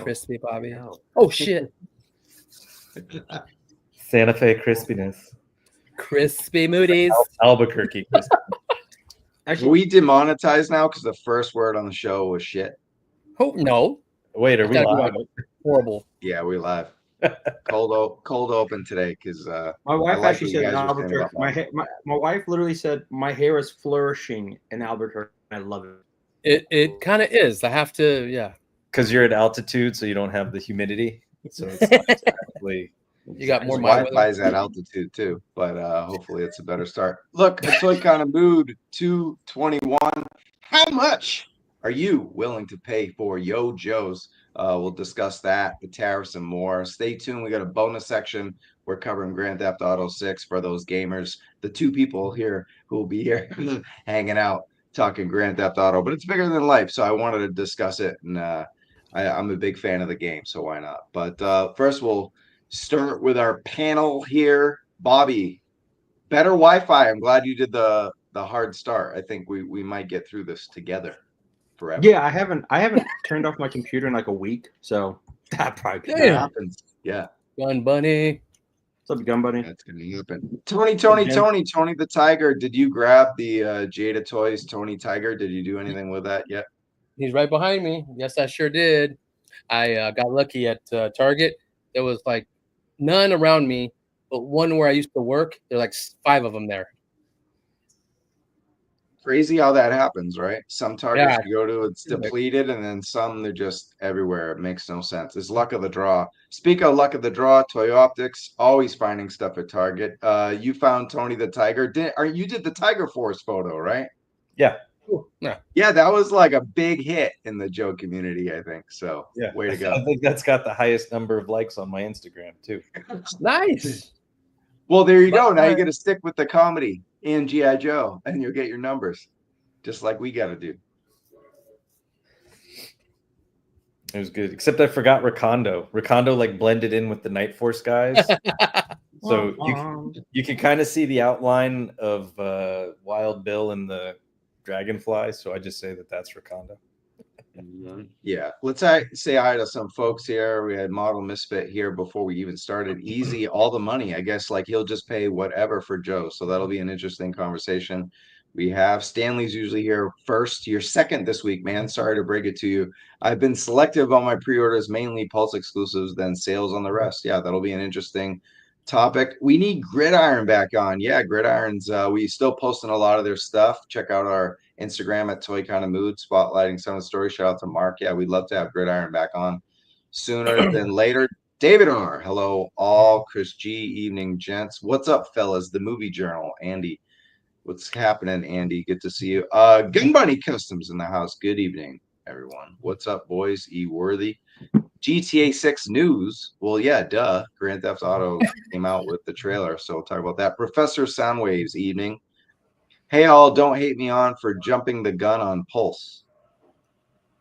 crispy, Bobby. Oh shit. Santa Fe crispiness. Crispy Moody's. Albuquerque crispy. Actually, we demonetized now because the first word on the show was shit. Oh no. Wait, are we live? Horrible. Yeah, we live. Cold open today because my wife actually said Albuquerque. My wife literally said my hair is flourishing in Albuquerque. I love it. It kind of is. I have to, yeah. Because you're at altitude, so you don't have the humidity. So it's not exactly. You got more Wi-Fi's at altitude too, but hopefully it's a better start. Look, a toy kind of mood 221. How much are you willing to pay for GIJoes? We'll discuss that, the tariffs, and more. Stay tuned. We got a bonus section. We're covering Grand Theft Auto 6 for those gamers. The two people here who will be here hanging out talking Grand Theft Auto, but it's bigger than life, so I wanted to discuss it, and I'm a big fan of the game, so why not? But first, we'll start with our panel here. Bobby, better Wi-Fi. I'm glad you did the hard start. I think we might get through this together forever. Yeah, I haven't turned off my computer in like a week, so that probably happens. Yeah. Gun Bunny. What's up, Gun Bunny? That's gonna happen. Tony the Tiger. Did you grab the Jada Toys Tony Tiger? Did you do anything with that yet? He's right behind me. Yes, I sure did. I got lucky at Target. There was like none around me, but one where I used to work. There are like 5 of them there. Crazy how that happens, right? Some Targets you go to, it's depleted, and then some they're just everywhere. It makes no sense. It's luck of the draw. Speak of luck of the draw, Toy Optics always finding stuff at Target. You found Tony the Tiger. You did the Tiger Force photo, right? Yeah. Yeah, that was like a big hit in the Joe community, I think. So yeah, way to go. I think that's got the highest number of likes on my Instagram too. Nice. Well, there you go. Now you got to stick with the comedy in GIJoe, and you'll get your numbers, just like we got to do. It was good, except I forgot Recondo. Recondo like blended in with the Night Force guys, so you can kind of see the outline of Wild Bill and the Dragonfly. So I just say that's Recondo. Yeah, let's say hi to some folks here. We had Model Misfit here before we even started. Easy, all the money, I guess. Like he'll just pay whatever for Joe. So that'll be an interesting conversation. We have Stanley's usually here first. You're second this week, man. Sorry to break it to you. I've been selective on my pre-orders, mainly Pulse exclusives, then sales on the rest. Yeah, that'll be an interesting topic. We need Gridiron back on. Yeah, Gridiron's we still posting a lot of their stuff. Check out our Instagram at Toy Kind of Mood, spotlighting some of the stories. Shout out to Mark. Yeah, we'd love to have Gridiron back on sooner than later. David R. Hello, all. Chris G. Evening, gents. What's up, fellas? The Movie Journal. Andy. What's happening, Andy? Good to see you. Gun Bunny Customs in the house. Good evening, everyone. What's up, boys? E. Worthy. GTA 6 news. Well, yeah, duh. Grand Theft Auto came out with the trailer, so we'll talk about that. Professor Soundwaves. Evening. Hey, all, don't hate me on for jumping the gun on Pulse.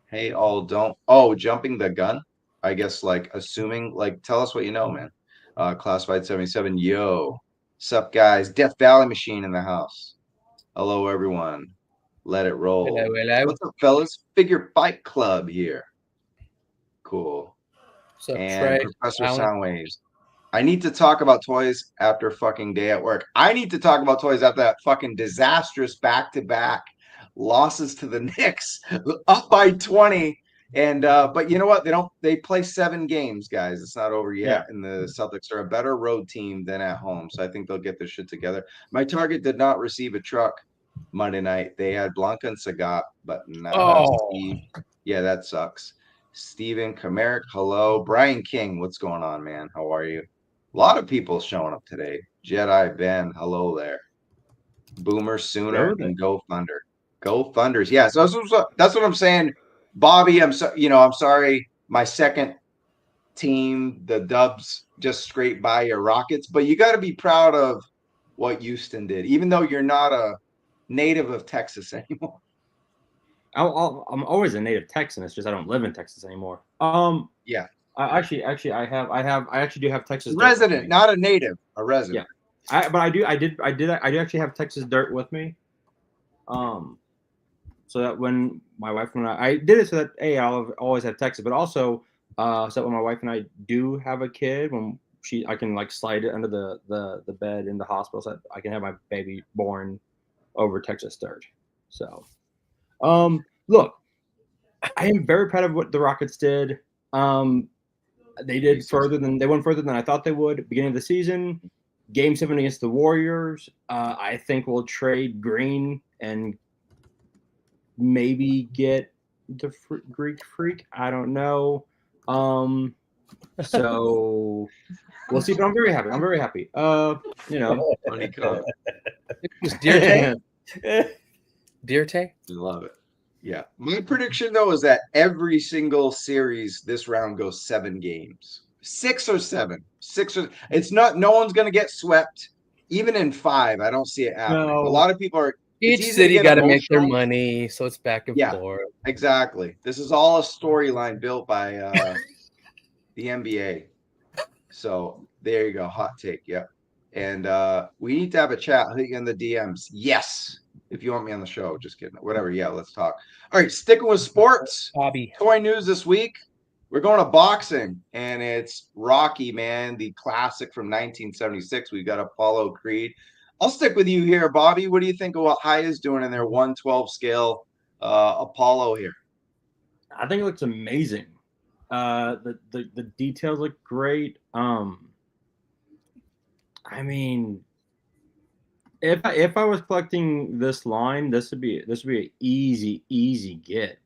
Hey, all, don't. Oh, jumping the gun? I guess, like, assuming, like, tell us what you know, man. Classified 77. Yo. Sup, guys? Death Valley Machine in the house. Hello, everyone. Let it roll. Hello. What's up, fellas? Figure Fight Club here. Cool. So, and Trey, Professor Soundwaves. I need to talk about toys after fucking day at work. I need to talk about toys after that fucking disastrous back-to-back losses to the Knicks, up by 20. And but you know what? They play 7 games, guys. It's not over yet. Yeah. And the Celtics are a better road team than at home. So I think they'll get their shit together. My Target did not receive a truck Monday night. They had Blanca and Sagat, but not Steve. Yeah, that sucks. Steven Kamerick, hello. Brian King, what's going on, man? How are you? A lot of people showing up today. Jedi Ben, hello there. Boomer Sooner and Go Thunder. Go Thunders. Yeah, so that's what I'm saying. Bobby, I'm sorry. My second team, the Dubs, just scraped by your Rockets, but you got to be proud of what Houston did, even though you're not a native of Texas anymore. I'm always a native Texan. It's just I don't live in Texas anymore. Yeah. I actually do have Texas resident, not a native, a resident. Yeah, I do actually have Texas dirt with me. So that when my wife and I did it so that I'll always have Texas, but also So when my wife and I do have a kid, I can like slide it under the bed in the hospital, so I can have my baby born over Texas Third. So, look, I am very proud of what the Rockets did. They went further than I thought they would. Beginning of the season, Game 7 against the Warriors. I think we'll trade Green and maybe get the Greek Freak. I don't know. So we'll see. But I'm very happy. Honeycomb. Dirte? I love it. Yeah. My prediction though is that every single series this round goes 7 games. 6 or 7. It's not, no one's gonna get swept. Even in 5, I don't see it happening. No. A lot of people are each city got to make their money, so it's back and forth. Exactly. This is all a storyline built by the NBA. So there you go. Hot take. Yep. And we need to have a chat in the DMs. Yes. If you want me on the show, just kidding. Whatever. Yeah, let's talk. All right, sticking with sports. Bobby. Toy news this week. We're going to boxing, and it's Rocky, man, the classic from 1976. We've got Apollo Creed. I'll stick with you here, Bobby. What do you think of what Hiya's doing in their 112 scale Apollo here? I think it looks amazing. The details look great. I mean, if I was collecting this line, this would be an easy get.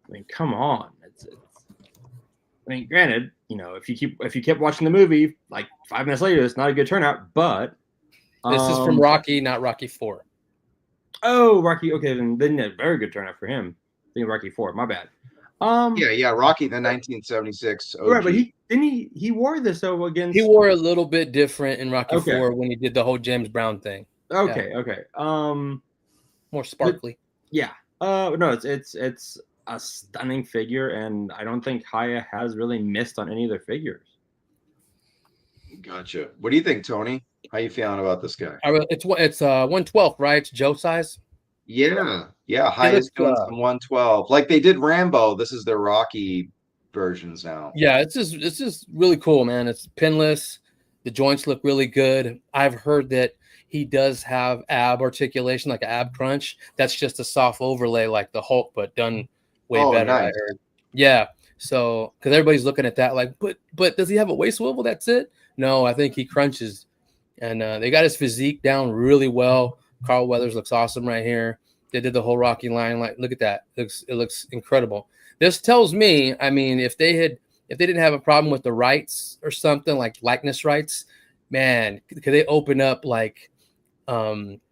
I mean, come on. I mean, granted, if you kept watching the movie, like 5 minutes later, it's not a good turnout. But this is from Rocky, not Rocky 4. Oh, Rocky. Okay, then a very good turnout for him. I think Rocky 4. My bad. Yeah, Rocky, the 1976 OG. Right, but he wore this though against. He wore a little bit different in Rocky 4 when he did the whole James Brown thing. Okay. More sparkly. No, it's a stunning figure, and I don't think Hiya has really missed on any of their figures. Gotcha. What do you think, Tony? How you feeling about this guy? It's 112, right? It's Joe size. Yeah. Hiya's doing some 112, like they did Rambo. This is their Rocky versions now. Yeah, it's just really cool, man. It's pinless. The joints look really good. I've heard that he does have ab articulation, like an ab crunch. That's just a soft overlay, like the Hulk, but done way better. Nice. I heard. Yeah. So, because everybody's looking at that, like, but does he have a waist swivel? That's it. No, I think he crunches, and they got his physique down really well. Carl Weathers looks awesome right here. They did the whole Rocky line. Like, look at that. It looks incredible. This tells me, I mean, if they didn't have a problem with the rights or something like likeness rights, man, could they open up like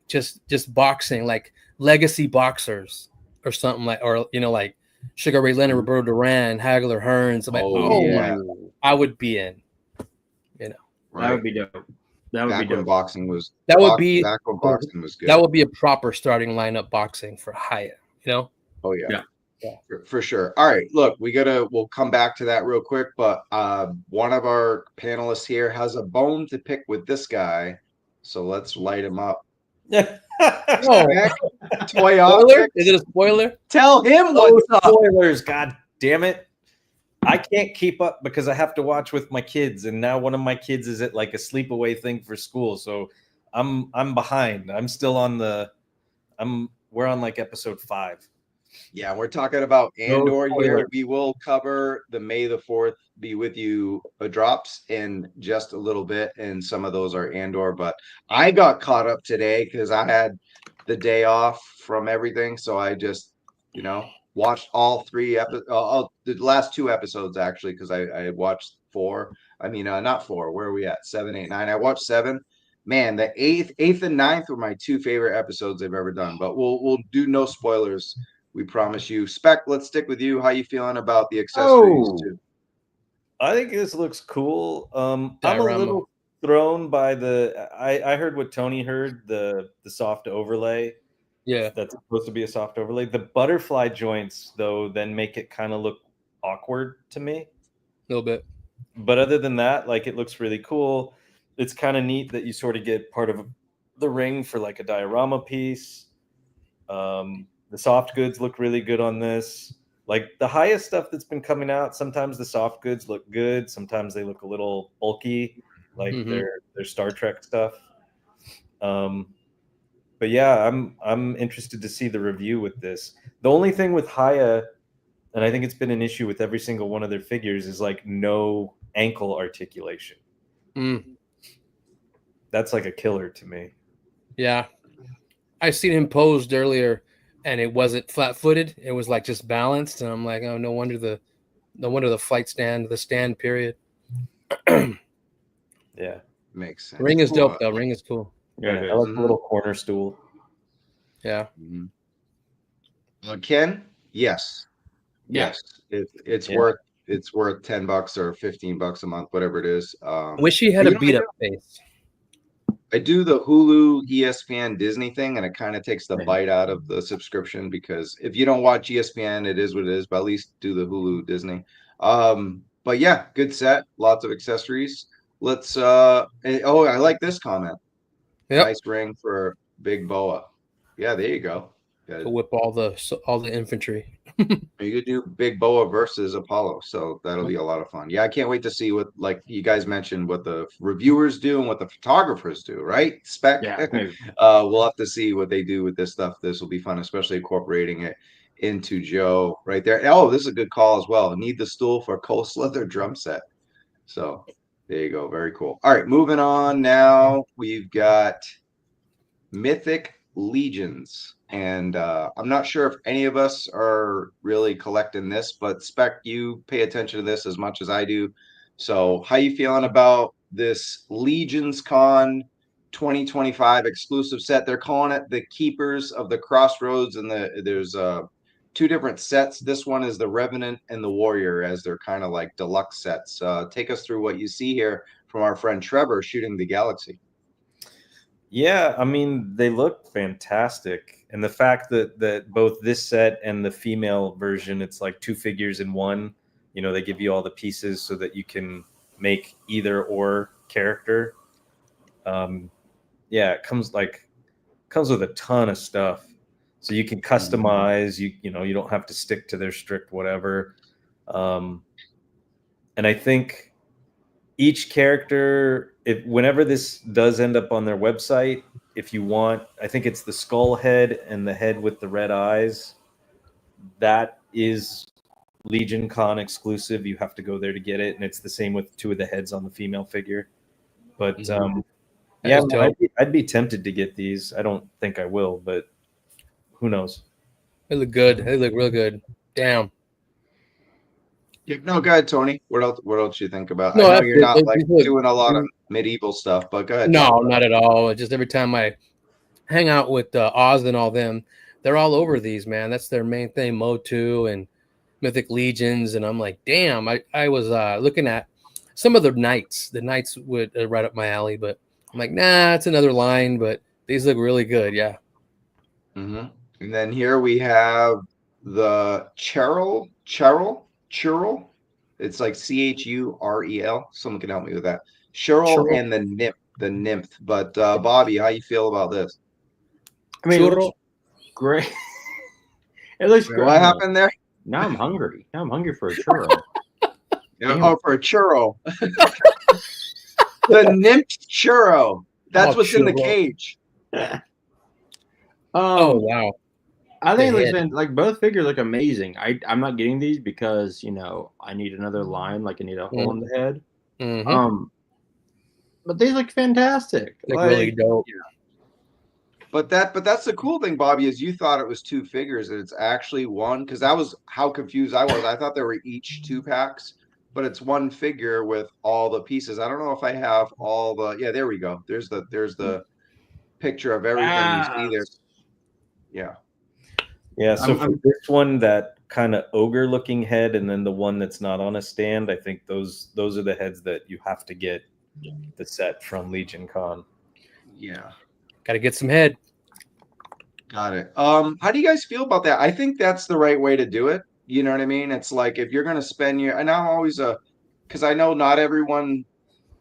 just boxing, like legacy boxers or something like, or like Sugar Ray Leonard, Roberto Duran, Hagler, Hearns. I'm like, I would be in. Right. That would be dope. That would be dope. Boxing was good. That would be a proper starting lineup boxing for Hiya. Oh yeah. For sure. All right, look, we'll come back to that real quick, but one of our panelists here has a bone to pick with this guy, so let's light him up. Toy spoiler? Is it a spoiler? Tell him what's up. Spoilers, god damn it. I can't keep up because I have to watch with my kids, and now one of my kids is at like a sleepaway thing for school, so I'm behind. I'm still on we're on like episode 5. Yeah, we're talking about Andor here. We will cover the May the 4th be with you drops in just a little bit, and some of those are Andor, but I got caught up today because I had the day off from everything, so I just watched all 3 episodes, the last 2 episodes actually, because I watched 4. I mean, not 4. Where are we at? 7, 8, 9. I watched 7. Man, the 8th and 9th were my 2 favorite episodes I've ever done. But we'll do no spoilers. We promise you. Spec, let's stick with you. How you feeling about the accessories too? I think this looks cool. I'm a little thrown by I heard what Tony heard, the soft overlay. Yeah, that's supposed to be a soft overlay. The butterfly joints, though, then make it kind of look awkward to me. A little bit. But other than that, like, it looks really cool. It's kind of neat that you sort of get part of the ring for like a diorama piece. The soft goods look really good on this. Like the highest stuff that's been coming out, sometimes the soft goods look good, sometimes they look a little bulky, like their Star Trek stuff. But yeah, I'm interested to see the review with this. The only thing with Haya, and I think it's been an issue with every single one of their figures, is like no ankle articulation. That's like a killer to me. Yeah, I seen him posed earlier, and it wasn't flat-footed. It was like just balanced, and I'm like, oh, no wonder the flight stand, the stand period. Yeah, makes sense. Ring is dope though. Ring is cool. Yeah, I like the little corner stool. Yeah. Ken, yes. Yeah. Yes, it's worth $10 or $15 a month, whatever it is. Wish he had a beat up face. I do the Hulu, ESPN, Disney thing, and it kind of takes the bite out of the subscription, because if you don't watch ESPN, it is what it is. But at least do the Hulu, Disney. But yeah, good set, lots of accessories. Let's. I like this comment. Yep. Nice ring for Big Boa. Yeah, there you go. To whip all the infantry. You could do Big Boa versus Apollo, so that'll be a lot of fun. Yeah, I can't wait to see what, like you guys mentioned, what the reviewers do and what the photographers do, right? Spec. Yeah. We'll have to see what they do with this stuff. This will be fun, especially incorporating it into Joe right there. Oh, this is a good call as well. Need the stool for Coast Leather drum set. So there you go. Very cool. All right, moving on now. We've got Mythic Legions. And I'm not sure if any of us are really collecting this, but Spec, you pay attention to this as much as I do. So how you feeling about this Legions Con 2025 exclusive set? They're calling it the Keepers of the Crossroads, and there's two different sets. This one is the Revenant and the Warrior, as they're kind of like deluxe sets. Take us through what you see here from our friend Trevor shooting the Galaxy. Yeah, I mean, they look fantastic. And the fact that both this set and the female version, it's like two figures in one, you know, they give you all the pieces so that you can make either or character. Yeah, it comes with a ton of stuff. So you can customize, you know, you don't have to stick to their strict whatever. And I think each character, whenever this does end up on their website, if you want, I think it's the skull head and the head with the red eyes. That is Legion Con exclusive. You have to go there to get it, and it's the same with two of the heads on the female figure. But yeah, I'd be tempted to get these. I don't think I will, but who knows? They look good. They look real good. Damn. No, go ahead, Tony. What else you think about? No, I know you're not like look, doing a lot of medieval stuff, but go ahead. No, not at all. Just every time I hang out with Oz and all them, they're all over these, man. That's their main thing, Motu and Mythic Legions, and I'm like, damn. I was looking at some of the knights. The knights would right up my alley, but I'm like, nah, it's another line. But these look really good, yeah. And then here we have the Churl. It's like Churel. Someone can help me with that. Churl and the nymph. But Bobby, how you feel about this? I mean, it looks great. It looks great. What happened there? Now I'm hungry. Now I'm hungry for a churro. For a churro. The nymph churro. That's what's in the cage. Oh wow. I think it looks like both figures look amazing. I'm not getting these because, you know, I need another line, like I need a hole in the head. But these look fantastic. Look really dope. Yeah. But that's the cool thing, Bobby, is you thought it was two figures and it's actually one, because that was how confused I was. I thought they were each 2 packs, but it's one figure with all the pieces. I don't know if I have all the. Yeah, there we go. There's the picture of everything you see there. Yeah. Yeah, so for this one, that kind of ogre-looking head, and then the one that's not on a stand, I think those are the heads that you have to get the set from Legion Con. Yeah. Got to get some head. Got it. How do you guys feel about that? I think that's the right way to do it. You know what I mean? It's like if you're going to spend and I'm always because I know not everyone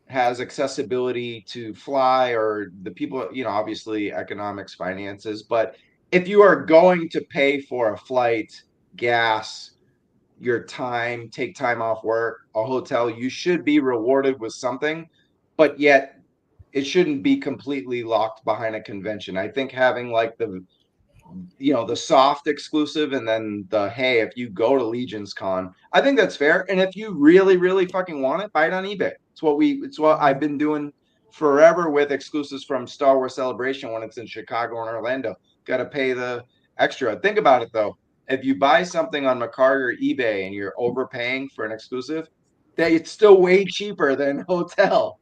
has accessibility to fly, or the people, you know, obviously economics, finances, but if you are going to pay for a flight, gas, your time, take time off work, a hotel. You should be rewarded with something, but yet it shouldn't be completely locked behind a convention. I think having like the soft exclusive and then the, hey, if you go to Legion's Con, I think that's fair. And if you really, really fucking want it, buy it on eBay. It's what I've been doing forever with exclusives from Star Wars Celebration when it's in Chicago and Orlando. Got to pay the extra. Think about it though. If you buy something on Mercari or eBay and you're overpaying for an exclusive, that it's still way cheaper than hotel,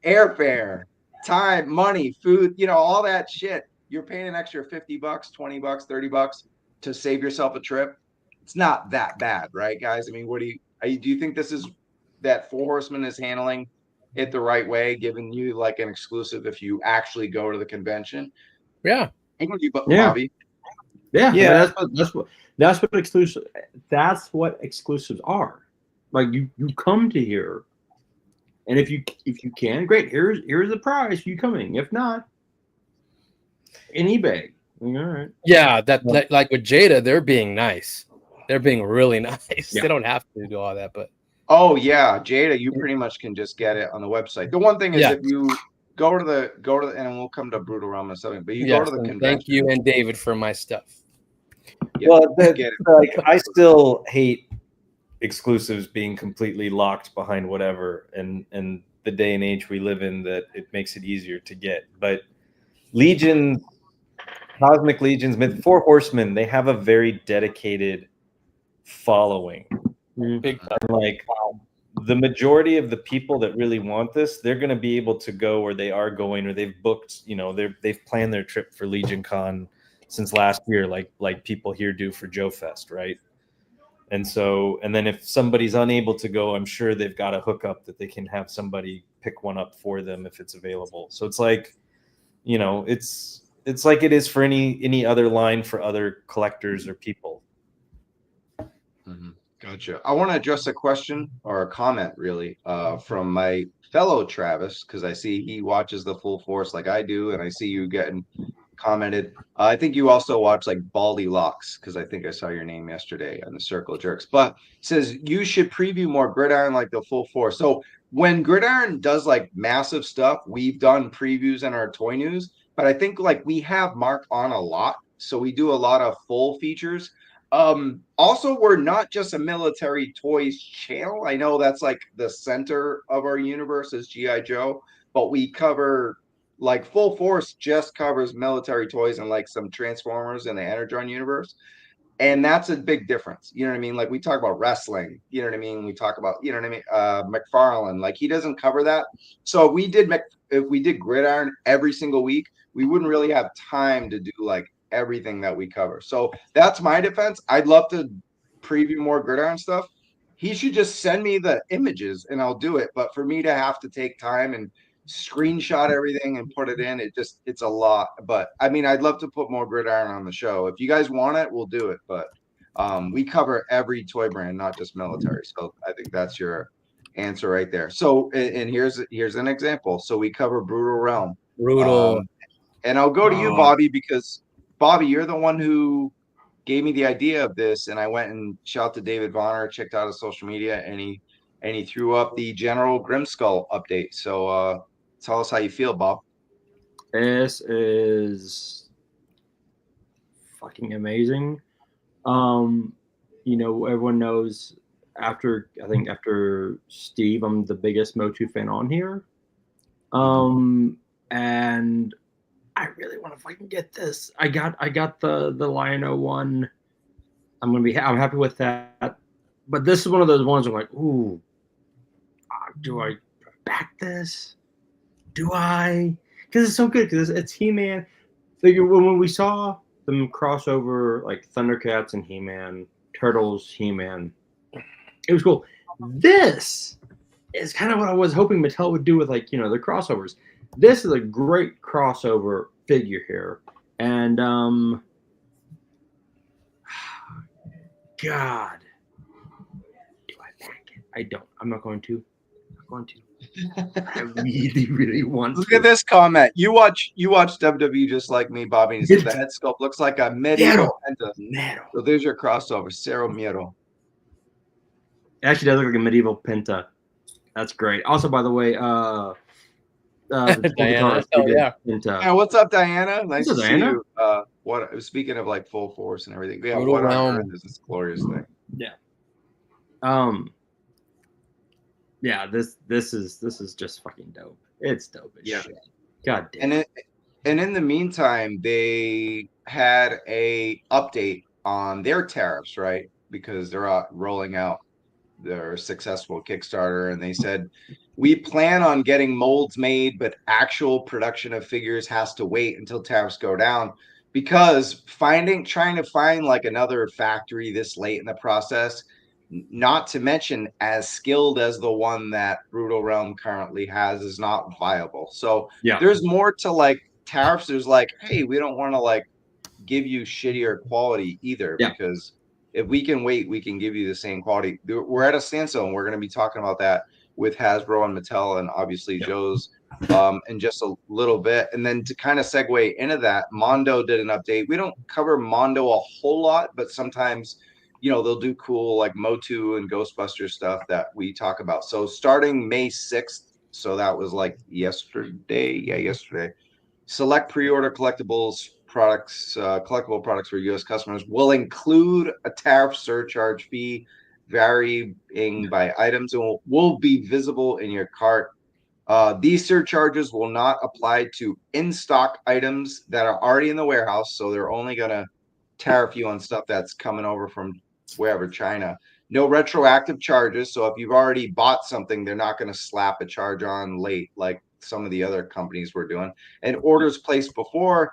airfare, time, money, food, all that shit. You're paying an extra $50, $20, $30 to save yourself a trip. It's not that bad, right, guys? I mean, do you think this is that Four Horsemen is handling it the right way, giving you like an exclusive if you actually go to the convention? Yeah. Bobby. Yeah. That's what exclusives are. Like you come to here, and if you can, great. Here's the price. You coming? If not, in eBay. All right. Yeah, like with Jada, they're being nice. They're being really nice. Yeah. They don't have to do all that, but oh yeah, Jada, you pretty much can just get it on the website. The one thing is if you go to the and we'll come to Brutal Realm and something, but you go to the convention. Thank you and David for my stuff. Yeah, well, like I still hate exclusives being completely locked behind whatever, and the day and age we live in, that it makes it easier to get. But Legion, Cosmic Legions, Four Horsemen, they have a very dedicated following. Big time. Like the majority of the people that really want this, they're going to be able to go, or they are going, or they've booked, they've planned their trip for Legion Con since last year, like people here do for Joe Fest, right? And then if somebody's unable to go, I'm sure they've got a hookup that they can have somebody pick one up for them if it's available. So it's like, it's like it is for any other line for other collectors or people. Mm-hmm. Gotcha. I want to address a question or a comment really from my fellow Travis, because I see he watches the Full Force like I do, and I see you getting commented. I think you also watch like Baldy Locks, because I think I saw your name yesterday on the Circle Jerks. But it says you should preview more Gridiron like the Full Force. So when Gridiron does like massive stuff, we've done previews in our toy news, but I think like we have Mark on a lot, so we do a lot of full features. Also, we're not just a military toys channel. I know that's like the center of our universe is GIJoe, but we cover like Full Force just covers military toys and like some Transformers in the Energon universe. And that's a big difference. You know what I mean? Like we talk about wrestling, you know what I mean? We talk about, you know what I mean? McFarlane, like he doesn't cover that. So if we did Gridiron every single week, we wouldn't really have time to do like everything that we cover. So that's my defense. I'd love to preview more Gridiron stuff. He should just send me the images and I'll do it. But for me to have to take time and screenshot everything and put it in, it's a lot. But I mean, I'd love to put more Gridiron on the show. If you guys want it, we'll do it. But we cover every toy brand, not just military. So I think that's your answer right there. So and here's an example. So we cover Brutal Realm. And I'll go to you, Bobby, because Bobby, you're the one who gave me the idea of this, and I went and shout out to David Vonner, checked out his social media, and he threw up the General Grimskull update. So tell us how you feel, Bob. This is fucking amazing. Everyone knows after Steve, I'm the biggest Motu fan on here. And I really want to fucking get this. I got the Lion-O one. I'm happy with that. But this is one of those ones I'm like, ooh, do I back this? Do I? Because it's so good. Because it's He-Man. Like when we saw them crossover, like Thundercats and He-Man, Turtles, He-Man, it was cool. This is kind of what I was hoping Mattel would do with their crossovers. This is a great crossover figure here, and God, do I back it? I don't. I'm not going to. I really, really want Look at this comment. You watch WWE just like me, Bobby. And the head sculpt looks like a medieval. So there's your crossover, Cero Miedo. It actually does look like a medieval Pinta. That's great. Also, by the way, Diana, guitarist hell did yeah. Pinta. Yeah, what's up, Diana? Nice to What's up, see Diana? you. What speaking of like full force and everything, yeah, Brutal what on Realm. earth is this glorious thing? Yeah. Yeah, this is just fucking dope. It's dope as shit. God damn. And in the meantime, they had a update on their tariffs, right? Because they're rolling out their successful Kickstarter, and they said we plan on getting molds made, but actual production of figures has to wait until tariffs go down because trying to find like another factory this late in the process, not to mention as skilled as the one that Brutal Realm currently has, is not viable. So Yeah. there's more to like tariffs. There's like, hey, we don't want to like give you shittier quality either, because if we can wait, we can give you the same quality. We're at a standstill, and we're going to be talking about that with Hasbro and Mattel, and obviously Joe's in just a little bit. And then to kind of segue into that, Mondo did an update. We don't cover Mondo a whole lot, but sometimes, you know, they'll do cool like Motu and Ghostbuster stuff that we talk about. So starting May 6th, so that was like yesterday. Yeah, yesterday. Select pre-order collectible products for U.S. customers will include a tariff surcharge fee varying by items and will be visible in your cart. These surcharges will not apply to in-stock items that are already in the warehouse, so they're only going to tariff you on stuff that's coming over from wherever, China. No retroactive charges, so if you've already bought something, they're not going to slap a charge on late like some of the other companies were doing. And orders placed before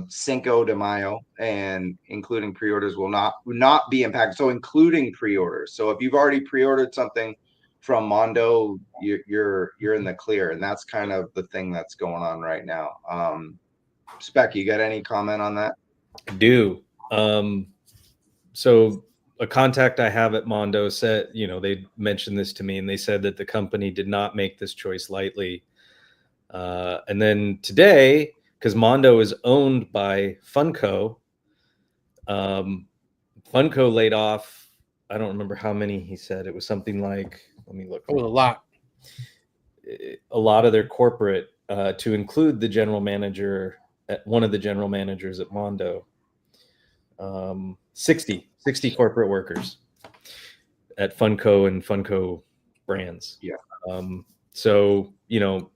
Cinco de Mayo and including pre-orders will not be impacted. So including pre-orders. So if you've already pre-ordered something from Mondo, you're in the clear, and that's kind of the thing that's going on right now. Spec, you got any comment on that? I do. So a contact I have at Mondo said, you know, they mentioned this to me, and they said that the company did not make this choice lightly. And then today, because Mondo is owned by Funko, Funko laid off, I don't remember how many he said. It was something like, let me look. It was a lot. A lot of their corporate, to include the general manager, one of the general managers at Mondo. 60 corporate workers at Funko and Funko brands. Yeah. So, you know,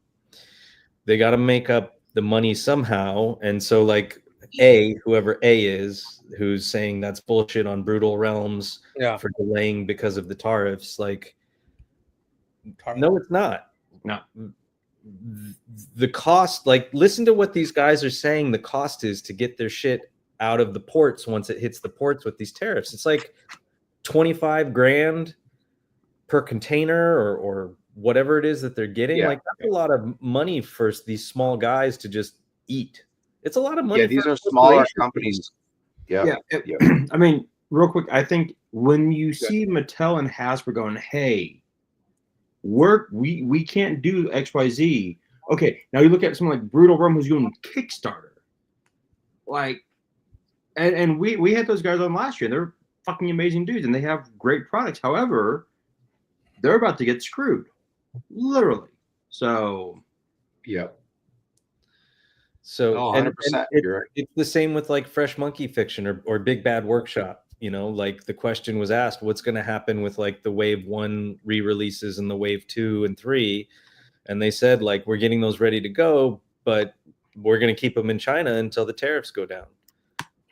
they got to make up the money somehow. And so like whoever A is, who's saying that's bullshit on Brutal Realms for delaying because of the tariffs, like, no, it's not. No. The cost, like, listen to what these guys are saying the cost is to get their shit out of the ports once it hits the ports with these tariffs. It's like 25 grand per container or whatever it is that they're getting. Yeah. Like, that's a lot of money for these small guys to just eat. It's a lot of money. Yeah, these are smaller companies. Yeah. I mean, real quick, I think when you see Mattel and Hasbro going, hey, we can't do XYZ. Okay, now you look at someone like Brutal Realm who's doing Kickstarter. Like, and we had those guys on last year. They're fucking amazing dudes, and they have great products. However, they're about to get screwed, literally. So, yeah. So, 100%. You're right. It's the same with like Fresh Monkey Fiction or Big Bad Workshop. You know, like the question was asked, what's going to happen with like the Wave 1 re-releases and the Wave 2 and 3? And they said, like, we're getting those ready to go, but we're going to keep them in China until the tariffs go down.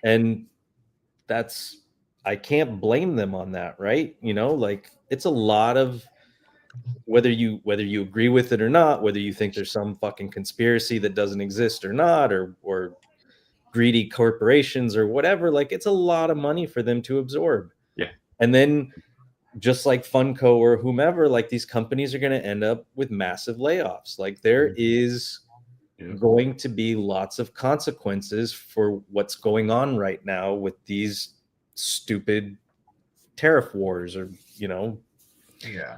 And I can't blame them on that, right? You know, like, it's a lot of, whether you agree with it or not, whether you think there's some fucking conspiracy that doesn't exist or not, or greedy corporations or whatever, like, it's a lot of money for them to absorb. Yeah. And then just like Funko or whomever, like, these companies are going to end up with massive layoffs. Like, there is going to be lots of consequences for what's going on right now with these stupid tariff wars, or, you know. Yeah.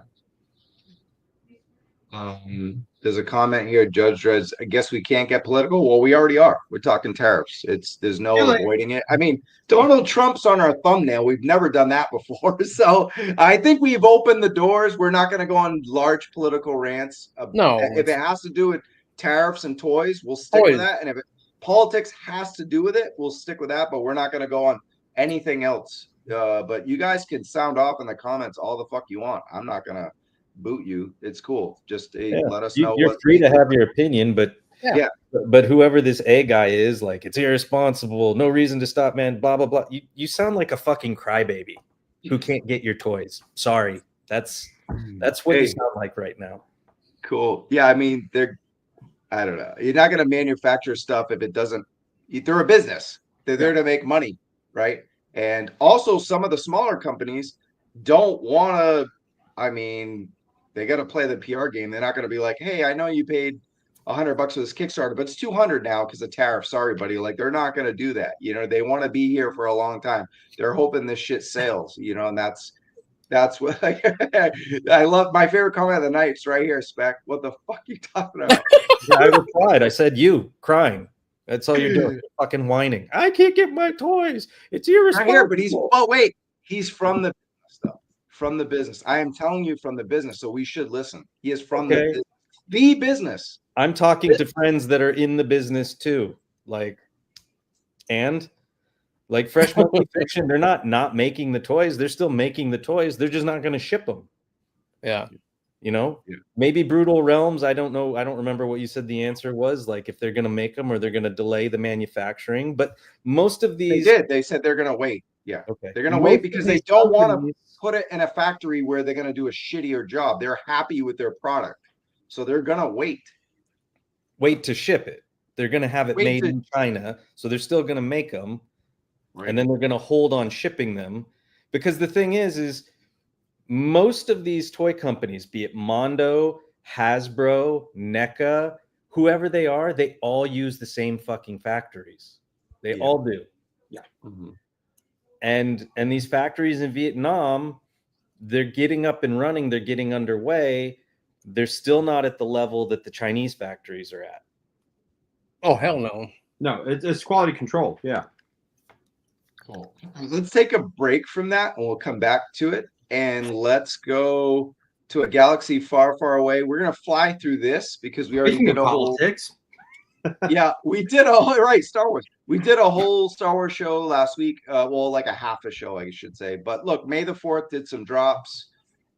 There's a comment here, Judge Dreads. I guess we can't get political. Well, we already are. We're talking tariffs. There's no avoiding it. I mean, Donald Trump's on our thumbnail. We've never done that before. So I think we've opened the doors. We're not going to go on large political rants. No, if it has to do with tariffs and toys, we'll stick with that. And if politics has to do with it, we'll stick with that. But we're not going to go on anything else. But you guys can sound off in the comments all the fuck you want. I'm not going to boot you. It's cool. Just let us know. You're free to have your opinion, but yeah. But whoever this A guy is, like, it's irresponsible. No reason to stop, man. Blah blah blah. You sound like a fucking crybaby who can't get your toys. Sorry, that's what you sound like right now. Cool. Yeah, I mean, I don't know. You're not going to manufacture stuff if it doesn't. They're a business. They're there to make money, right? And also, some of the smaller companies don't want to. I mean, they got to play the PR game. They're not going to be like, "Hey, I know you paid $100 for this Kickstarter, but it's $200 now because of tariff. Sorry, buddy." Like, they're not going to do that. You know, they want to be here for a long time. They're hoping this shit sells. You know, and that's what I love. My favorite comment of the night is right here, Spec. What the fuck are you talking about? I replied. I said, "You crying. That's all you're doing. You're fucking whining. I can't get my toys. It's irresponsible." Right here, but he's from the business, though. From the business. I am telling you, from the business, so we should listen. He is from the business. I'm talking to friends that are in the business too. Like Fresh Monkey Fiction, they're not making the toys. They're still making the toys. They're just not going to ship them. Yeah. You know, maybe Brutal Realms. I don't know. I don't remember what you said the answer was, like if they're going to make them or they're going to delay the manufacturing. But most of these, they said they're going to wait. Yeah. Okay. They're going to wait because they don't want to put it in a factory where they're going to do a shittier job. They're happy with their product. So they're going to wait to ship it. They're going to have it made in China. So they're still going to make them. Right. And then they're going to hold on shipping them. Because the thing is most of these toy companies, be it Mondo, Hasbro, NECA, whoever they are, they all use the same fucking factories. They all do. Yeah. Mm-hmm. And these factories in Vietnam, they're getting up and running. They're getting underway. They're still not at the level that the Chinese factories are at. Oh, hell no. No, it's quality control. Yeah. Cool. Let's take a break from that and we'll come back to it. And let's go to a galaxy far, far away. We're going to fly through this because we already did a politics. Yeah, we did right, Star Wars. We did a whole Star Wars show last week. Well, like a half a show, I should say. But look, May the 4th did some drops.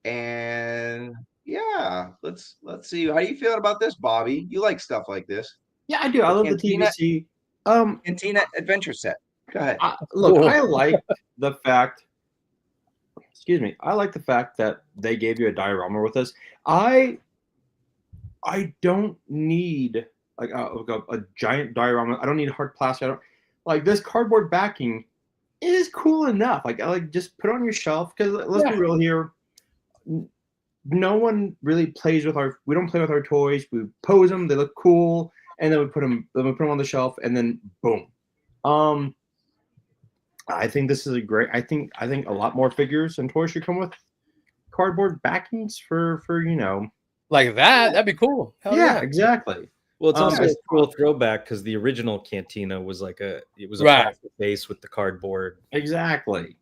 And yeah, let's see. How do you feel about this, Bobby? You like stuff like this? Yeah, I do. I love the TVC. Cantina adventure set. Go ahead. Look, I like the fact. Excuse me. I like the fact that they gave you a diorama with this. I don't need like a giant diorama. I don't need hard plastic. I don't like this cardboard backing is cool enough. Like I like just put it on your shelf because let's be real here. No one really plays with we don't play with our toys. We pose them. They look cool. And then we put them on the shelf and then boom. I think this is a great. I think a lot more figures and toys should come with cardboard backings for like that. That'd be cool. Hell yeah, exactly. Well, it's also a cool throwback because the original Cantina was a plastic base with the cardboard. Exactly.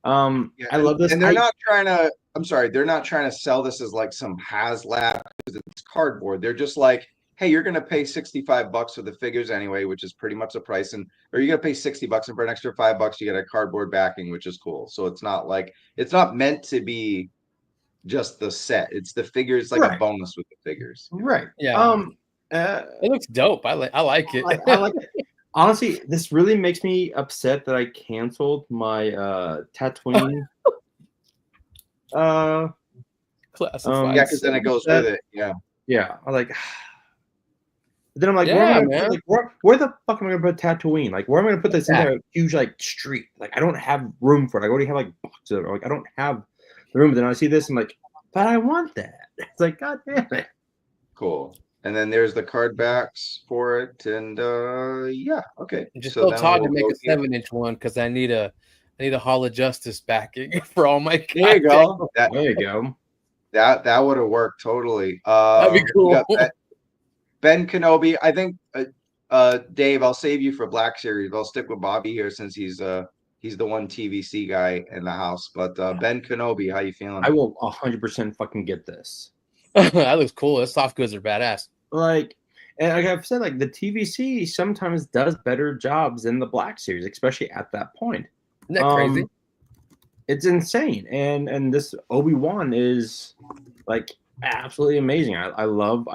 I love this. And they're not trying to. I'm sorry, they're not trying to sell this as like some HasLab because it's cardboard. They're just like, hey, you're going to pay $65 for the figures anyway, which is pretty much the price. Or you're going to pay $60 and for an extra $5, you get a cardboard backing, which is cool. So it's not meant to be just the set. It's the figures, like a bonus with the figures. Right. Yeah. It looks dope. I like it. I like it. Honestly, this really makes me upset that I canceled my Tatooine. Classified. Yeah, because then it goes with it. Yeah. Yeah. I like. Then I'm like, where the fuck am I gonna put Tatooine? Like, where am I gonna put this in a huge like street? Like, I don't have room for it. I already have like boxes. Like, I don't have the room. Then I see this, I'm like, but I want that. It's like, god damn it. Cool. And then there's the card backs for it, and yeah, okay. Just tell Todd to make a 7-inch one because I need a Hall of Justice backing for all my. There you go. There you go. That would have worked totally. That'd be We cool. got Ben Kenobi. I think Dave, I'll save you for Black Series. I'll stick with Bobby here since he's the one TVC guy in the house. But Ben Kenobi, how you feeling? I will 100% fucking get this. That looks cool. Those soft goods are badass. Like, and like I've said, like the TVC sometimes does better jobs than the Black Series, especially at that point. Isn't that crazy? It's insane, and this Obi-Wan is like absolutely amazing. I love.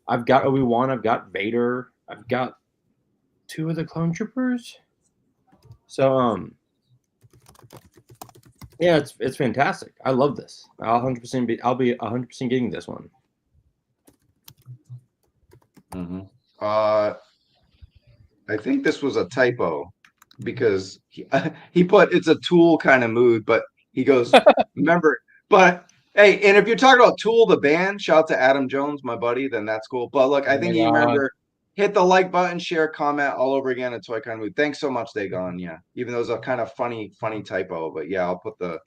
I've got Obi-Wan. I've got Vader. I've got 2 of the clone troopers. So yeah, it's fantastic. I love this. I'll be 100% getting this one. Mm-hmm. I think this was a typo because he put it's a Tool kind of mood, but he goes, remember, but hey, and if you're talking about Tool, the band, shout out to Adam Jones, my buddy, then that's cool. But look, I think you remember, hit the like button, share, comment all over again. It's Toy Kind of Mood. Thanks so much, Dagon. Yeah, even though it was a kind of funny typo, but yeah, I'll put the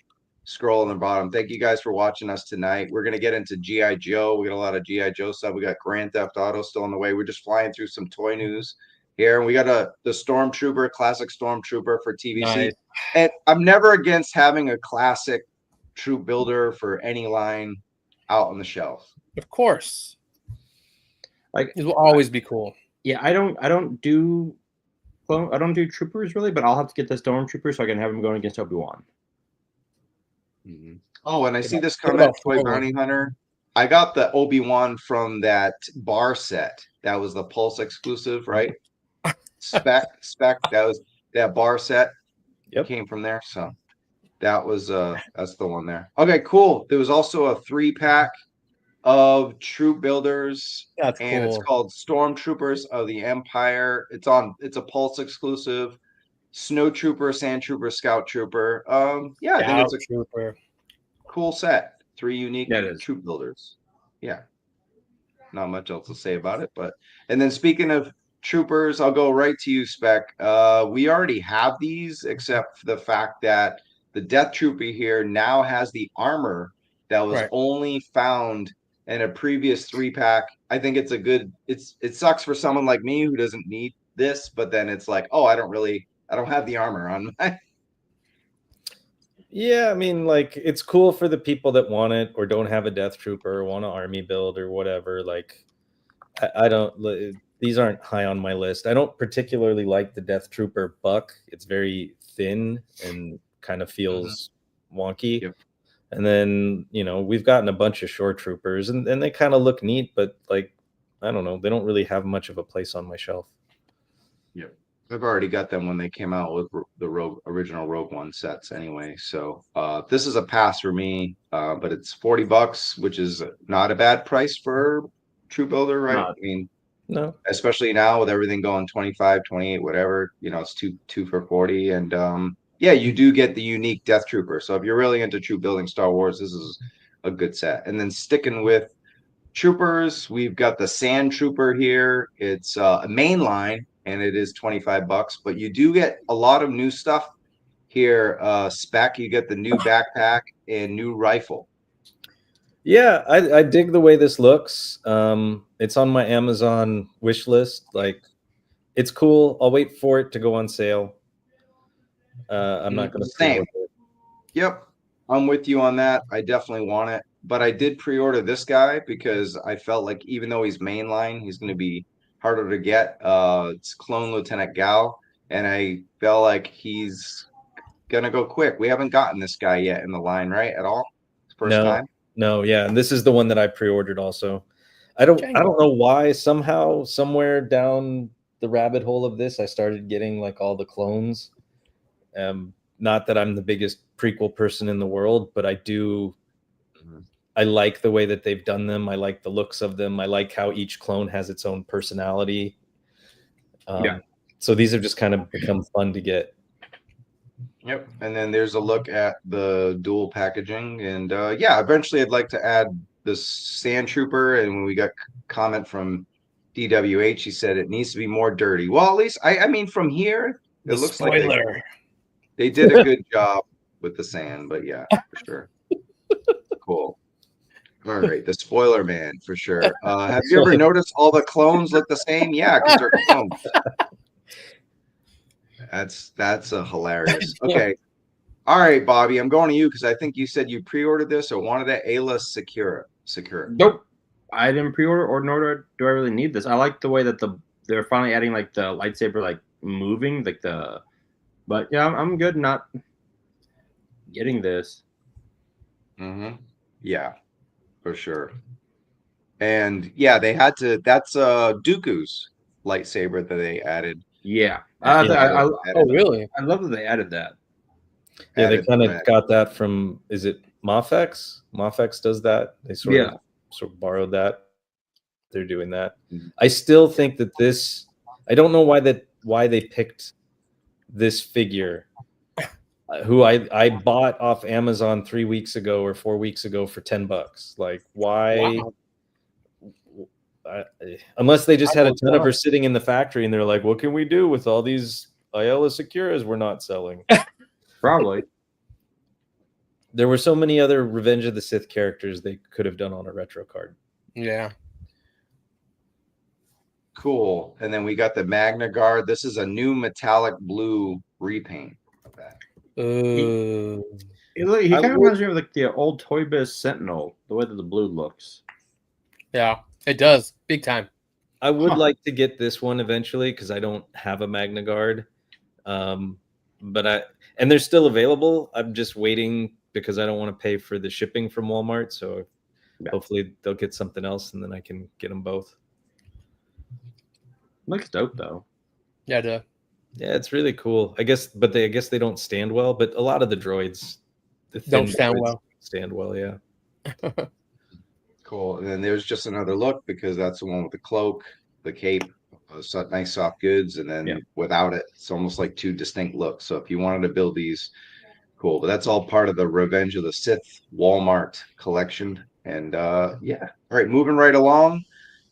scroll on the bottom. Thank you guys for watching us tonight. We're gonna get into GIJoe. We got a lot of GIJoe stuff. We got Grand Theft Auto still on the way. We're just flying through some toy news here. And we got the Stormtrooper, classic Stormtrooper for TVC. Nice. And I'm never against having a classic troop builder for any line out on the shelf. Of course. Like it will always be cool. Yeah, I don't do troopers really, but I'll have to get the Stormtrooper so I can have him going against Obi-Wan. Mm-hmm. Oh, and I see this comment, Toy Bounty Hunter. I got the Obi-Wan from that bar set. That was the Pulse exclusive, right? Spec. That was that bar set. Yep. Came from there. So that was that's the one there. Okay, cool. There was also a 3-pack of troop builders. That's and cool. It's called Stormtroopers of the Empire. It's a Pulse exclusive. Snow Trooper, Sand Trooper, Scout Trooper. Yeah, I think it's a trooper. Cool set. 3 unique troop builders. Yeah. Not much else to say about it, but and then speaking of troopers, I'll go right to you, Spec. We already have these, except for the fact that the Death Trooper here now has the armor that was only found in a previous 3-pack. I think it's a good. It sucks for someone like me who doesn't need this, but then it's like, oh, I don't have the armor on my. Yeah, I mean, like it's cool for the people that want it or don't have a Death Trooper or want an army build or whatever. Like, I don't. These aren't high on my list. I don't particularly like the Death Trooper buck. It's very thin and kind of feels wonky. Yep. And then, we've gotten a bunch of shore troopers and they kind of look neat, but like, I don't know. They don't really have much of a place on my shelf. Yep. I've already got them when they came out with the original Rogue One sets anyway. So this is a pass for me, but it's $40, which is not a bad price for Troop Builder, right? I mean, no, especially now with everything going 25, 28, whatever, it's two for 40. And yeah, you do get the unique Death Trooper. So if you're really into troop building Star Wars, this is a good set. And then sticking with troopers, we've got the Sand Trooper here. It's a mainline. And it is $25, but you do get a lot of new stuff here. Spec, you get the new backpack and new rifle. Yeah, I dig the way this looks. It's on my Amazon wish list. Like, it's cool. I'll wait for it to go on sale. I'm not going to same. Yep, I'm with you on that. I definitely want it, but I did pre-order this guy because I felt like even though he's mainline, he's going to be harder to get. It's Clone Lieutenant Gal, and I felt like he's gonna go quick. We haven't gotten this guy yet in the line, right? At all? First time? No, yeah. And this is the one that I pre-ordered also. I don't know why. Somehow, somewhere down the rabbit hole of this, I started getting like all the clones. Not that I'm the biggest prequel person in the world, but I do. I like the way that they've done them. I like the looks of them. I like how each clone has its own personality. So these have just kind of become fun to get. Yep. And then there's a look at the dual packaging. And yeah, eventually I'd like to add the Sand Trooper. And when we got comment from DWH, he said it needs to be more dirty. Well, at least, I mean, from here, it looks like they did a good job with the sand. But yeah, for sure. Cool. All right, the spoiler man for sure. Have you ever noticed all the clones look the same? Yeah, because they're clones. That's a hilarious. Okay. All right, Bobby, I'm going to you because I think you said you pre-ordered this or wanted it. Ayla Secura. Nope. I didn't pre-order, or nor do I really need this. I like the way that they're finally adding like the lightsaber like moving, like the. But yeah, I'm good not getting this. Yeah, for sure. And yeah, they had to. That's Dooku's lightsaber that they added. Yeah. Oh, really? I love that they added that. Yeah, they kind of got that from. Is it Mafex? Mafex does that. They sort of borrowed that. They're doing that. I still think that this. I don't know why they picked this figure, who I bought off Amazon 3 weeks ago or 4 weeks ago for $10. Like, why? Wow. Unless they just had a ton of her sitting in the factory and they're like, what can we do with all these Ayla Securas we're not selling? Probably. There were so many other Revenge of the Sith characters they could have done on a retro card. Yeah. Cool. And then we got the Magna Guard. This is a new metallic blue repaint of that. He kind of reminds me of like the old Toy Biz Sentinel, the way that the blue looks. Yeah, it does. Big time. I would like to get this one eventually because I don't have a Magna Guard. And they're still available. I'm just waiting because I don't want to pay for the shipping from Walmart. So hopefully they'll get something else and then I can get them both. Looks dope though. Yeah, duh. Yeah, it's really cool. I guess they don't stand well, but a lot of the droids don't stand well. Stand well, yeah. Cool. And then there's just another look because that's the one with the cloak, the cape, nice soft goods, and then without it, it's almost like two distinct looks. So if you wanted to build these, cool. But that's all part of the Revenge of the Sith Walmart collection. And yeah. All right, moving right along.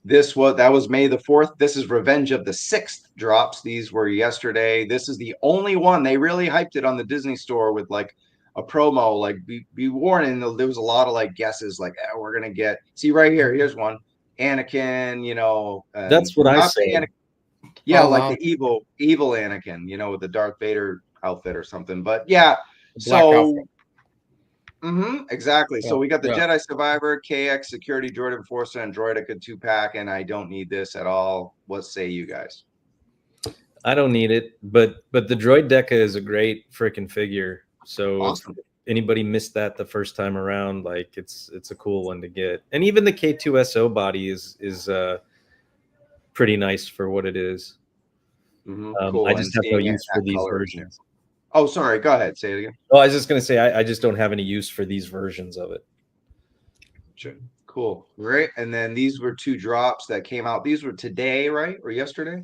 That was May the 4th. This is Revenge of the 6th drops. These were yesterday. This is the only one. They really hyped it on the Disney store with like a promo, like be warned. There was a lot of like guesses, like we're gonna get. See right here. Here's one. Anakin. That's what I said. Yeah, the evil Anakin. With the Darth Vader outfit or something. But yeah, exactly. So we got the Jedi Survivor, KX Security Droid Enforcer, and Droidica 2-pack, and I don't need this at all. What say you guys? I don't need it, but the Droid Deca is a great freaking figure. So awesome. If anybody missed that the first time around, like it's a cool one to get. And even the K2SO body is pretty nice for what it is. Cool. I just have no use for these versions. Oh, sorry. Go ahead. Say it again. Oh, I was just going to say, I just don't have any use for these versions of it. Sure. Cool. Great. And then these were 2 drops that came out. These were today, right? Or yesterday?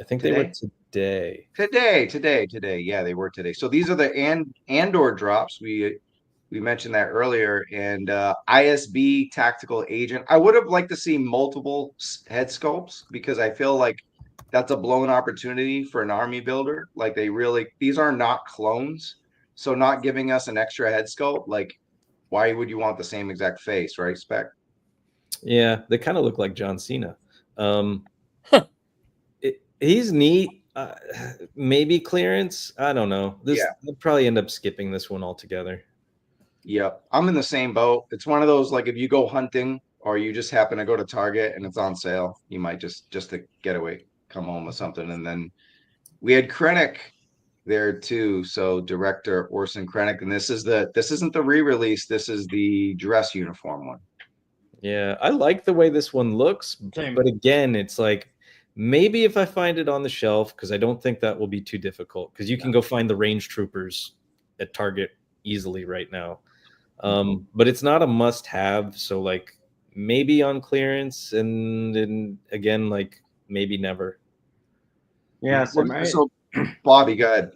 I think they were today. Today. Yeah, they were today. So these are the Andor drops. We mentioned that earlier. And ISB Tactical Agent. I would have liked to see multiple head sculpts because I feel like that's a blown opportunity for an army builder. Like these are not clones. So not giving us an extra head sculpt, like why would you want the same exact face, right, Spec? Yeah, they kind of look like John Cena. He's neat. Maybe clearance. I don't know. They'll probably end up skipping this one altogether. Yep. I'm in the same boat. It's one of those, like if you go hunting or you just happen to go to Target and it's on sale, you might just to get away. Come home with something. And then we had Krennic there too. So director Orson Krennic, and this isn't the re-release. This is the dress uniform one. Yeah, I like the way this one looks, but again, it's like maybe if I find it on the shelf, because I don't think that will be too difficult. Because you can go find the range troopers at Target easily right now. But it's not a must-have. So like maybe on clearance, and again like. Maybe never. Yeah. So Bobby, go ahead.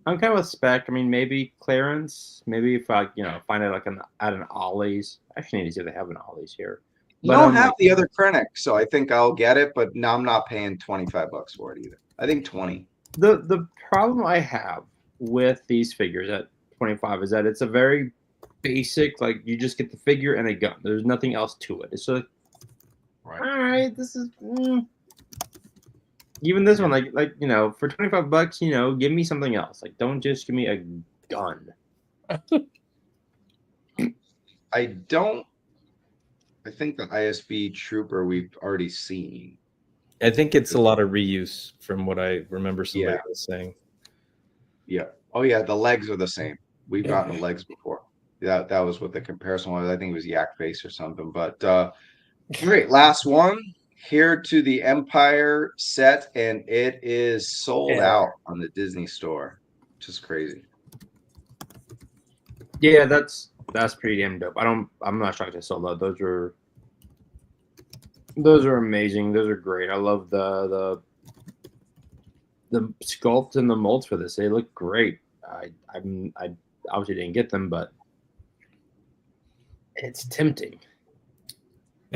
I'm kind of with Spec. I mean, maybe clearance. Maybe if I, find it like at an Ollie's. Actually, need to see if they have an Ollie's here. You don't have the other Krennic, so I think I'll get it. But no, I'm not paying $25 for it either. I think 20. The problem I have with these figures at 25 is that it's a very basic. Like you just get the figure and a gun. There's nothing else to it. It's like, Right. all right, this is even this one. Like you know, for $25, you know, give me something else. Like don't just give me a gun. I think the ISB Trooper we've already seen. I think it's a lot of reuse from what I remember somebody was saying. Yeah. Oh yeah, the legs are the same. We've gotten the legs before. That was what the comparison was. I think it was Yak Face or something. But great, last one. Here to the Empire set, and it is sold out on the Disney store. Just crazy. Yeah, that's pretty damn dope. I'm not shocked I sold out. Those are amazing. Those are great. I love the sculpt and the molds for this. They look great. I obviously didn't get them, but it's tempting.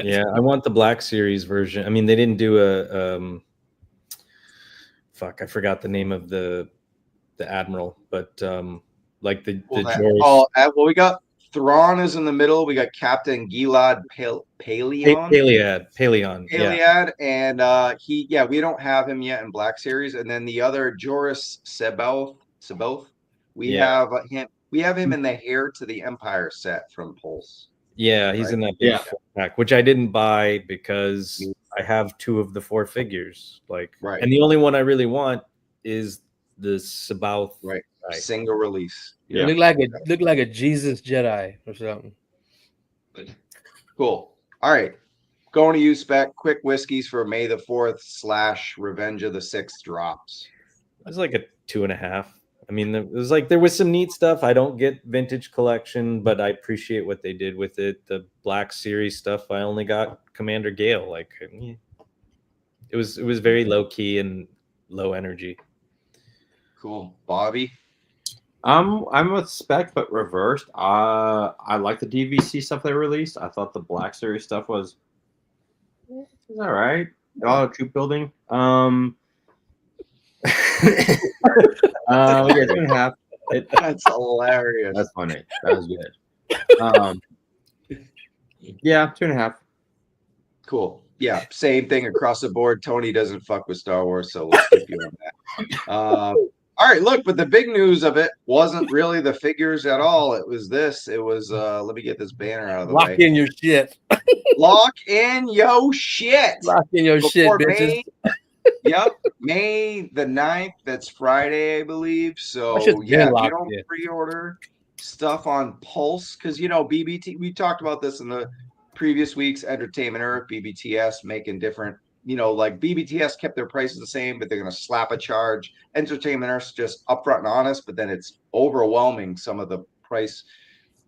Yeah, I want the Black Series version. I mean, they didn't do a I forgot the name of the Admiral, but like the well, we got Thrawn is in the middle. We got Captain Gilad Paleon. Yeah. And we don't have him yet in Black Series. And then the other Joris Seboth. We have him in the Heir to the Empire set from Pulse. Yeah, he's in that big pack, which I didn't buy because I have 2 of the 4 figures. And the only one I really want is the Seboth. Right. Single release. Yeah. Look like a Jesus Jedi or something. Cool. All right. Going to you, Spec. Quick whiskeys for May the 4th / Revenge of the 6th drops. It was like a 2.5. I mean, it was like there was some neat stuff. I don't get vintage collection, but I appreciate what they did with it. The Black Series stuff, I only got Commander Gale. Like it was very low key and low energy. Cool. Bobby? I'm with Spec, but reversed. I like the DVC stuff they released. I thought the Black Series stuff was all right. All troop building. Yeah, 2.5. That's hilarious. That's funny. That was good. Yeah, 2.5. Cool. Yeah, same thing across the board. Tony doesn't fuck with Star Wars, so we'll skip you on that. All right, look, but the big news of it wasn't really the figures at all. It was this. It was let me get this banner out of the way. Lock in your shit. Lock in your shit. Lock in your shit, bitches. Yep, May the 9th. That's Friday, I believe. So yeah, if you don't pre-order stuff on Pulse, because BBT, we talked about this in the previous week's Entertainment Earth, BBTS making different, like BBTS kept their prices the same, but they're going to slap a charge. Entertainment Earth's just upfront and honest, but then it's overwhelming some of the prices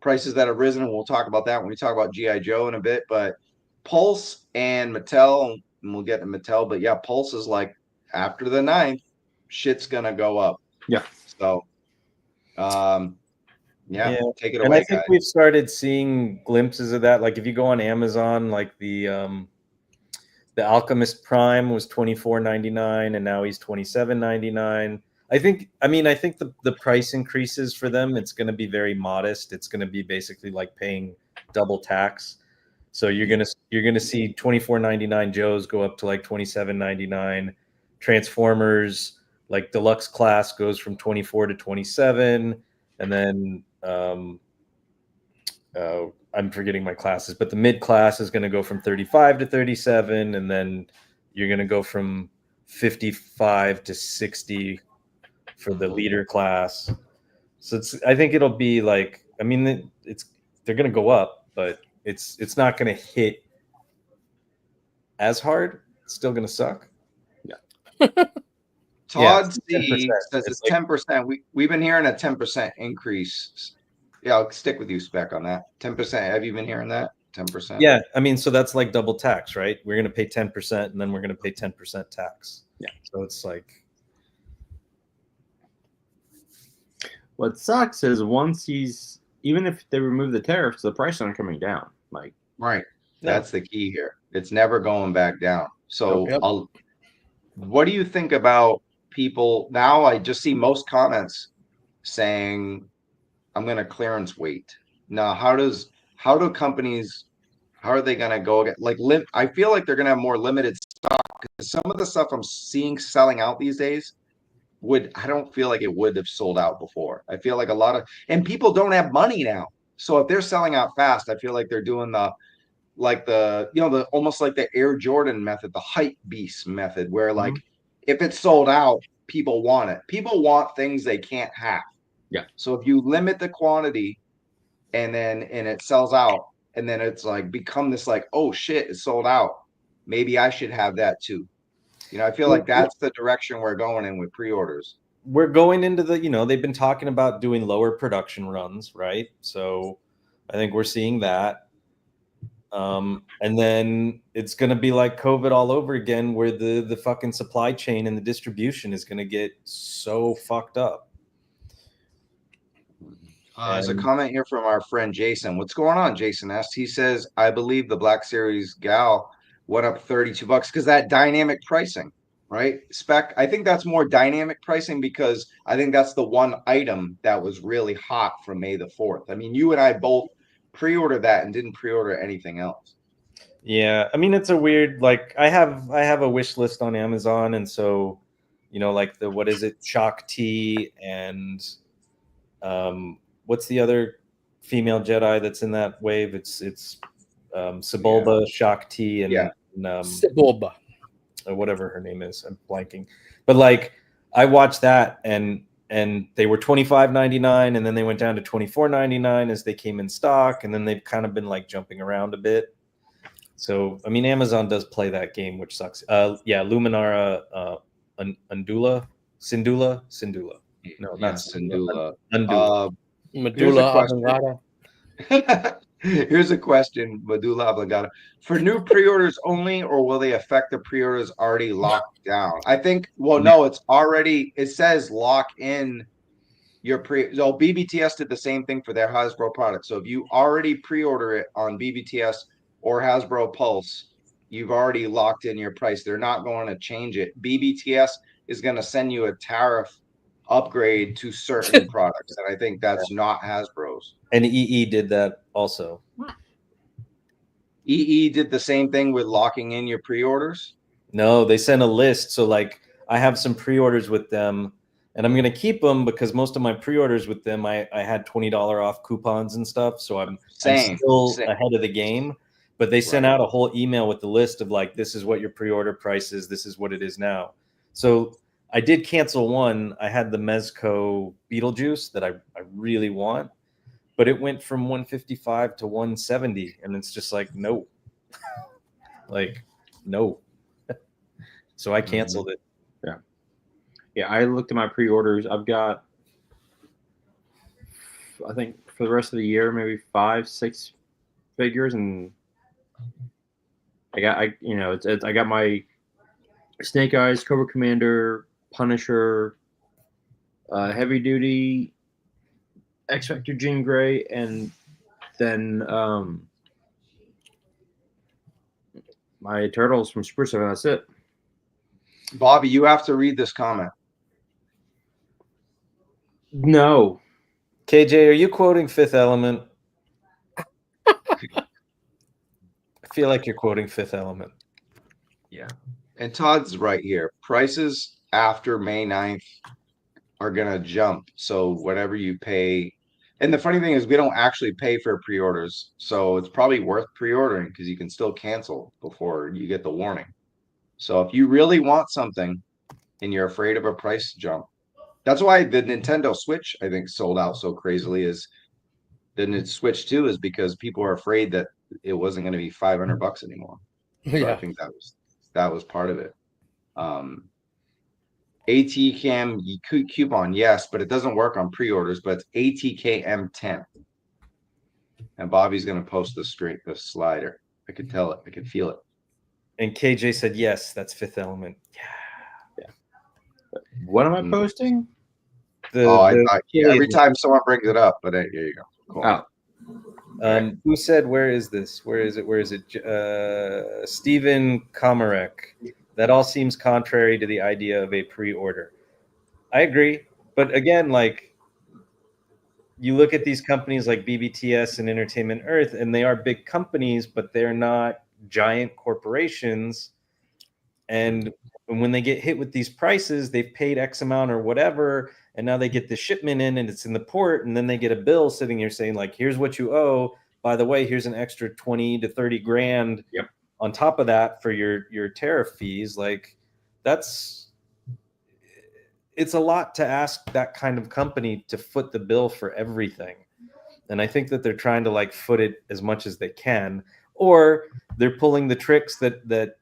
that have risen, and we'll talk about that when we talk about GIJoe in a bit. But Pulse and Mattel, and we'll get to Mattel, but yeah, Pulse is like after the 9th, shit's gonna go up. Yeah. So, take it away. And I think guys. we've started seeing glimpses of that. Like if you go on Amazon, like the Alchemist Prime was $24.99, and now he's $27.99. I think the price increases for them, it's going to be very modest. It's going to be basically like paying double tax. So you're gonna see $24.99 Joes go up to like $27.99. Transformers like deluxe class goes from 24 to 27, and then I'm forgetting my classes, but the mid class is going to go from 35 to 37, and then you're going to go from 55 to 60 for the leader class. So I think it'll be like, I mean, they're going to go up, but it's not going to hit as hard. It's still going to suck. Yeah. Todd C says it's 10%. We've been hearing a 10% increase. Yeah, I'll stick with you, Spec, on that. 10%. Have you been hearing that? 10%. Yeah, I mean, so that's like double tax, right? We're going to pay 10%, and then we're going to pay 10% tax. Yeah. So it's like, what sucks is even if they remove the tariffs, the price aren't coming down. Like, right. That's the key here. It's never going back down. So what do you think about people now? I just see most comments saying, I'm going to clearance wait. Now, how do companies, how are they gonna go get like I feel like they're gonna have more limited stock because some of the stuff I'm seeing selling out these days I don't feel like it would have sold out before. I feel like a lot of and people don't have money now. So if they're selling out fast, I feel like they're doing the almost like the Air Jordan method, the hype beast method, where like if it's sold out, people want it. People want things they can't have. Yeah. So if you limit the quantity and it sells out, and then it's like become this like, oh shit, it's sold out. Maybe I should have that too. I feel like that's the direction we're going in with pre-orders. We're going into they've been talking about doing lower production runs, right? So I think we're seeing that. And then it's going to be like COVID all over again, where the fucking supply chain and the distribution is going to get so fucked up. There's a comment here from our friend Jason. What's going on, Jason S? He says, I believe the Black Series gal went up $32 because that dynamic pricing, right? Spec, I think that's more dynamic pricing because I think that's the one item that was really hot from May the 4th. I mean, you and I both pre-ordered that and didn't pre-order anything else. Yeah, I mean, it's a weird, like, I have a wish list on Amazon, and so, like what is it, Shock T, and what's the other female Jedi that's in that wave? It's Sebulba, yeah. Shock T, and Sebulba, or whatever her name is. I'm blanking, but like I watched that, and they were $25.99, and then they went down to $24.99 as they came in stock, and then they've kind of been like jumping around a bit. So I mean, Amazon does play that game, which sucks. Luminara, Syndulla. No, not Syndulla. Medulla oblongata. Here's a question, Medulla oblongata. For new pre-orders only, or will they affect the pre-orders already locked down? I think, no, it's already, it says lock in your so BBTS did the same thing for their Hasbro product. So if you already pre-order it on BBTS or Hasbro Pulse, you've already locked in your price. They're not going to change it. BBTS is going to send you a tariff upgrade to certain products, and I think that's not Hasbro's. And EE did that also. EE did the same thing with locking in your pre-orders? No, they sent a list. So like I have some pre-orders with them, and I'm going to keep them because most of my pre-orders with them, I had $20 off coupons and stuff. So I'm still ahead of the game. But they sent out a whole email with the list of like, this is what your pre-order price is. This is what it is now. So I did cancel one. I had the Mezco Beetlejuice that I really want, but it went from 155 to 170, and it's just like, no. Like, no. So I canceled it. Yeah, I looked at my pre-orders. I've got, I think for the rest of the year, maybe 5-6 figures, and I got my Snake Eyes, Cobra Commander, Punisher, Heavy Duty, X Factor Jean Grey, and then my Turtles from Super 7. That's it. Bobby, you have to read this comment. No. KJ, are you quoting Fifth Element? I feel like you're quoting Fifth Element. Yeah. And Todd's right here. Prices after May 9th are going to jump. So whatever you pay. And the funny thing is we don't actually pay for pre-orders. So it's probably worth pre-ordering because you can still cancel before you get the warning. So if you really want something and you're afraid of a price jump, that's why the Nintendo Switch, I think, sold out so crazily. Is the Switch 2 is because people are afraid that it wasn't going to be $500 anymore. So yeah. I think that was part of it. ATKM coupon, yes, but it doesn't work on pre-orders, but it's ATKM 10. And Bobby's going to post the slider. I could tell it. I could feel it. And KJ said, yes, that's Fifth Element. Yeah. What am I posting? Every time someone brings it up, but here you go. Cool. Oh. Who said, where is this? Where is it? Stephen Komarek. That all seems contrary to the idea of a pre-order. I agree. But again, like, you look at these companies like BBTS and Entertainment Earth, and they are big companies, but they're not giant corporations. And when they get hit with these prices, they've paid X amount or whatever, and now they get the shipment in and it's in the port, and then they get a bill sitting here saying like, here's what you owe. By the way, here's an extra 20 to 30 grand on top of that for your tariff fees. Like it's a lot to ask that kind of company to foot the bill for everything. And I think that they're trying to like foot it as much as they can, or they're pulling the tricks that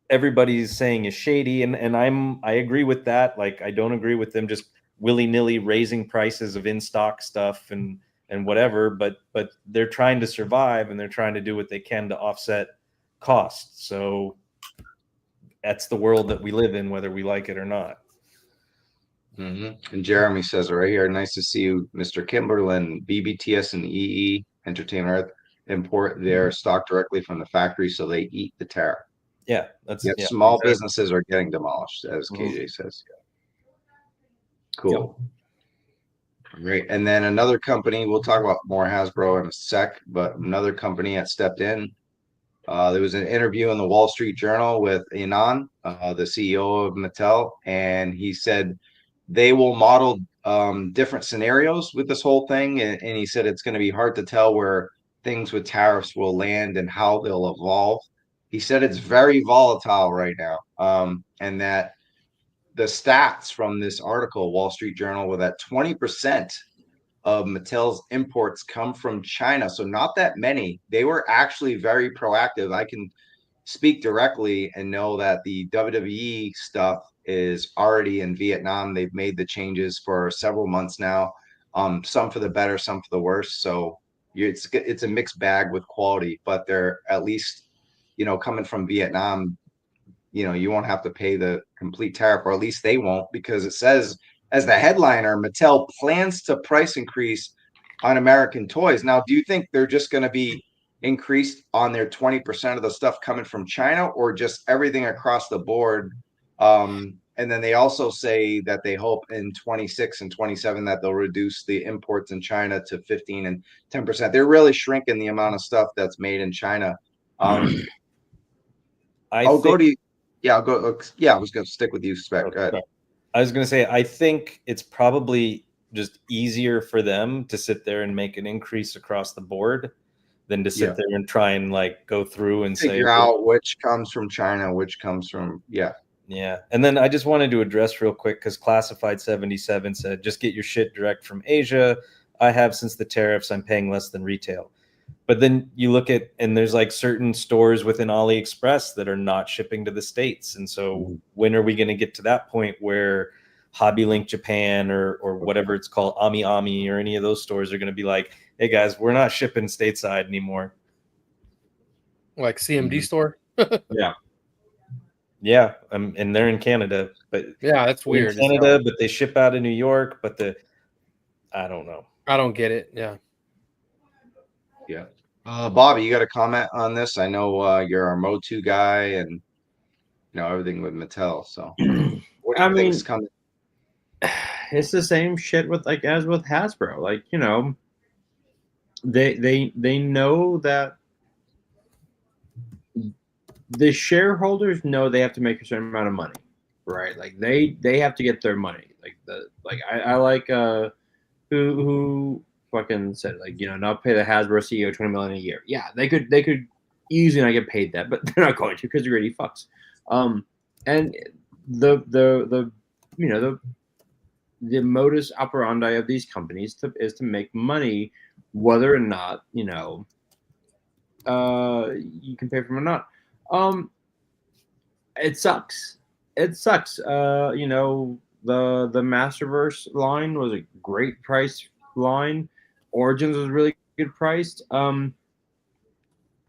everybody's saying is shady. And I agree with that. Like, I don't agree with them just willy-nilly raising prices of in-stock stuff and whatever, but they're trying to survive and they're trying to do what they can to offset costs. So that's the world that we live in, whether we like it or not. And Jeremy says right here, nice to see you, Mr. Kimberlin. BBTS and EE Entertainment Earth import their stock directly from the factory, so they eat the tariff. Yeah, that's small businesses are getting demolished, as KJ says. Cool. Great. And then another company, we'll talk about more Hasbro in a sec, but another company that stepped in. There was an interview in the Wall Street Journal with Anand, the CEO of Mattel, and he said they will model different scenarios with this whole thing. And he said it's going to be hard to tell where things with tariffs will land and how they'll evolve. He said it's very volatile right now, and that the stats from this article, Wall Street Journal, were that 20% of Mattel's imports come from China. So not that many. They were actually very proactive. I can speak directly and know that the WWE stuff is already in Vietnam. They've made the changes for several months now, some for the better, some for the worse. So it's a mixed bag with quality, but they're at least, coming from Vietnam, you won't have to pay the complete tariff, or at least they won't, because it says, as the headliner, Mattel plans to price increase on American toys. Now, do you think they're just going to be increased on their 20% of the stuff coming from China, or just everything across the board? And then they also say that they hope in 26 and 27 that they'll reduce the imports in China to 15 and 10%. They're really shrinking the amount of stuff that's made in China. I was going to stick with you, Spec. I was going to say, I think it's probably just easier for them to sit there and make an increase across the board than to sit there and try and like go through and figure out which comes from China, which comes from, Yeah. And then I just wanted to address real quick, because Classified 77 said, just get your shit direct from Asia. I have since the tariffs, I'm paying less than retail. But then you look at, and there's like certain stores within AliExpress that are not shipping to the States. And so when are we going to get to that point where Hobby Link Japan or whatever it's called, Ami Ami, or any of those stores are going to be like, hey guys, we're not shipping stateside anymore? Like CMD store? Yeah. And they're in Canada, but yeah, that's weird. Canada, but they ship out of New York, but I don't know. I don't get it. Yeah. Bobby, you got a comment on this? I know you're our Motu guy, and everything with Mattel. So, what do you think is coming? It's the same shit as with Hasbro. Like, they know that the shareholders know they have to make a certain amount of money, right? Like they have to get their money. I like who fucking said, like, not pay the Hasbro CEO $20 million a year. Yeah, they could easily not get paid that, but they're not going to, because they're greedy fucks. And the modus operandi of these companies is to make money, whether or not you can pay for them or not. It sucks. The Masterverse line was a great price line. Origins was really good priced.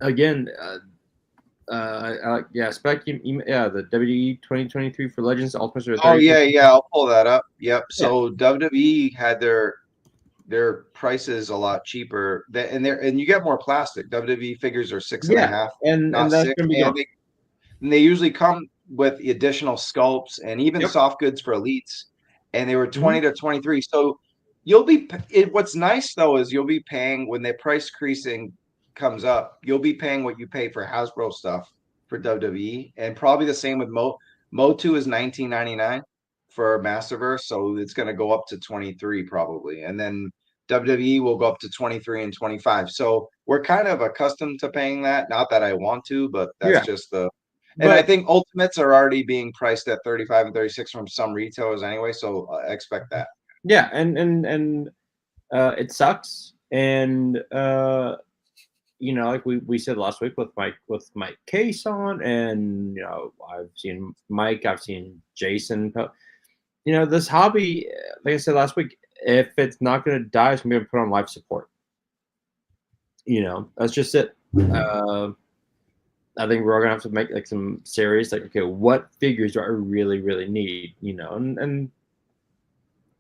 Again, Spec, the WWE 2023 for Legends Ultimate. Oh yeah, I'll pull that up. Yep. So WWE had their prices a lot cheaper, and you get more plastic. WWE figures are 6.5, and that's 6, gonna be and they usually come with additional sculpts and even soft goods for elites, and they were 20 to 23. So What's nice though is you'll be paying when the price increasing comes up. You'll be paying what you pay for Hasbro stuff for WWE, and probably the same with Motu is $19.99 for Masterverse, so it's going to go up to 23 probably, and then WWE will go up to 23 and 25. So we're kind of accustomed to paying that. Not that I want to, but that's just the. And I think Ultimates are already being priced at 35 and 36 from some retailers anyway, so expect that. Yeah, and it sucks, and you know, like we said last week with Mike Case on, and you know, I've seen Mike, I've seen Jason. You know, this hobby, like I said last week, if it's not going to die, it's going to be put on life support. You know, that's just it. I think we're all gonna have to make like some serious, like, okay, what figures do I really, really need? You know, and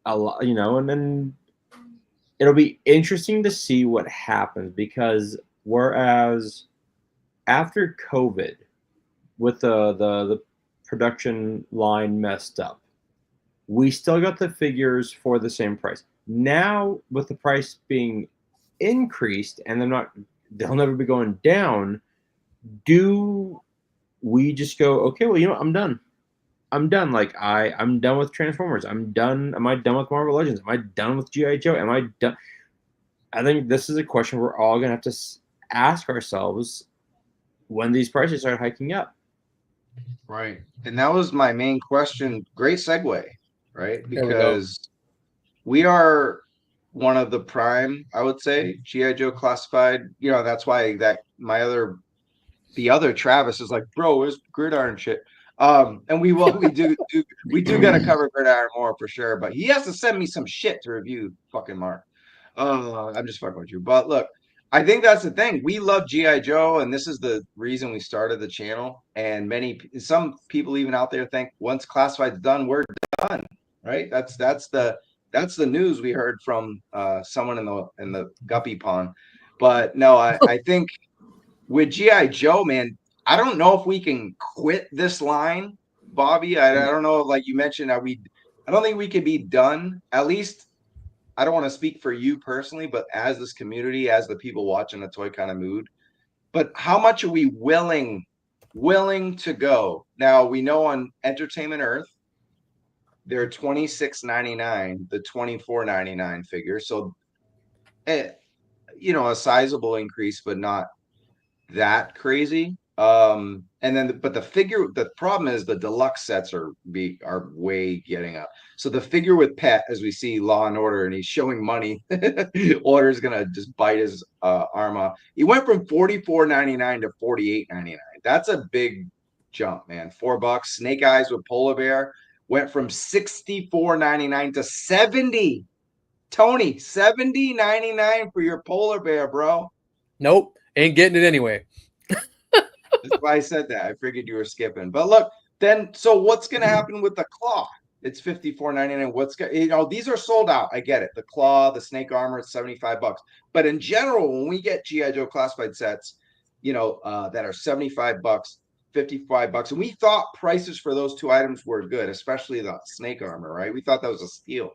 a lot, you know, and then it'll be interesting to see what happens, because whereas after COVID, with the production line messed up, we still got the figures for the same price. Now with the price being increased and they'll never be going down, do we just go, okay, well, you know what, I'm done. Like I'm done with Transformers. I'm done. Am I done with Marvel Legends? Am I done with GIJoe? Am I done? I think this is a question we're all gonna have to ask ourselves when these prices start hiking up. Right. And that was my main question. Great segue, right? Because we are one of the prime, I would say, GIJoe classified. You know, that's why the other Travis is like, bro, where's Gridiron shit? And we do gotta cover Gridiron more for sure, but he has to send me some shit to review, fucking Mark. I'm just fucking with you. But look, I think that's the thing. We love GIJoe, and this is the reason we started the channel. And some people even out there think once classified's done, we're done. Right? That's the news we heard from someone in the guppy pond. But no, I think with GIJoe, man, I don't know if we can quit this line, Bobby. I don't know, like you mentioned, I don't think we could be done. At least I don't want to speak for you personally, but as this community, as the people watching a Toy Kind of Mood. But how much are we willing to go? Now we know on Entertainment Earth, they're $26.99, the $24.99 figure. So, you know, a sizable increase, but not that crazy. And then but the problem is the deluxe sets are way getting up. So the figure with Pet, as we see Law and Order, and he's showing money, Order's gonna just bite his arm off. He went from $44.99 to $48.99. That's a big jump, man. $4. Snake Eyes with Polar Bear went from $64.99 to $70. Tony, $70.99 for your Polar Bear, bro. Nope, ain't getting it anyway. That's why I said that. I figured you were skipping. But look, so what's going to happen with the Claw? It's $54.99. You know, these are sold out. I get it. The Claw, the Snake Armor, it's $75. But in general, when we get GIJoe classified sets, you know, that are $75, $55, and we thought prices for those two items were good, especially the Snake Armor, right? We thought that was a steal.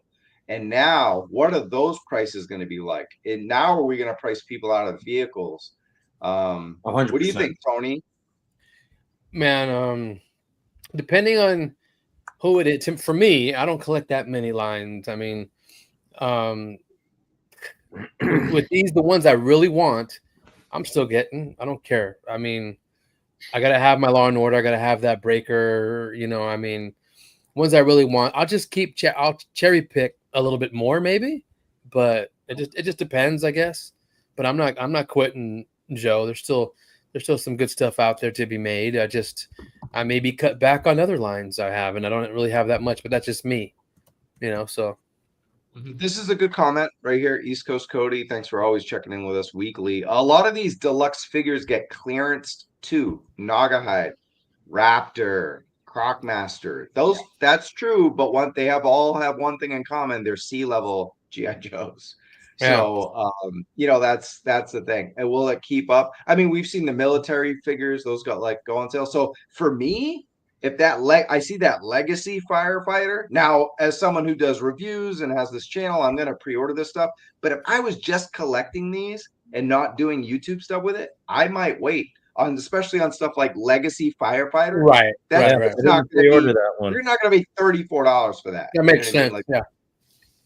And now, what are those prices going to be like? And now, are we going to price people out of vehicles? 100%. What do you think, Tony? Man, depending on who it is, for me, I don't collect that many lines. I mean, with these, the ones I really want, I'm still getting. I don't care. I mean, I gotta have my Law and Order. I gotta have that Breaker. You know, I mean, ones I really want, I'll just keep. I'll cherry pick a little bit more, maybe, but it just depends, I guess. But I'm not quitting, Joe. There's still some good stuff out there to be made. I maybe cut back on other lines I have, and I don't really have that much, but that's just me, you know. So this is a good comment right here. East Coast Cody, thanks for always checking in with us weekly. A lot of these deluxe figures get clearanced too. Naugahyde, Raptor, Crocmaster. That's true, but they all have one thing in common. They're C-level GIJoes. So, you know, that's the thing. And will it keep up? I mean, we've seen the military figures; those got go on sale. So for me, if that I see that legacy firefighter now, as someone who does reviews and has this channel, I'm going to pre-order this stuff. But if I was just collecting these and not doing YouTube stuff with it, I might wait on, especially on stuff like legacy firefighter. Right. That's Right. not going to pre-order be that one. You're not going to be $34 for that. That makes sense. Like,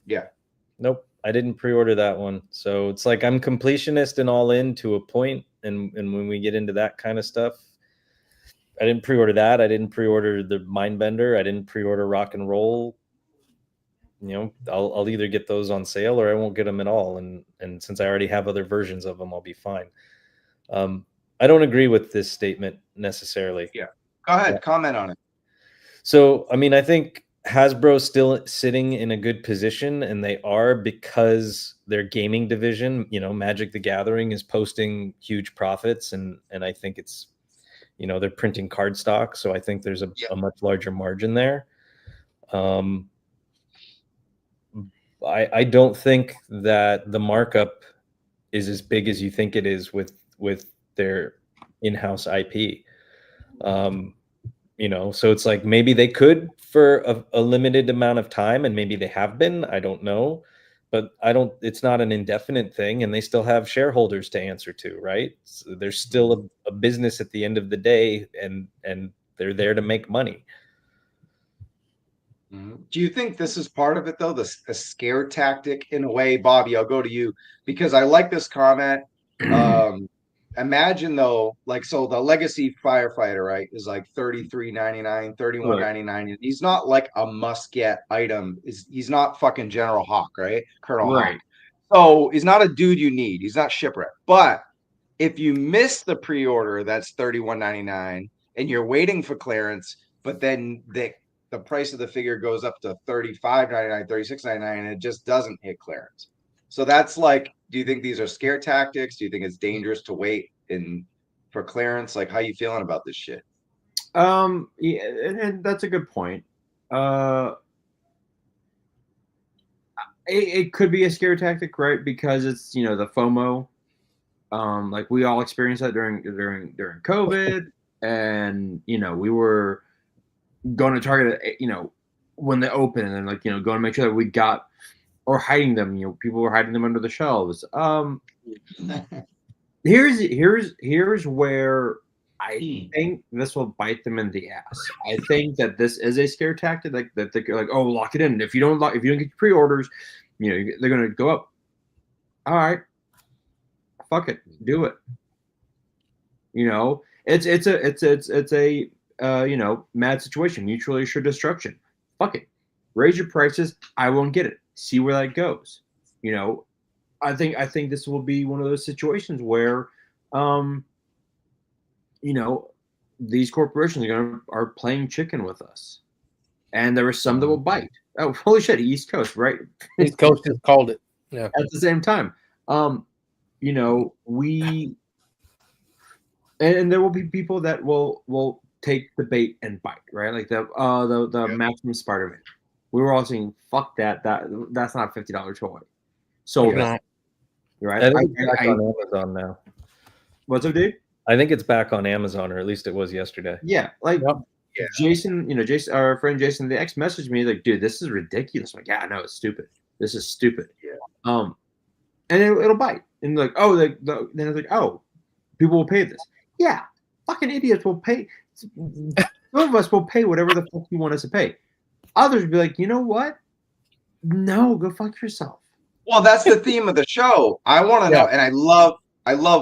yeah. Nope, I didn't pre-order that one. So it's like I'm completionist and all in to a point, and when we get into that kind of stuff, I didn't pre-order that. I didn't pre-order the Mindbender. I didn't pre-order Rock and Roll. You know, I'll either get those on sale or I won't get them at all. And since I already have other versions of them, I'll be fine. I don't agree with this statement necessarily. Yeah, go ahead, comment on it. So, I mean, I think Hasbro's still sitting in a good position, and they are, because their gaming division, you know, Magic the Gathering, is posting huge profits, and I think it's, you know, they're printing card stock, so I think there's a much larger margin there. I don't think that the markup is as big as you think it is with their in-house IP. You know, so it's like maybe they could for a limited amount of time, and maybe they have been, I don't know, but it's not an indefinite thing, and they still have shareholders to answer to, right? So there's still a business at the end of the day, and they're there to make money. Do you think this is part of it, though, the scare tactic in a way? Bobby, I'll go to you because I like this comment. Imagine, though, like, so the legacy firefighter, right, is like $33.99, $31.99. And he's not like a must-get item. He's not fucking General Hawk, right? Colonel Hawk. So he's not a dude you need. He's not shipwreck. But if you miss the pre-order, that's $31.99, and you're waiting for clearance, but then the price of the figure goes up to $35.99, $36.99, and it just doesn't hit clearance. So that's like, do you think these are scare tactics? Do you think it's dangerous to wait for clearance? Like, how you feeling about this shit? Yeah, and that's a good point. It could be a scare tactic, right? Because it's, you know, the FOMO. Like we all experienced that during COVID, and you know, we were going to Target, you know, when they open, and then, like, you know, going to make sure that we got, or hiding them. You know, people were hiding them under the shelves. Here's where I think this will bite them in the ass. I think that this is a scare tactic, like that they're like, oh, lock it in. If you don't get your pre-orders, you know, they're gonna go up. All right, fuck it, do it. You know, it's a you know, mad situation, mutually assured destruction. Fuck it, raise your prices. I won't get it. See where that goes. You know, I think this will be one of those situations where, you know, these corporations are playing chicken with us, and there are some that will bite. Oh, holy shit! East Coast, right? East Coast has called it. Yeah. At the same time, you know, and there will be people that will take the bait and bite, right? Like the maximum Spider-Man. We were all saying, "Fuck that! That's not a $50 toy." So not. Right? I think it's back on Amazon now. What's up, dude? I think it's back on Amazon, or at least it was yesterday. Yeah, like Jason, you know, our friend Jason, the X messaged me like, "Dude, this is ridiculous." I'm like, yeah, no, it's stupid. This is stupid. Yeah. And it'll bite, and like, oh, then it's like, oh, people will pay this. Yeah, fucking idiots will pay. Some of us will pay whatever the fuck you want us to pay. Others will be like, you know what? No, go fuck yourself. Well, that's the theme of the show. I want to know, and I love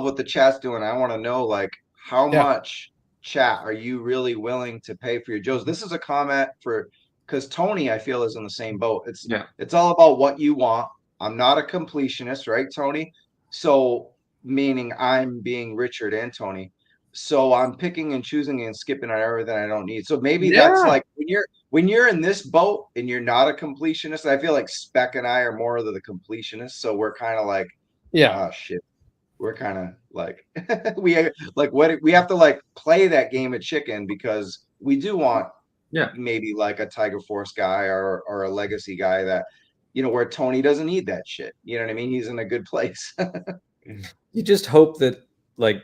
what the chat's doing. I want to know, like, how much, chat, are you really willing to pay for your Joes? This is a comment because Tony, I feel, is in the same boat. It's all about what you want. I'm not a completionist, right, Tony? So, meaning I'm being Richard and Tony. So I'm picking and choosing and skipping on everything I don't need. So maybe that's like when you're in this boat and you're not a completionist. I feel like Spec and I are more of the completionists. So we're kind of like, oh shit. We're kind of like we have to like play that game of chicken because we do want maybe like a Tiger Force guy or a legacy guy that, you know, where Tony doesn't need that shit. You know what I mean? He's in a good place. You just hope that like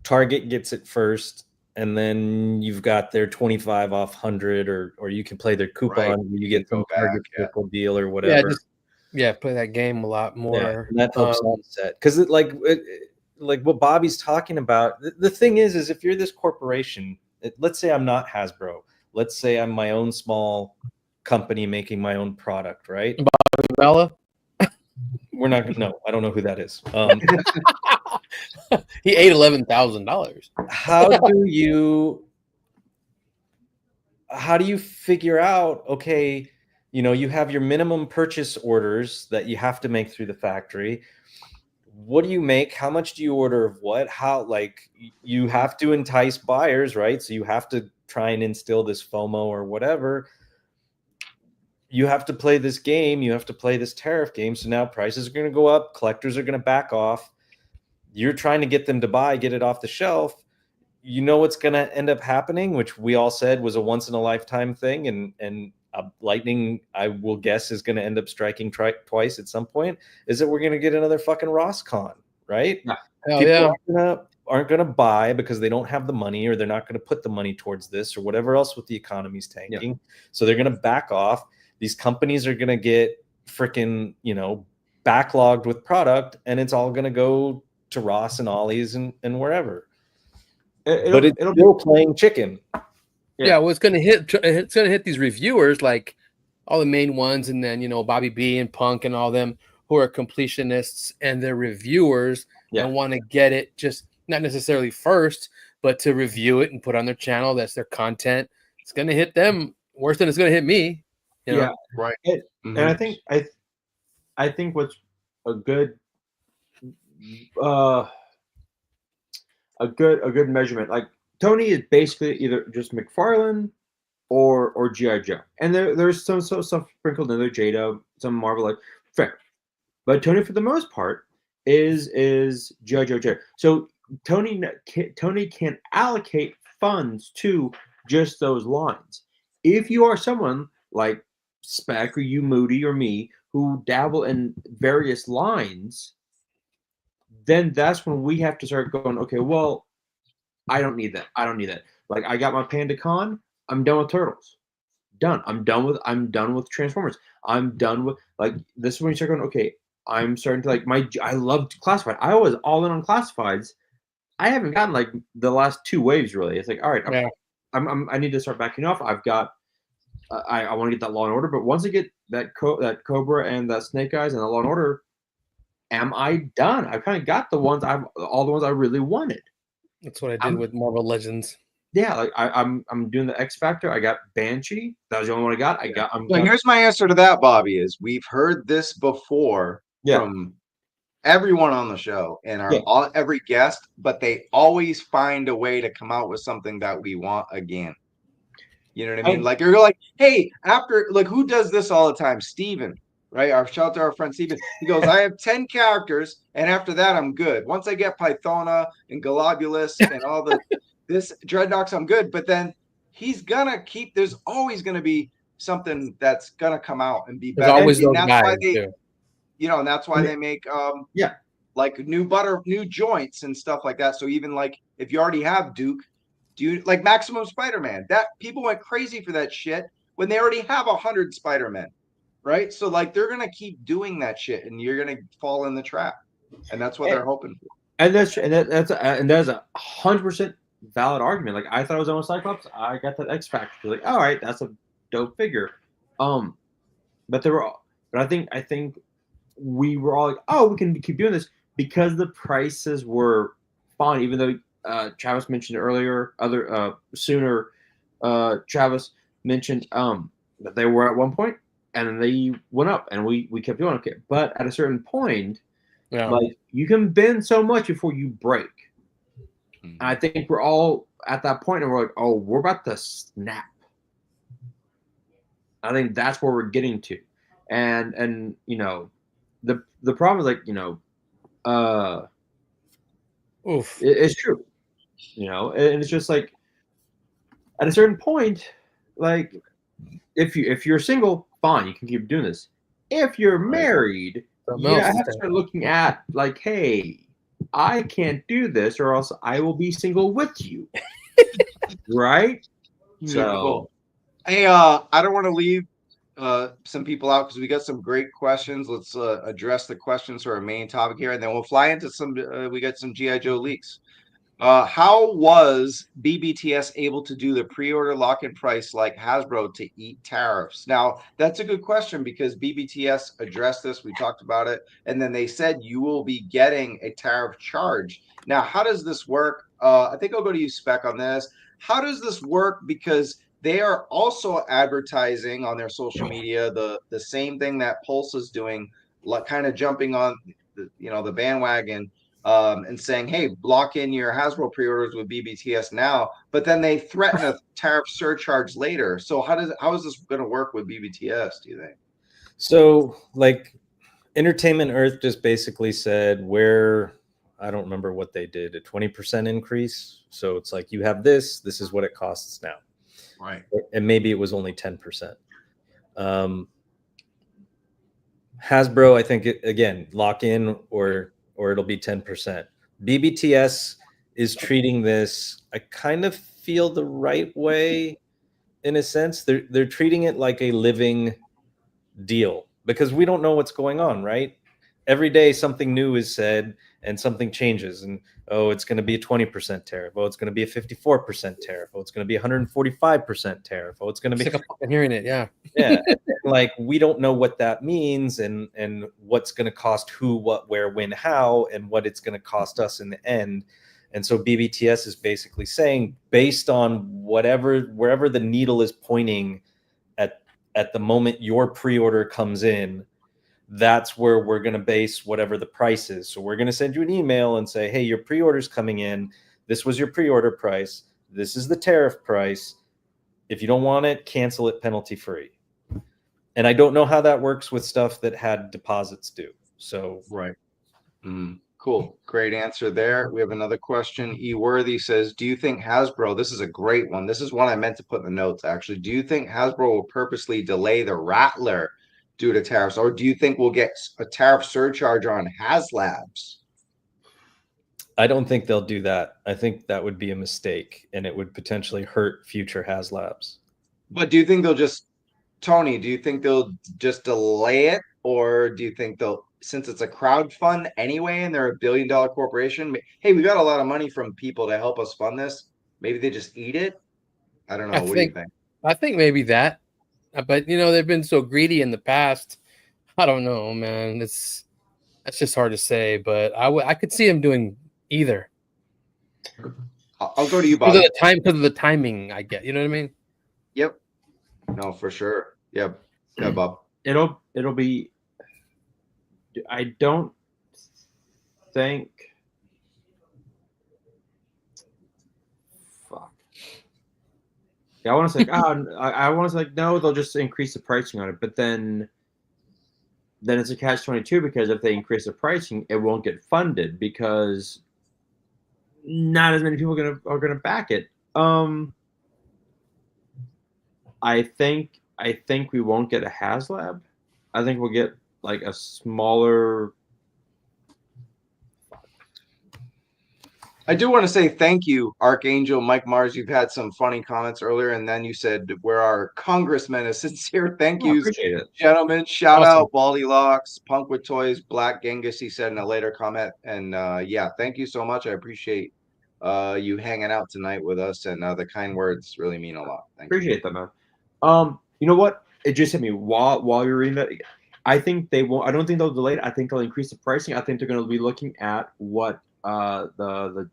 Target gets it first, and then you've got their 25 off 100, or you can play their coupon. Right. And you get Go some back, Target yeah. Circle deal or whatever. Play that game a lot more. And that helps offset, because like what Bobby's talking about. The thing is if you're this corporation, let's say I'm not Hasbro. Let's say I'm my own small company making my own product, right? Bella? We're not gonna. No, I don't know who that is. He ate $11,000. How do you figure out? Okay, you have your minimum purchase orders that you have to make through the factory. What do you make? How much do you order of what? How, like, you have to entice buyers, right? So you have to try and instill this FOMO or whatever. You have to play this game. You have to play this tariff game. So now prices are going to go up. Collectors are going to back off. You're trying to get them to buy, get it off the shelf. You know what's going to end up happening, which we all said was a once in a lifetime thing. And lightning, I will guess, is going to end up striking twice at some point, is that we're going to get another fucking RossCon, right? Yeah. People aren't going to buy because they don't have the money, or they're not going to put the money towards this or whatever else with the economy's tanking. Yeah. So they're going to back off. These companies are going to get freaking, backlogged with product, and it's all going to go to Ross and Ollie's and wherever. But it'll still be playing chicken. Yeah, well, it's gonna hit these reviewers, like all the main ones, and then Bobby B and Punk and all them who are completionists, and they're reviewers and want to get it just not necessarily first, but to review it and put on their channel. That's their content. It's gonna hit them worse than it's gonna hit me. Yeah, right. And I think what's a good measurement, like, Tony is basically either just McFarlane or GIJoe, and there's some stuff sprinkled in there, Jada, some Marvel, like, fair, but Tony for the most part is GIJoe. So Tony can allocate funds to just those lines. If you are someone like Spec or you, Moody, or me, who dabble in various lines, then that's when we have to start going, okay, well, I don't need that. Like, I got my Panda Con. I'm done with Turtles. Done. I'm done with Transformers. I'm done with, like, this is when you start going, okay, I'm starting to, like, I loved Classified. I was all in on Classifieds. I haven't gotten, like, the last 2 waves, really. It's like, all right, I need to start backing off. I've got, I want to get that Law and Order, but once I get that Cobra and that Snake Eyes and the Law and Order, am I done? I've kind of got all the ones I really wanted. That's what I did with Marvel Legends. Yeah, like I'm doing the X Factor. I got Banshee. That was the only one I got. Here's my answer to that, Bobby. Is we've heard this before from everyone on the show and every guest, but they always find a way to come out with something that we want again. You know what I mean? Like, you're like, hey, after, like, who does this all the time? Steven. Right, shout out to our friend Steven. He goes, I have 10 characters, and after that, I'm good. Once I get Pythona and Globulus and all this Dreadnoks, I'm good. But then he's gonna keep. There's always gonna be something that's gonna come out and be better. There's always and those that's guys why they, too. and that's why they make like new joints and stuff like that. So even like if you already have Duke, do you like Maximum Spider-Man? That people went crazy for that shit when they already have 100 Spider-Men. Right, so like they're gonna keep doing that shit, and you're gonna fall in the trap, and that's what they're hoping for. And that's a 100% valid argument. Like, I thought it was almost Cyclops. I got that X Factor. Like, all right, that's a dope figure. But I think we were all like, oh, we can keep doing this because the prices were fine. Even though Travis mentioned earlier, Travis mentioned that they were at one point. And then they went up, and we kept going. Okay, but at a certain point, like, you can bend so much before you break. And I think we're all at that point, and we're like, oh, we're about to snap. I think that's where we're getting to, and the problem is, like, it's true, and it's just like at a certain point, like, if you're single, fine, you can keep doing this. If you're married, I have to start looking at, like, hey, I can't do this, or else I will be single with you. Right? So cool. Hey, I don't want to leave some people out because we got some great questions. Let's address the questions for our main topic here, and then we'll fly into some. We got some GI Joe leaks. How was BBTS able to do the pre-order lock-in price like Hasbro to eat tariffs? Now, that's a good question because BBTS addressed this. We talked about it, and then they said you will be getting a tariff charge. Now, how does this work? I think I'll go to you, Spec, on this. How does this work? Because they are also advertising on their social media the same thing that Pulse is doing, like kind of jumping on the bandwagon. And saying, hey, block in your Hasbro pre-orders with BBTS now, but then they threaten a tariff surcharge later. So how is this going to work with BBTS, do you think? So like Entertainment Earth just basically said I don't remember what they did, a 20% increase. So it's like, you have this is what it costs now. Right. And maybe it was only 10%. Hasbro, I think, again, lock in or it'll be 10%. BBTS is treating this, I kind of feel, the right way in a sense. They're treating it like a living deal because we don't know what's going on, right? Every day something new is said and something changes, and it's going to be a 20% tariff. It's going to be a 54% tariff. It's going to be 145% tariff. It's going to be. Sick of hearing it, yeah. Yeah, like we don't know what that means and what's going to cost who, what, where, when, how, and what it's going to cost us in the end. And so BBTS is basically saying, based on wherever the needle is pointing at the moment your pre-order comes in, that's where we're going to base whatever the price is. So we're going to send you an email and say, hey, your pre-order's coming in. This was your pre-order price. This is the tariff price. If you don't want it, cancel it penalty free. And I don't know how that works with stuff that had deposits due. So right. Cool. Great answer there. We have another question. E. Worthy says, do you think Hasbro, this is a great one. This is one I meant to put in the notes, actually. Do you think Hasbro will purposely delay the Rattler due to tariffs, or do you think we'll get a tariff surcharge on HasLabs? I don't think they'll do that. I think that would be a mistake, and it would potentially hurt future HasLabs. But do you think they'll just, Tony, do you think they'll just delay it, or do you think they'll, since it's a crowd fund anyway and they're $1 billion corporation, hey, we got a lot of money from people to help us fund this, maybe they just eat it? I don't know. What do you think? I think maybe that. But they've been so greedy in the past. I don't know, man. That's just hard to say. But I could see him doing either. I'll go to you, Bob. Because of the timing, I get. You know what I mean? Yep. No, for sure. Yep. Yeah, Bob. It'll be. I don't think. I want to say, I want to say, no, they'll just increase the pricing on it. But then it's a catch-22 because if they increase the pricing, it won't get funded because not as many people are gonna back it. I think we won't get a HasLab. I think we'll get like a smaller. I do want to say thank you, Archangel Mike Mars. You've had some funny comments earlier, and then you said where our congressman is sincere thank yous. Appreciate it. Gentlemen, shout out Baldy Locks, Punk with Toys, Black Genghis, he said in a later comment. And yeah, thank you so much. I appreciate you hanging out tonight with us, and the kind words really mean a lot. Appreciate that, man. You know what? It just hit me while you're reading that. I think they won't. I don't think they'll delay it. I think they'll increase the pricing. I think they're going to be looking at what the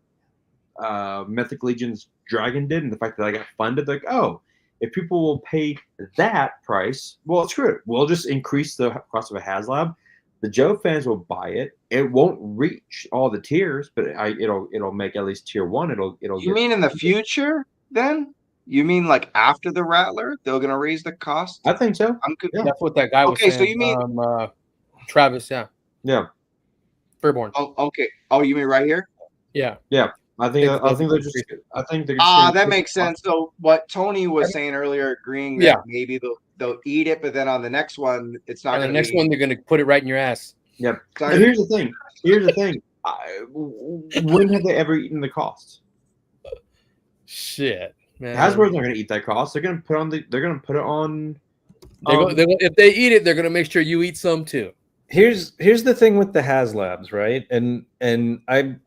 Mythic Legion's Dragon did, and the fact that I got funded. Like, oh, if people will pay that price, well, screw it. We'll just increase the cost of a HasLab. The Joe fans will buy it. It won't reach all the tiers, but it'll make at least tier 1. You mean in the future? Then you mean like after the Rattler, they're gonna raise the cost? I think so. Yeah. That's what that guy was saying. Okay, so you mean Travis? Yeah. Fairborn. Oh, okay. Oh, you mean right here? Yeah. I think they're just. I think they're. That makes sense. So what Tony was saying earlier, agreeing that maybe they'll eat it, but then on the next one, it's not. On the next one, they're gonna put it right in your ass. Yep. But here's the thing. When have they ever eaten the cost? Shit, man. Hasbro's not going to eat that cost. They're going to put on the. They're going to put it on. If they eat it, they're going to make sure you eat some too. Here's the thing with the HasLabs, right? And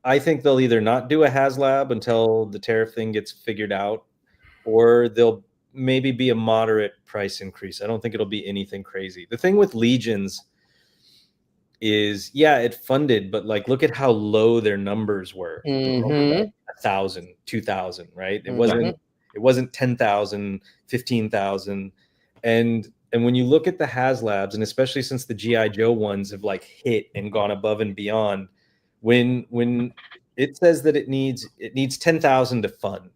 I think they'll either not do a HasLab until the tariff thing gets figured out, or they'll maybe be a moderate price increase. I don't think it'll be anything crazy. The thing with Legions is, yeah, it funded, but like look at how low their numbers were. 1,000, 2,000, right? It wasn't 10,000, 15,000. And when you look at the HasLabs, and especially since the GIJoe ones have like hit and gone above and beyond, when it says that it needs 10,000 to fund,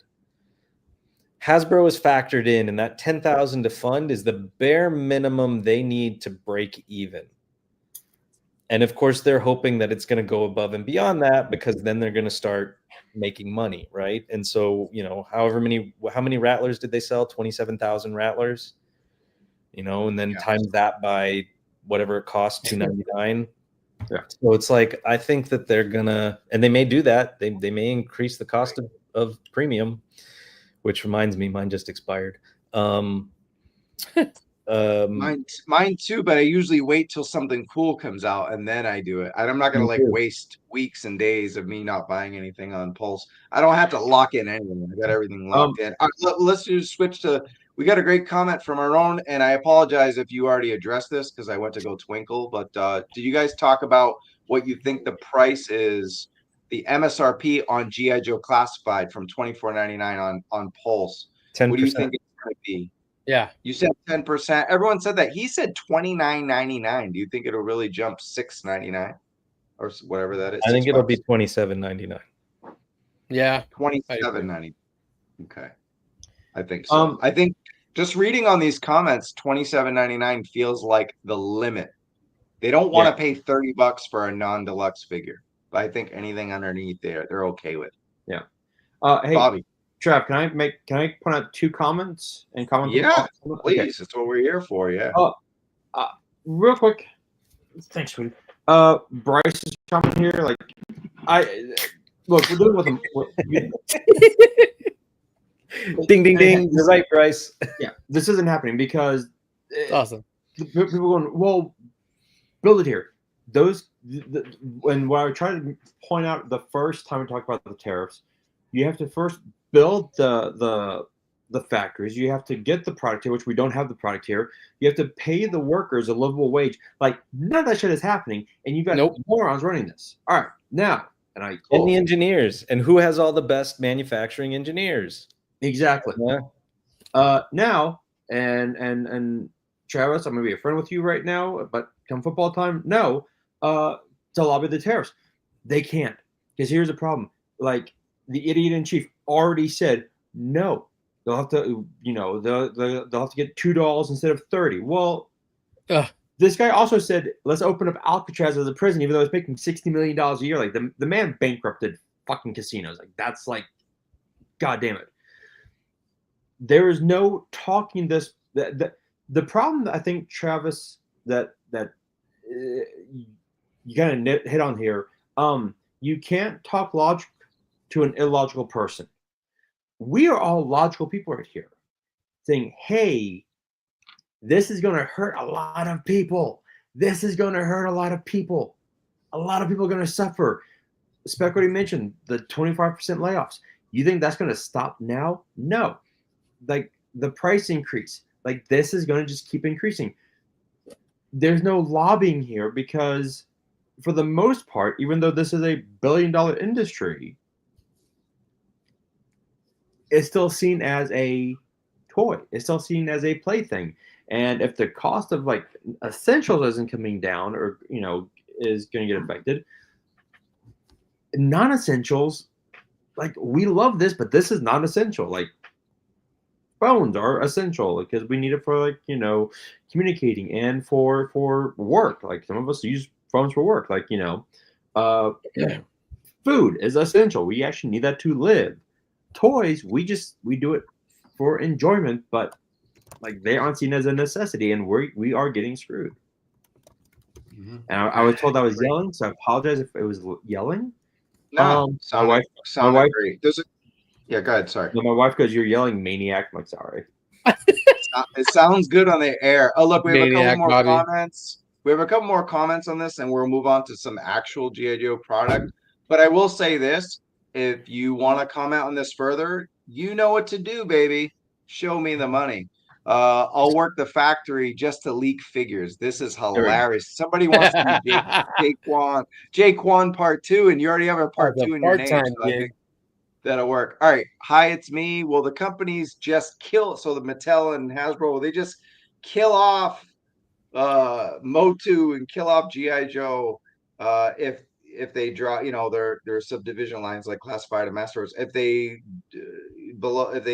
Hasbro is factored in, and that 10,000 to fund is the bare minimum they need to break even. And of course, they're hoping that it's going to go above and beyond that, because then they're going to start making money, right? And so, you know, how many Rattlers did they sell? 27,000 Rattlers. You know, and then times that by whatever it costs, $299. Yeah. So it's like, I think that they're gonna, and they may do that. They may increase the cost of premium, which reminds me, mine just expired. Mine too, but I usually wait till something cool comes out and then I do it. I'm not gonna like waste weeks and days of me not buying anything on Pulse. I don't have to lock in anything. I got everything locked in. Let's just switch to. We got a great comment from our own, and I apologize if you already addressed this because I went to go twinkle. But did you guys talk about what you think the price is, the MSRP on GIJoe Classified from $24.99 on Pulse? 10%. What do you think it's going to be? Yeah, you said 10%. Everyone said that. He said $29.99. Do you think it'll really jump $6.99 or whatever that is? I think it'll be $27.99. Yeah, $27.99. Okay, I think so. I think just reading on these comments, $27.99 feels like the limit. They don't want to pay $30 for a non-deluxe figure, but I think anything underneath there, they're okay with. Yeah. Hey, Bobby. Trav, can I point out two comments and comment? Yeah, please. Okay. That's what we're here for. Yeah. Real quick. Thanks, sweetie. Bryce is coming here. Like, we're doing with him. Ding, ding, ding. You're right, Bryce. Yeah, this isn't happening because awesome. People going, well, build it here. When what I tried to point out the first time we talked about the tariffs, you have to first build the factories. You have to get the product here, which we don't have the product here. You have to pay the workers a livable wage. Like, none of that shit is happening, and you've got morons running this. All right, now, and the engineers, and who has all the best manufacturing engineers? Exactly. Yeah. Now, and Travis, I'm gonna be a friend with you right now, but come football time, no, to lobby the tariffs, they can't, because here's the problem. Like, the idiot in chief already said no. They'll have to, they'll have to get $2 instead of $30. Well, this guy also said, let's open up Alcatraz as a prison, even though it's making $60 million a year. Like, the man bankrupted fucking casinos. Like, that's like, God damn it. There is no talking this. The problem that I think, Travis, that you kind of hit on here, you can't talk logic to an illogical person. We are all logical people right here, saying, hey, this is going to hurt a lot of people. This is going to hurt a lot of people. A lot of people are going to suffer. Spec already mentioned the 25% layoffs. You think that's going to stop now? No. Like, the price increase, like, this is going to just keep increasing. There's no lobbying here because, for the most part, even though this is a billion-dollar industry, it's still seen as a toy. It's still seen as a plaything. And if the cost of, like, essentials isn't coming down, or, is going to get affected, non-essentials, like, we love this, but this is not essential. Like, phones are essential because we need it for, like, communicating and for work. Like, some of us use phones for work. Like, food is essential. We actually need that to live. Toys, we do it for enjoyment, but, like, they aren't seen as a necessity, and we are getting screwed. Mm-hmm. And I was told I was yelling, so I apologize if it was yelling. No, my wife. Yeah, go ahead. Sorry. No, my wife goes, "You're yelling maniac." I'm like, sorry. It sounds good on the air. Oh, look, we have a couple Maniac, more Bobby. comments. We have a couple more comments on this, and we'll move on to some actual GIJoe product. But I will say this: if you want to comment on this further, you know what to do, baby. Show me the money. I'll work the factory just to leak figures. This is hilarious. Somebody wants to be Jaquan part 2, and you already have a part That's a 2 in your name. part-time So I gig. think that'll work. All right. Hi, it's me. Will the companies just kill? So the Mattel and Hasbro, will they just kill off Motu and kill off GIJoe if they draw, their subdivision lines like classified and masters, if they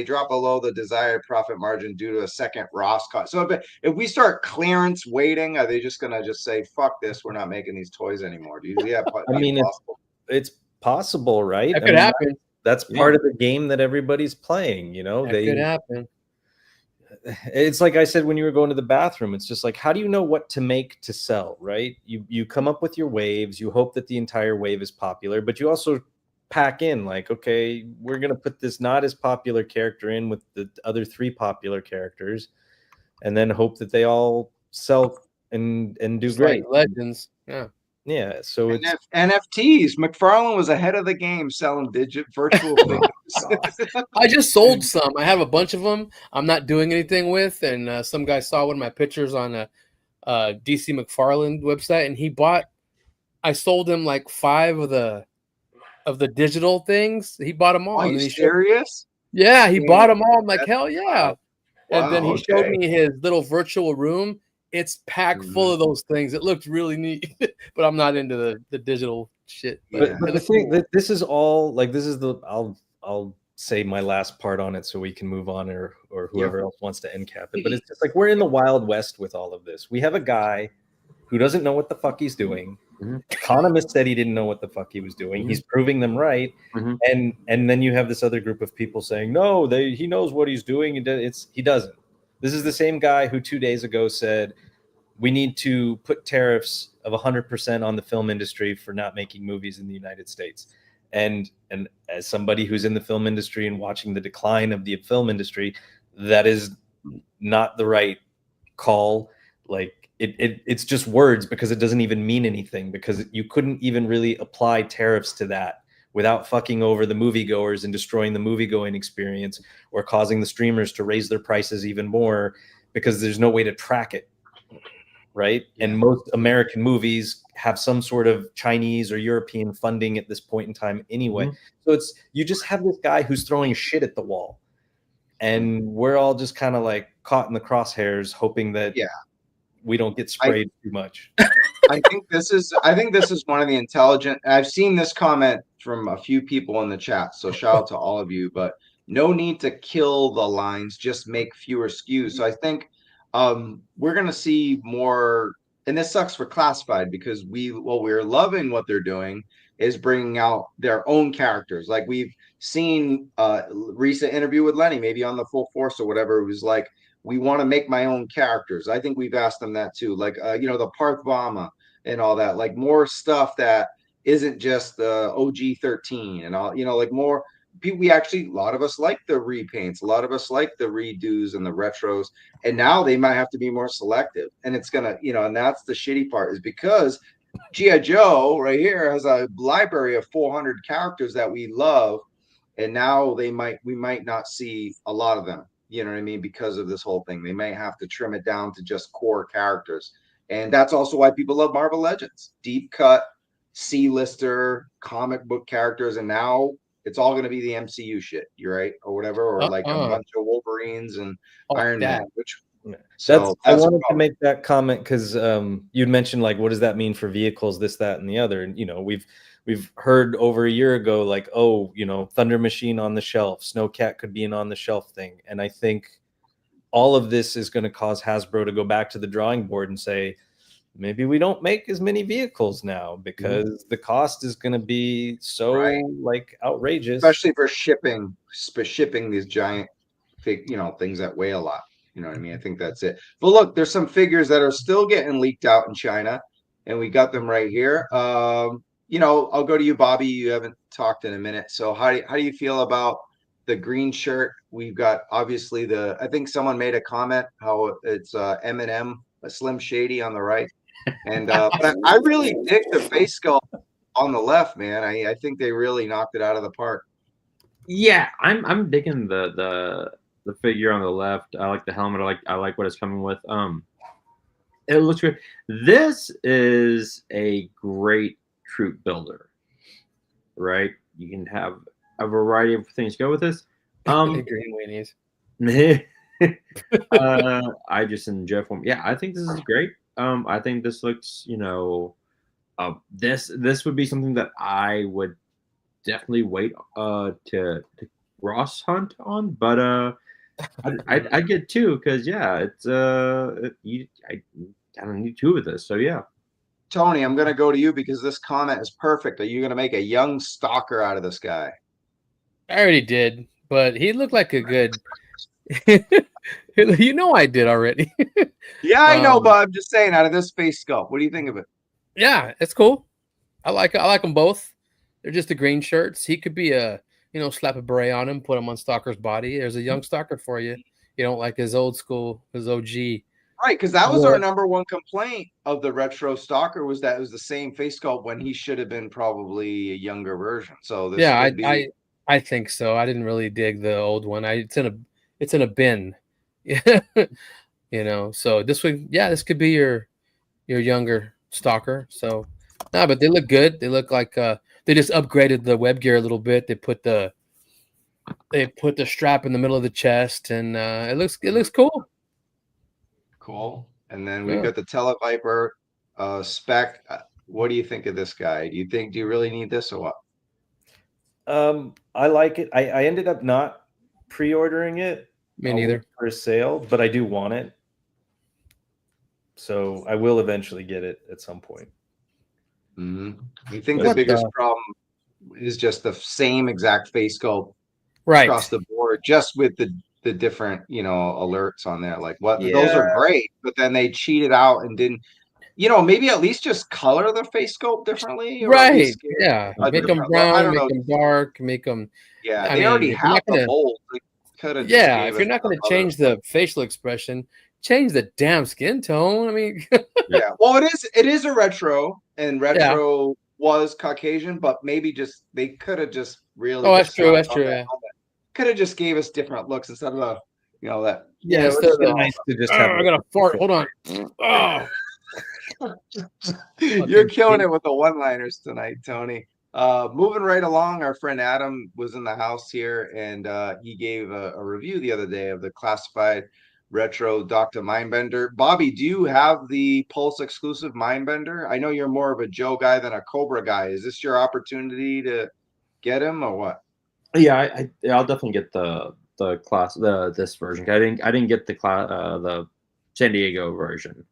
drop below the desired profit margin due to a second Ross cost. So if we start clearance waiting, are they just gonna just say fuck this? We're not making these toys anymore? Do you see that? I mean, it's possible, right? That could happen. That's part of the game that everybody's playing. That could happen. It's like I said when you were going to the bathroom. It's just like, how do you know what to make to sell, right? You come up with your waves. You hope that the entire wave is popular, but you also pack in like, okay, we're gonna put this not as popular character in with the other 3 popular characters, and then hope that they all sell and do Just great. like Legends, yeah. Yeah, so it's NFTs. McFarlane was ahead of the game selling virtual figures. I just sold some. I have a bunch of them. I'm not doing anything with, and some guy saw one of my pictures on a DC McFarlane website, and he bought. I sold him like 5 of the digital things. He bought them all. Are and you he serious? Yeah, he bought them all. I'm like, hell yeah! Wow. And then he showed Okay. me his little virtual room. It's packed full of those things. It looked really neat, but I'm not into the digital shit. But the thing that this is all like, this is the I'll say my last part on it so we can move on, or whoever else wants to end cap it. But it's just like we're in the Wild West with all of this. We have a guy who doesn't know what the fuck he's doing. Economist said he didn't know what the fuck he was doing. He's proving them right. And then you have this other group of people saying, no, he knows what he's doing. He doesn't. This is the same guy who 2 days ago said we need to put tariffs of 100% on the film industry for not making movies in the United States. And as somebody who's in the film industry and watching the decline of the film industry, that is not the right call. Like it's just words, because it doesn't even mean anything, because you couldn't even really apply tariffs to that without fucking over the moviegoers and destroying the moviegoing experience, or causing the streamers to raise their prices even more, because there's no way to track it. Right. Yeah. And most American movies have some sort of Chinese or European funding at this point in time anyway. So you just have this guy who's throwing shit at the wall, and we're all just kind of like caught in the crosshairs, hoping that we don't get sprayed too much. I think this is one of the intelligent. I've seen this comment from a few people in the chat, so shout out to all of you. But no need to kill the lines, just make fewer SKUs. So I think we're going to see more, and this sucks for classified, because we're loving what they're doing is bringing out their own characters. Like we've seen recent interview with Lenny, maybe on the Full Force or whatever, it was like, we want to make my own characters. I think we've asked them that too. Like, the Parth Vama and all that, like more stuff that isn't just the OG 13 and all, like more. We actually, a lot of us like the repaints, a lot of us like the redos and the retros, and now they might have to be more selective, and it's gonna, and that's the shitty part, is because GIJoe right here has a library of 400 characters that we love, and now we might not see a lot of them, you know what I mean, because of this whole thing. They may have to trim it down to just core characters, and that's also why people love Marvel Legends, deep cut C-lister comic book characters, and now it's all going to be the MCU shit, you're right, or whatever, or like a bunch of Wolverines and Iron Man. I wanted to make that comment because you'd mentioned like, what does that mean for vehicles, this, that, and the other, and we've heard over a year ago, like, oh, Thunder Machine on the shelf, Snowcat could be an on the shelf thing, and I think all of this is going to cause Hasbro to go back to the drawing board and say, maybe we don't make as many vehicles now, because the cost is going to be so like outrageous, especially for shipping these giant fake, things that weigh a lot. You know what I mean? I think that's it. But look, there's some figures that are still getting leaked out in China, and we got them right here. I'll go to you, Bobby. You haven't talked in a minute. So how do you feel about the green shirt. We've got obviously I think someone made a comment how it's Eminem, a Slim Shady on the right. And but I really dig the face sculpt on the left, man. I think they really knocked it out of the park. Yeah, I'm digging the figure on the left. I like the helmet. I like what it's coming with. It looks good. This is a great troop builder, right? You can have a variety of things go with this. Green weenies. I just enjoy form. Yeah, I think this is great. I think this looks, this would be something that I would definitely wait to Ross hunt on, but I get two because it's I don't need two of this, so yeah. Tony, I'm gonna go to you because this comment is perfect. Are you gonna make a young stalker out of this guy? I already did, but he looked like a good. I did already. Yeah, I know, but I'm just saying, out of this face sculpt, what do you think of it? Yeah, it's cool. I like them both. They're just the green shirts. He could be slap a beret on him, put him on Stalker's body. There's a young Stalker for you. You don't like his old school, his OG. Right, because that was our number one complaint of the retro Stalker was that it was the same face sculpt when he should have been probably a younger version. So this I think so. I didn't really dig the old one. It's in a bin. So this could be your younger Stalker. So but they look good. They look like they just upgraded the web gear a little bit. They put the strap in the middle of the chest, and it looks cool. Cool. And then we've got the Televiper spec. What do you think of this guy? Do you really need this or what? I like it. I ended up not pre-ordering it. Me neither. For sale, but I do want it. So I will eventually get it at some point. Mm-hmm. You think the biggest problem is just the same exact face sculpt across the board, just with the different, alerts on there. Like those are great, but then they cheated out and didn't, maybe at least just color the face sculpt differently. Right. Yeah. Make them brown, make them dark, make them. Yeah. They already have the mold. If you're not going to change the facial expression, change the damn skin tone. I mean, yeah. Well, it is a retro, and retro was Caucasian, but maybe they could have just really. Oh, that's true. That's true. Yeah. Could have just gave us different looks instead of that. Yeah, it's nice to just have. I got to fart. Hold on. Oh. You're killing it with the one-liners tonight, Tony. Moving right along, our friend Adam was in the house here, and he gave a review the other day of the classified retro Dr. Mindbender. Bobby, do you have the Pulse exclusive Mindbender? I know you're more of a Joe guy than a Cobra guy. Is this your opportunity to get him or what? Yeah, I'll definitely get this version. I didn't get the San Diego version.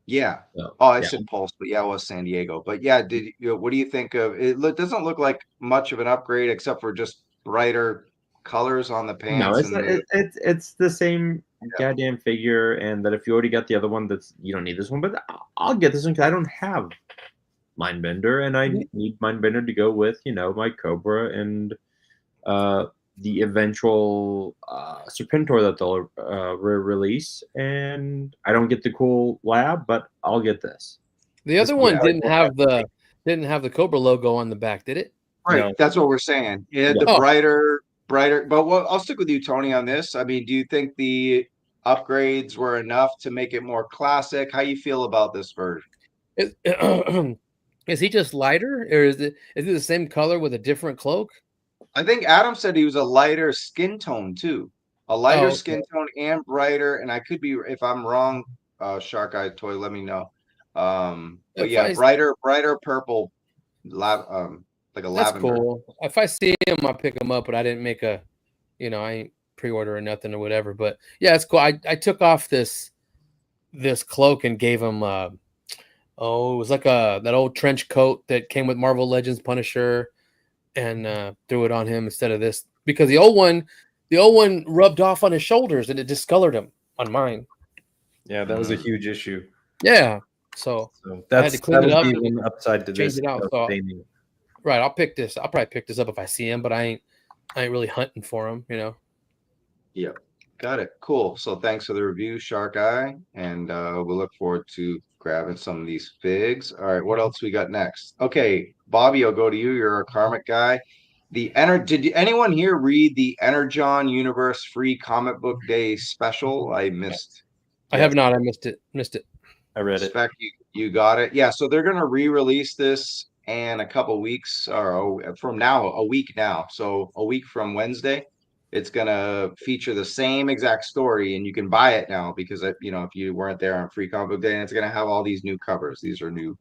Yeah. I said Pulse, but it was San Diego. But yeah, what do you think of it? Doesn't look like much of an upgrade except for just brighter colors on the pants. No, it's the same goddamn figure, and that if you already got the other one, you don't need this one. But I'll get this one because I don't have Mindbender, and I need Mindbender to go with my Cobra and the eventual Serpentor that they'll release. And I don't get the cool lab, but I'll get this. The other one didn't have the Cobra logo on the back, did it? Right, no. That's what we're saying. It had the brighter. But I'll stick with you, Tony, on this. I mean, do you think the upgrades were enough to make it more classic? How you feel about this version? Is he just lighter, or is it the same color with a different cloak? I think Adam said he was a lighter skin tone too, a lighter skin tone and brighter. And I could be, if I'm wrong, Shark Eye Toy, let me know. But brighter purple, like a that's lavender. Cool. If I see him, I'll pick him up. But I didn't make I ain't pre-order or nothing or whatever. But yeah, it's cool. I took off this cloak and gave him. It was like that old trench coat that came with Marvel Legends Punisher. And threw it on him instead of this because the old one rubbed off on his shoulders and it discolored him on mine. Yeah, that was a huge issue. Yeah, so I had to clean it up and upside to change this. it out. So, right, I'll probably pick this up if I see him, but I I ain't really hunting for them, you know. Yep. Got it. Cool. So thanks for the review, Shark Eye, and we'll look forward to grabbing some of these figs. All right, what else we got next? Okay, Bobby, I'll go to you. You're a karmic guy. Did anyone here read the Energon Universe Free Comic Book Day special? I missed. I have not. I missed it. I read it. Spec, you got it. Yeah, so they're gonna re-release this in a couple weeks, or from now, a week now. So a week from Wednesday, it's gonna feature the same exact story, and you can buy it now because if you weren't there on Free Comic Book Day, and it's gonna have all these new covers. These are new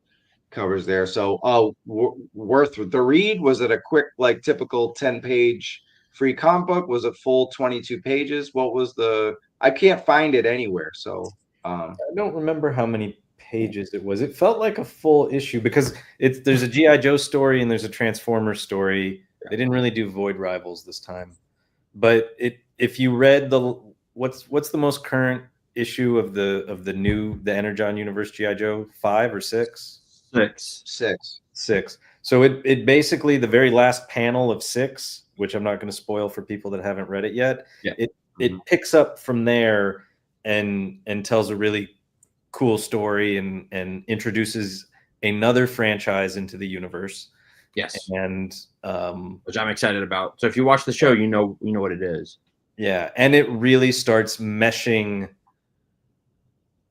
covers there. So, worth the read. Was it a quick, like typical 10-page free comic book? Was it full 22 pages? What was the? I can't find it anywhere. So. I don't remember how many pages it was. It felt like a full issue because there's a G.I. Joe story and there's a Transformers story. They didn't really do Void Rivals this time. But if you read what's the most current issue of the Energon Universe G.I. Joe, 5 or 6? 6. So it basically, the very last panel of 6, which I'm not going to spoil for people that haven't read it yet. Yeah. It picks up from there and tells a really cool story and introduces another franchise into the universe. Yes. And which I'm excited about. So if you watch the show, you know what it is. Yeah, and it really starts meshing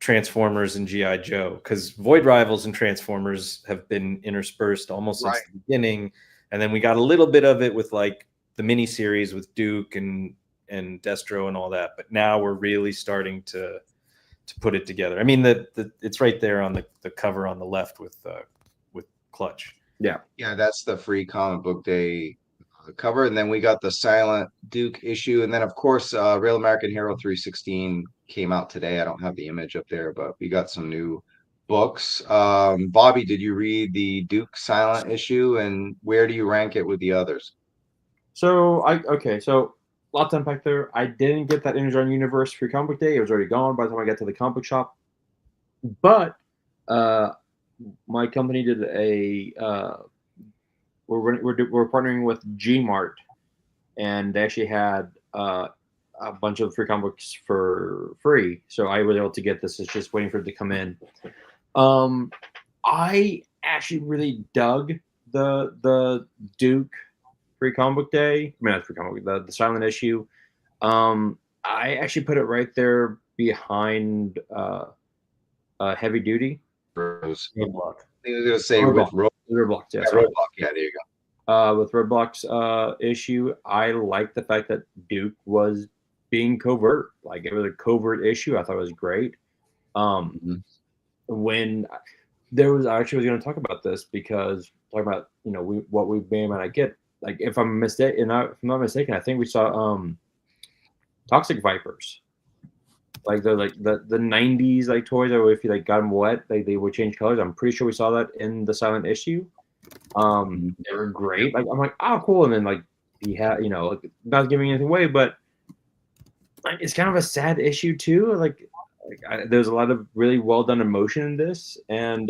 Transformers and G.I. Joe, because Void Rivals and Transformers have been interspersed almost since the beginning, and then we got a little bit of it with like the miniseries with Duke and Destro and all that, but now we're really starting to put it together. I mean, it's right there on the cover on the left with Clutch. Yeah, that's the Free Comic Book Day cover, and then we got the Silent Duke issue, and then of course Real American Hero 316 came out today. I don't have the image up there, but we got some new books. Bobby, did you read the Duke Silent issue, and where do you rank it with the others? So lots to unpack there. I didn't get that Energon Universe Free Comic Book Day. It was already gone by the time I got to the comic book shop. But my company did we're partnering with Gmart, and they actually had a bunch of free comic books for free. So I was able to get this. It's just waiting for it to come in. I actually really dug the Duke Free Comic Book Day. I mean, not Free Comic Book, the silent issue. I actually put it right there behind Heavy Duty. Roadblock. I was gonna say Roadblock. Yeah, Roadblock. Yeah, there you go. With Roadblock's issue, I like the fact that Duke was being covert. Like, it was a covert issue. I thought it was great. When there was, I actually was going to talk about this because talking about what we may or not get. Like, if I'm not mistaken, I think we saw Toxic Vipers. Like the 90s like toys, or if you like got them wet, they would change colors. I'm pretty sure we saw that in the silent issue. They were great. Like, I'm like, oh, cool. And then like he had, not giving anything away, but like it's kind of a sad issue too. Like there's a lot of really well done emotion in this, and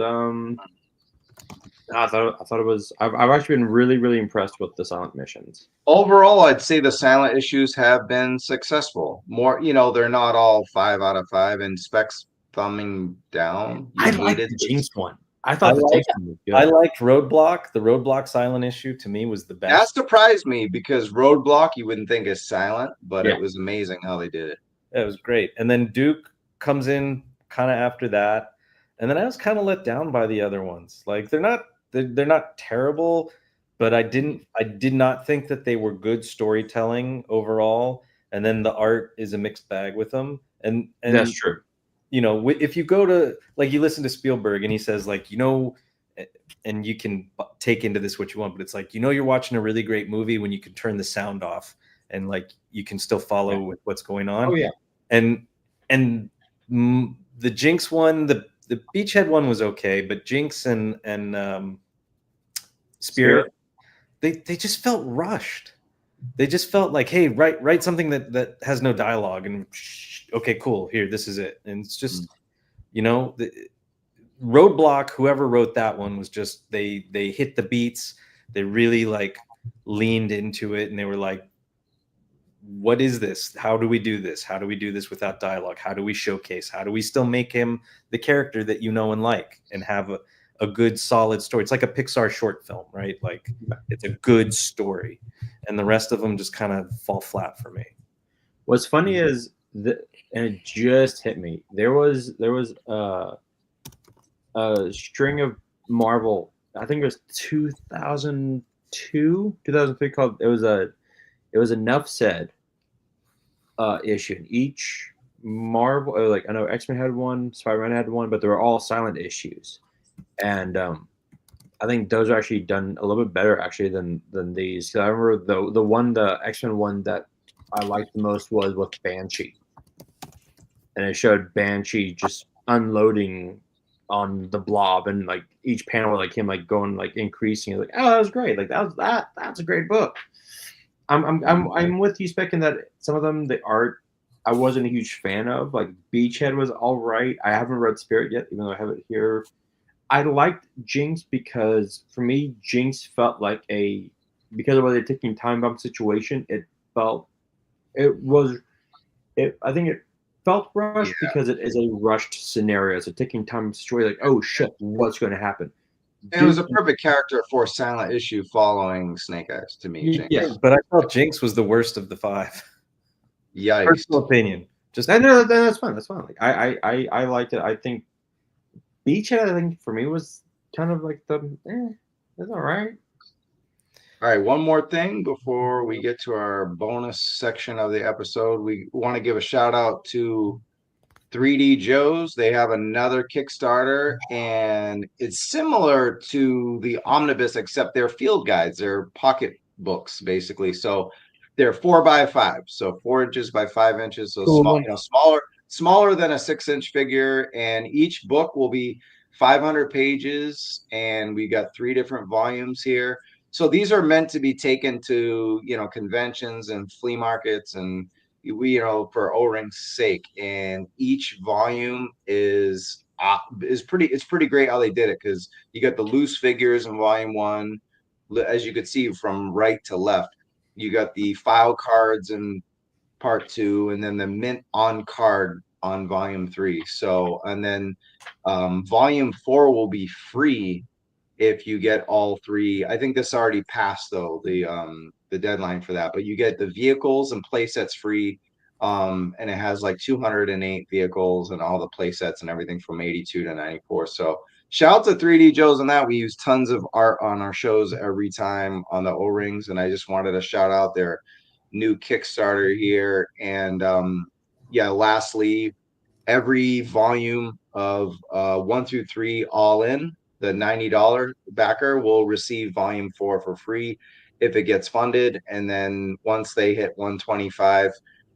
I thought it was. I've actually been really, really impressed with the silent missions. Overall, I'd say the silent issues have been successful. More, they're not all 5 out of 5, and Specs thumbing down. I liked the Jinx one. I thought the Jinx one was good. I liked Roadblock. The Roadblock silent issue to me was the best. That surprised me because Roadblock you wouldn't think is silent, but it was amazing how they did it. It was great. And then Duke comes in kind of after that, and then I was kind of let down by the other ones. Like they're not terrible, but I did not think that they were good storytelling overall. And then the art is a mixed bag with them. And that's true. If you go to, like, you listen to Spielberg and he says, like, and you can take into this what you want, but it's like, you're watching a really great movie when you can turn the sound off and like you can still follow with what's going on. Oh yeah. And the Jinx one, the Beachhead one was okay, but Jinx and Spirit, they just felt rushed. They just felt like, hey, write something that has no dialogue, and okay, cool, here, this is it. And it's just, the Roadblock, whoever wrote that one was just, they hit the beats, they really like leaned into it, and they were like, what is this? How do we do this? How do we do this without dialogue? How do we showcase? How do we still make him the character that you know and like, and have a good solid story? It's like a Pixar short film, right? Like it's a good story, and the rest of them just kind of fall flat for me. What's funny is that, and it just hit me. There was a string of Marvel. I think it was 2002, 2003. Called it was Enough Said issue. And each Marvel, like I know X-Men had one, Spider-Man had one, but they were all silent issues. And I think those are actually done a little bit better actually than these. I remember the X-Men one that I liked the most was with Banshee, and it showed Banshee just unloading on the Blob, and like each panel, like him like going like increasing. Like, oh, that was great. Like that's a great book. I'm with you, Spec, in that some of them, the art I wasn't a huge fan of. Like Beachhead was all right. I haven't read Spirit yet, even though I have it here. I liked Jinx because for me, Jinx felt like because of the ticking time bomb situation. I think it felt rushed because it is a rushed scenario. It's a ticking time situation. Like, oh shit, what's going to happen? It was a perfect character for a silent issue following Snake Eyes to me. Jinx. Yeah, but I thought Jinx was the worst of the 5. Yikes. Personal opinion. Just no, that's fine. That's fine. Like, I liked it. I think Beachhead, I think for me was kind of like it's all right. All right, one more thing before we get to our bonus section of the episode. We want to give a shout out to 3DJoes. They have another Kickstarter, and it's similar to the Omnibus, except they're field guides. They're pocket books, basically. So they're 4x5, so 4 inches by 5 inches. So Cool. smaller than a 6-inch figure, and each book will be 500 pages, and we got 3 different volumes here. So these are meant to be taken to, conventions and flea markets, and for O-Ring's sake. And each volume is pretty great how they did it, because you got the loose figures in volume 1, as you could see from right to left. You got the file cards in part 2, and then the mint on card on volume 3. So, and then volume 4 will be free if you get all 3. I think this already passed though, the deadline for that, but you get the vehicles and play sets free. And it has like 208 vehicles and all the play sets and everything from 82 to 94. So shout out to 3DJoes on that. We use tons of art on our shows every time on the O-Rings, and I just wanted to shout out their new Kickstarter here. And lastly, every volume of 1 through 3 all in, the $90 backer will receive volume 4 for free if it gets funded. And then once they hit 125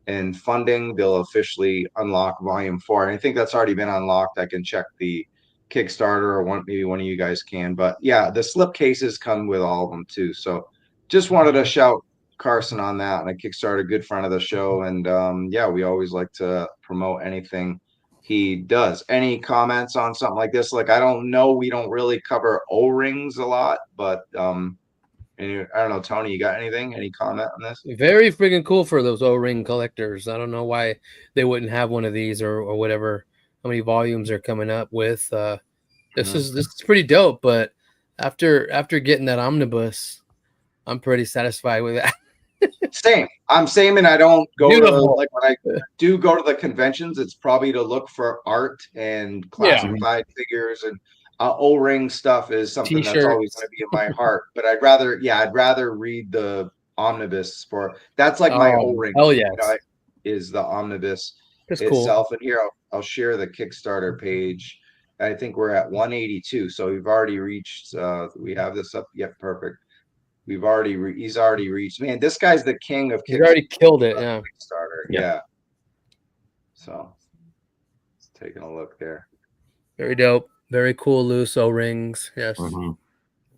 in funding, they'll officially unlock volume 4. And I think that's already been unlocked. I can check the Kickstarter, or maybe one of you guys can. But yeah, the slip cases come with all of them too. So just wanted to shout Carson on that, and a Kickstarter, good friend of the show. And we always like to promote anything he does. Any comments on something like this? Like, I don't know, we don't really cover O-Rings a lot, but I don't know, Tony, you got any comment on this? Very freaking cool for those O-Ring collectors. I don't know why they wouldn't have one of these or whatever. How many volumes they're coming up with? This is pretty dope. But after getting that omnibus, I'm pretty satisfied with that. Same. I'm same, and I don't go to, like, when I do go to the conventions, it's probably to look for art and classified figures, and O-Ring stuff is something that's always going to be in my heart. But I'd rather read the omnibus that's like my O-Ring. Oh yeah, is the omnibus itself. Cool. And here I'll share the Kickstarter page. I think we're at 182, so we've already reached. We have this up. Yep, perfect. He's already reached. Man, this guy's the king of Kickstarter. He's already killed it. Yeah. Kickstarter. Yeah. So, let's taking a look there. Very dope. Very cool loose O-Rings. Yes. Mm-hmm.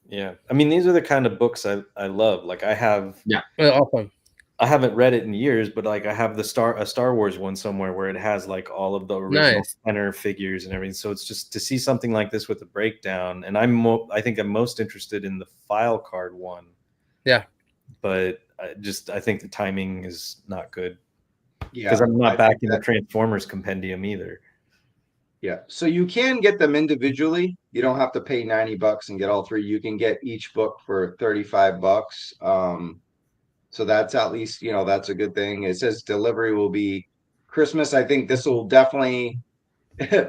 Yeah. I mean, these are the kind of books I love. Like, I have. Yeah. Awesome. I haven't read it in years, but like I have a Star Wars one somewhere where it has like all of the original Kenner figures and everything. So it's just to see something like this with a breakdown. And I think I'm most interested in the file card one. Yeah. But I think the timing is not good Yeah, because I'm not I back think in the that- Transformers compendium either. Yeah, so you can get them individually. You don't have to pay $90 and get all three. You can get each book for $35. So that's at least, that's a good thing. It says delivery will be Christmas. I think this will definitely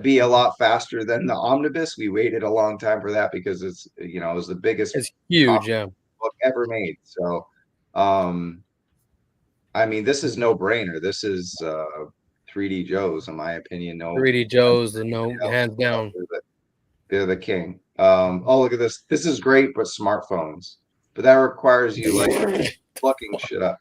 be a lot faster than the omnibus. We waited a long time for that because it was the biggest It's huge, yeah. book ever made. So, I mean, this is no brainer. This is 3D Joe's, in my opinion. No, 3D Joe's, hands down. they're the king. Oh, look at this. This is great, but smartphones. But that requires you like plucking shit up.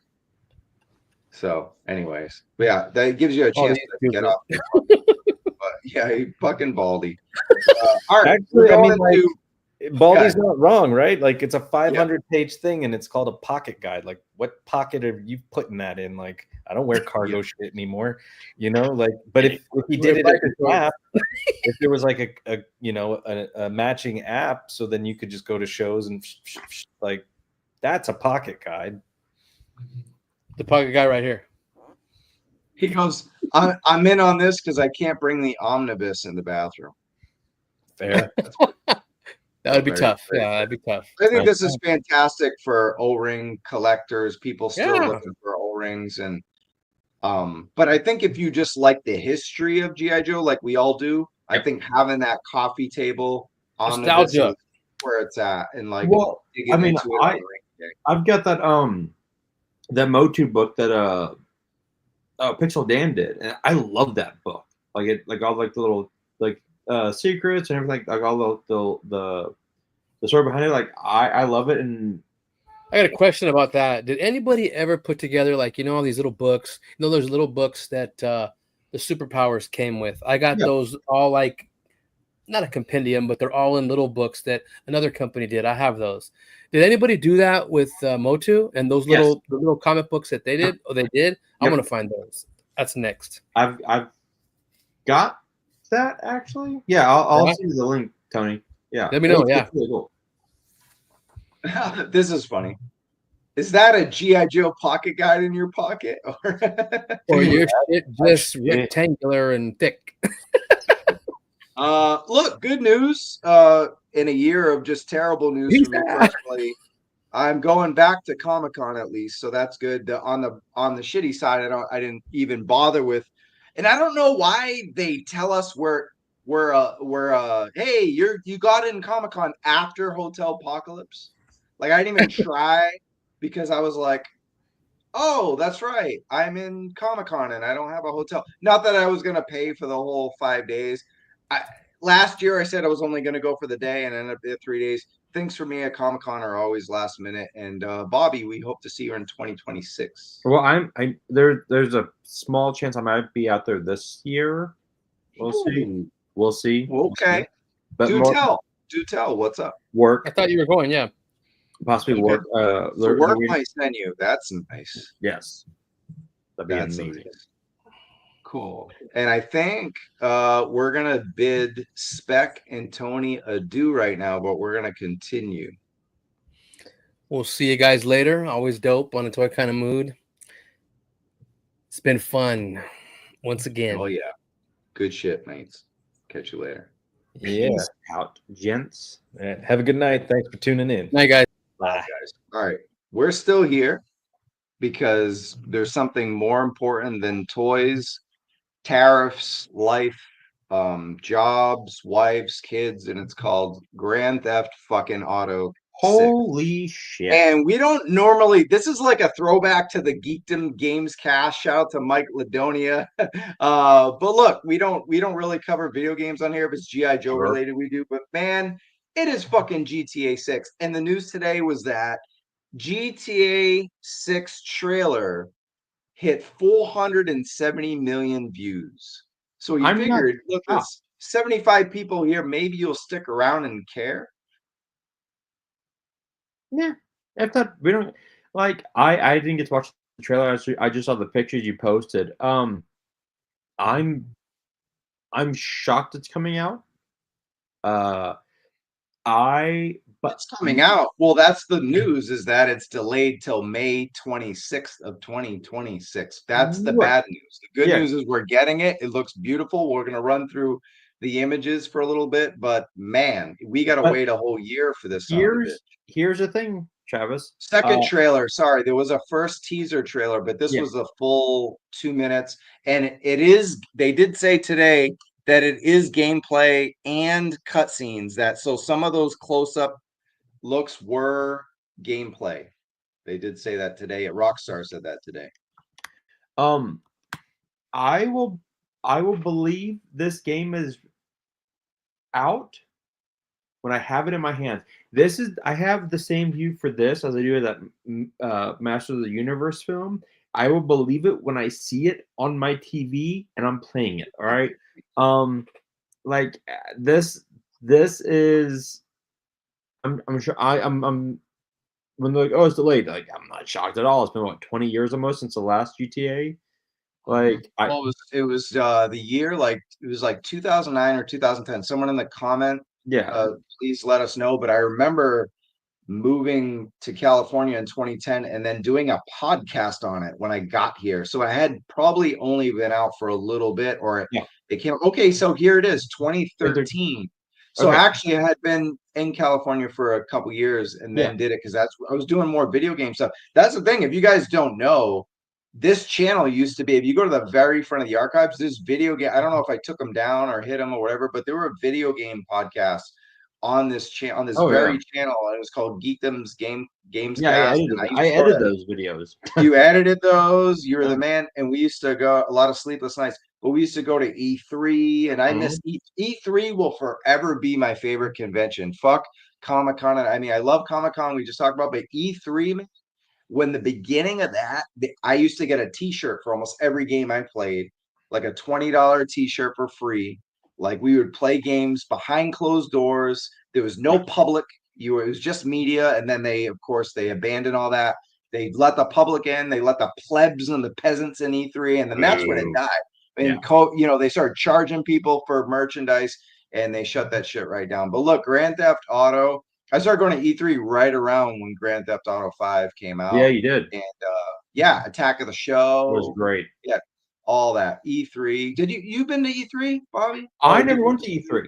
So, anyways, but yeah, that gives you a chance to get off. But yeah, you fucking baldy. All right, Actually, I mean, like, Baldy's not wrong, right? Like, it's a 500-page thing, and it's called a pocket guide. Like, what pocket are you putting that in? Like, I don't wear cargo shit anymore, like. But if he did it as an app, if there was like a matching app, so then you could just go to shows and like, that's a pocket guide. The pocket guy right here. He goes, I'm in on this because I can't bring the omnibus in the bathroom. Fair. That would be tough. Yeah, that'd be tough. I think this is fantastic for O-ring collectors, people still looking for O-rings. And but I think if you just like the history of G.I. Joe, like we all do, I think having that coffee table omnibus is where it's at. And like, I mean, I've got that that Motu book that Pixel Dan did, and I love that book. Like it, like all like the little like secrets and everything, like all the story behind it. Like I love it. And I got a question about that. Did anybody ever put together like all these little books? Those little books that the superpowers came with. I got those all like not a compendium, but they're all in little books that another company did. I have those. Did anybody do that with Motu and those little comic books that they did? Oh, they did. I'm gonna find those. That's next. I've got that actually. Yeah, I'll send you the link, Tony. Yeah, let me know. Yeah, really cool. This is funny. Is that a G.I. Joe pocket guide in your pocket, or your shit just rectangular and thick? Look, good news. In a year of just terrible news for me personally, I'm going back to Comic-Con at least, so that's good. On the shitty side, I didn't even bother with, and I don't know why they tell us we're hey, you got in Comic-Con after Hotel Apocalypse. Like I didn't even try because I was like, oh, that's right, I'm in Comic-Con and I don't have a hotel. Not that I was gonna pay for the whole 5 days. Last year I said I was only going to go for the day and ended up at 3 days. Things for me at Comic-Con are always last minute. And Bobby, we hope to see you in 2026. Well, there's a small chance I might be out there this year. We'll see. We'll see. Okay. But do tell. What's up? Work. I thought you were going. Yeah. Possibly work. So work might send you. That's nice. Yes. That'd be amazing. Nice. Cool. And I think we're gonna bid Spec and Tony adieu right now, but we're gonna continue. We'll see you guys later. Always dope on a toy kind of mood. It's been fun once again. Oh yeah, good shit, mates. Catch you later. Yeah. Peace out, gents. Yeah. Have a good night. Thanks for tuning in. Night, guys. Bye, guys. All right, we're still here because there's something more important than toys, tariffs, life, jobs, wives, kids, and it's called Grand Theft fucking Auto 6. Holy shit. And we don't normally, this is like a throwback to the Geekdom Games cast. Shout out to Mike Ladonia. But look, we don't really cover video games on here. If it's G.I. Joe related, we do. But man, it is fucking GTA 6. And the news today was that GTA 6 trailer hit 470 million views. So you figured, look, there's 75 people here. Maybe you'll stick around and care. Yeah, if that we don't like, I didn't get to watch the trailer. I just saw the pictures you posted. I'm shocked it's coming out. I but it's coming out. Well, that's the news, is that it's delayed till May 26th of 2026. That's the right. bad news. The good Yeah. news is we're getting it. It looks beautiful. We're gonna run through the images for a little bit, but man, we gotta But wait a whole year for this son of a bitch. Here's the thing, Travis. Second trailer, sorry, there was a first teaser trailer, but this Yeah. was a full 2 minutes. And it is, they did say today that it is gameplay and cutscenes. That so some of those close-up looks were gameplay. They did say that today. Rockstar said that today. I will believe this game is out when I have it in my hands. I have the same view for this as I do that Master of the Universe film. I will believe it when I see it on my TV and I'm playing it. All right. Like this is, I'm sure I'm when they're like, oh, it's delayed. Like, I'm not shocked at all. It's been what, 20 years almost since the last GTA. Like, well, it was the year, like it was like 2009 or 2010. Someone in the comment, please let us know. But I remember moving to California in 2010 and then doing a podcast on it when I got here. So I had probably only been out for a little bit, or it came. Okay, so here it is, 2013. So actually, I had been in California for a couple years and then did it because I was doing more video game stuff. That's the thing. If you guys don't know, this channel used to be, if you go to the very front of the archives, this video game, I don't know if I took them down or hit them or whatever, but there were video game podcasts on this channel, on this very channel, and it was called Geekdom's Games Cast. I edited those videos. You edited those. You were the man, and we used to go a lot of sleepless nights. But we used to go to E3, and I miss E3. Will forever be my favorite convention. Fuck Comic-Con. I mean, I love Comic-Con. We just talked about, but E3, man, when the beginning of that, I used to get a T-shirt for almost every game I played, like a $20 T-shirt for free. Like we would play games behind closed doors. There was no public. It was just media, and then they, of course, they abandoned all that. They let the public in. They let the plebs and the peasants in E3, and then that's when it died. And they started charging people for merchandise, and they shut that shit right down. But look, Grand Theft Auto. I started going to E3 right around when Grand Theft Auto 5 came out. Yeah, you did. And Attack of the Show. It was great. Yeah, all that. E3. Did you been to E3, Bobby? I never went to E3.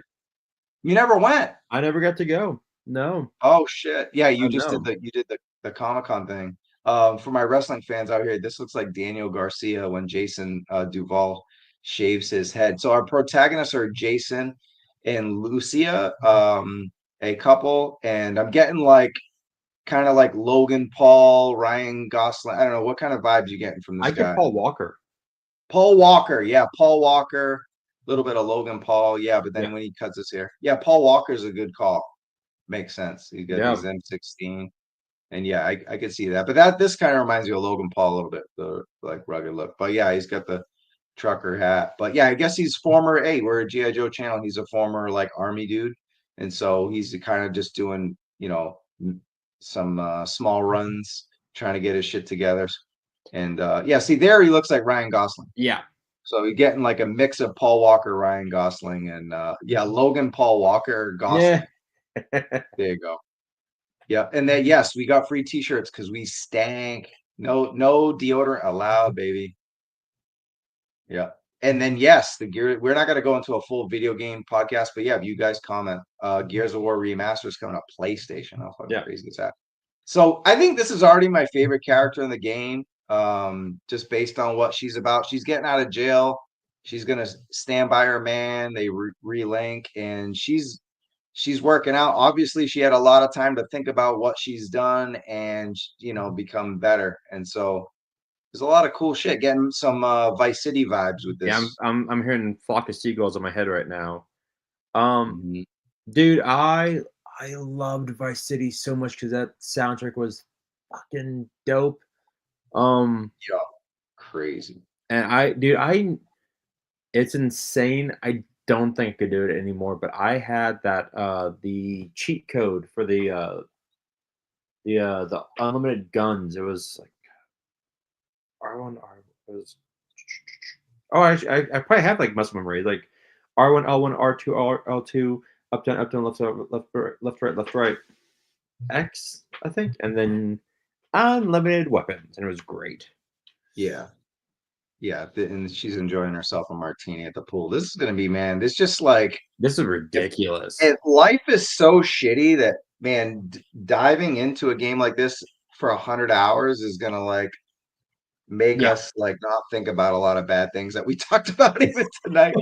You never went? I never got to go. No. Oh shit. Yeah, you did the Comic-Con thing. For my wrestling fans out here, this looks like Daniel Garcia when Jason Duval shaves his head. So our protagonists are Jason and Lucia, a couple, and I'm getting like kind of like Logan Paul, Ryan Gosling. I don't know what kind of vibes you getting from this guy. Get Paul Walker. Paul Walker, yeah, Paul Walker. A little bit of Logan Paul, yeah, but then when he cuts his hair, yeah, Paul Walker's a good call. Makes sense. He got his M16, and yeah, I could see that. But this kind of reminds me of Logan Paul a little bit, the like rugged look. But yeah, he's got the trucker hat. But yeah, I guess he's former. Hey, we're a GIJoe channel. He's a former like army dude, and so he's kind of just doing some small runs, trying to get his shit together. And see there he looks like Ryan Gosling. Yeah. So you're getting like a mix of Paul Walker, Ryan Gosling, and Logan Paul Walker Gosling. There you go. Yeah, and then yes, we got free T-shirts because we stank. No deodorant allowed, baby. Yeah, and then yes, the gear. We're not gonna go into a full video game podcast, but yeah, if you guys comment, Gears of War Remaster is coming up PlayStation. How fucking crazy is that? So I think this is already my favorite character in the game. Just based on what she's about. She's getting out of jail. She's gonna stand by her man. They relink, and she's working out. Obviously, she had a lot of time to think about what she's done and become better. And so there's a lot of cool shit. Getting some Vice City vibes with this. Yeah, I'm hearing Flock of Seagulls in my head right now. Dude, I loved Vice City so much because that soundtrack was fucking dope. Crazy. And it's insane. I don't think I could do it anymore, but I had that the cheat code for the unlimited guns. It was like R1 was I probably have like muscle memory, like R1 L1 R2 L2 up down left right. X, I think, and then unlimited weapons, and it was great. Yeah. Yeah, and she's enjoying herself a martini at the pool. This is gonna be, man. This just like This is ridiculous. and life is so shitty that man, diving into a game like this for 100 hours is gonna like make us like not think about a lot of bad things that we talked about even tonight.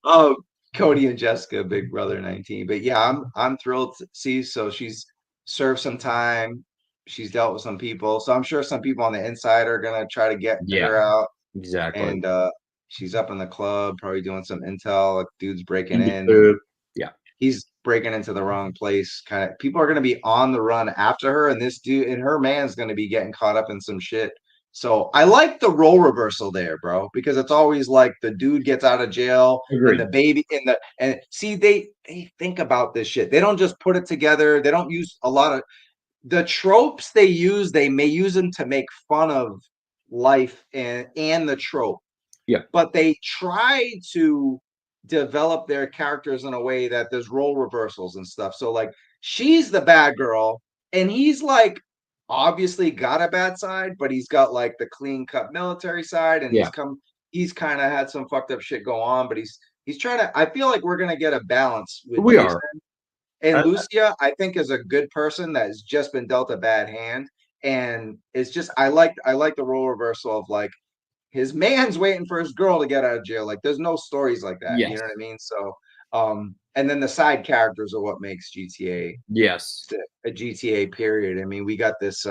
Oh, Cody and Jessica, Big Brother 19. But yeah, I'm thrilled to see. So she's served some time. She's dealt with some people. So I'm sure some people on the inside are gonna try to get her out. Exactly. And she's up in the club, probably doing some intel. Like dude's breaking in. Yeah. He's breaking into the wrong place. Kind of people are going to be on the run after her, and this dude and her man's going to be getting caught up in some shit. So I like the role reversal there, bro, because it's always like the dude gets out of jail and the baby and see they think about this shit. They don't just put it together. They don't use a lot of the tropes they use. They may use them to make fun of life and the trope. Yeah. But they try to develop their characters in a way that there's role reversals and stuff. So like she's the bad girl and he's like obviously got a bad side, but he's got like the clean cut military side and he's kind of had some fucked up shit go on, but he's trying to I feel like we're gonna get a balance with Jason. And Lucia, I think, is a good person that has just been dealt a bad hand. And it's just I like the role reversal of like his man's waiting for his girl to get out of jail. Like there's no stories like that. You know what I mean? So and then the side characters are what makes GTA a GTA period. I mean, we got this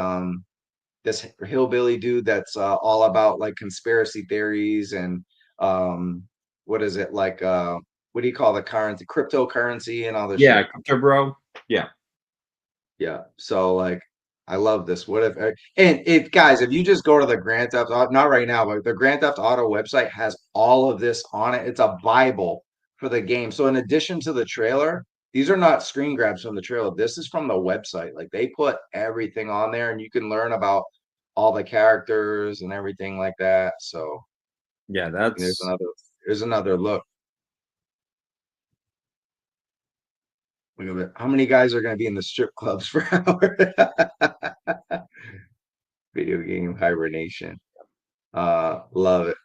this hillbilly dude that's all about like conspiracy theories and what is it like what do you call the currency cryptocurrency and all this shit? Crypto bro. Yeah, so like I love this. What if and if guys, if you just go to the Grand Theft Auto, not right now, but the Grand Theft Auto website has all of this on it. It's a Bible for the game. So in addition to the trailer, these are not screen grabs from the trailer. This is from the website. Like they put everything on there and you can learn about all the characters and everything like that. So yeah, there's another look. How many guys are going to be in the strip clubs for hours? Video game hibernation. Love it.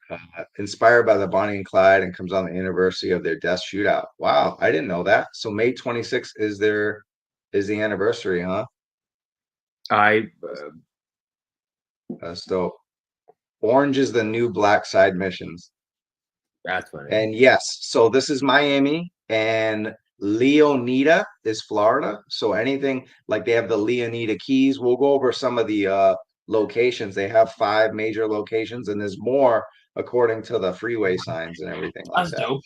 Inspired by the Bonnie and Clyde and comes on the anniversary of their death shootout. Wow, I didn't know that. So May 26th is the anniversary, huh? That's dope. Orange is the new black side missions. That's funny. And yes, so this is Miami and Leonida is Florida. So anything like they have the Leonida Keys. We'll go over some of the locations. They have 5 major locations, and there's more according to the freeway signs and everything like that. That's dope.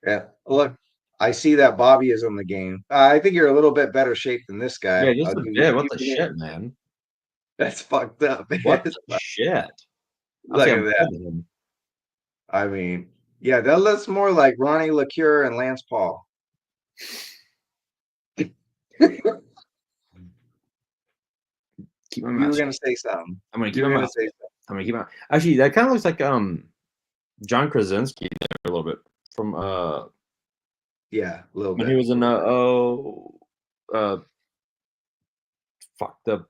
Yeah, look, I see that Bobby is in the game. I think you're a little bit better shape than this guy. Yeah, just a bit. What the shit, man? That's fucked up. Man. What the shit? Look at that. I mean, yeah, that looks more like Ronnie LaCure and Lance Paul. Keep my mouth. You were gonna say something. I'm gonna keep my mouth. I'm gonna keep my. Actually, that kind of looks like John Krasinski there a little bit from yeah, a little when bit. he was in the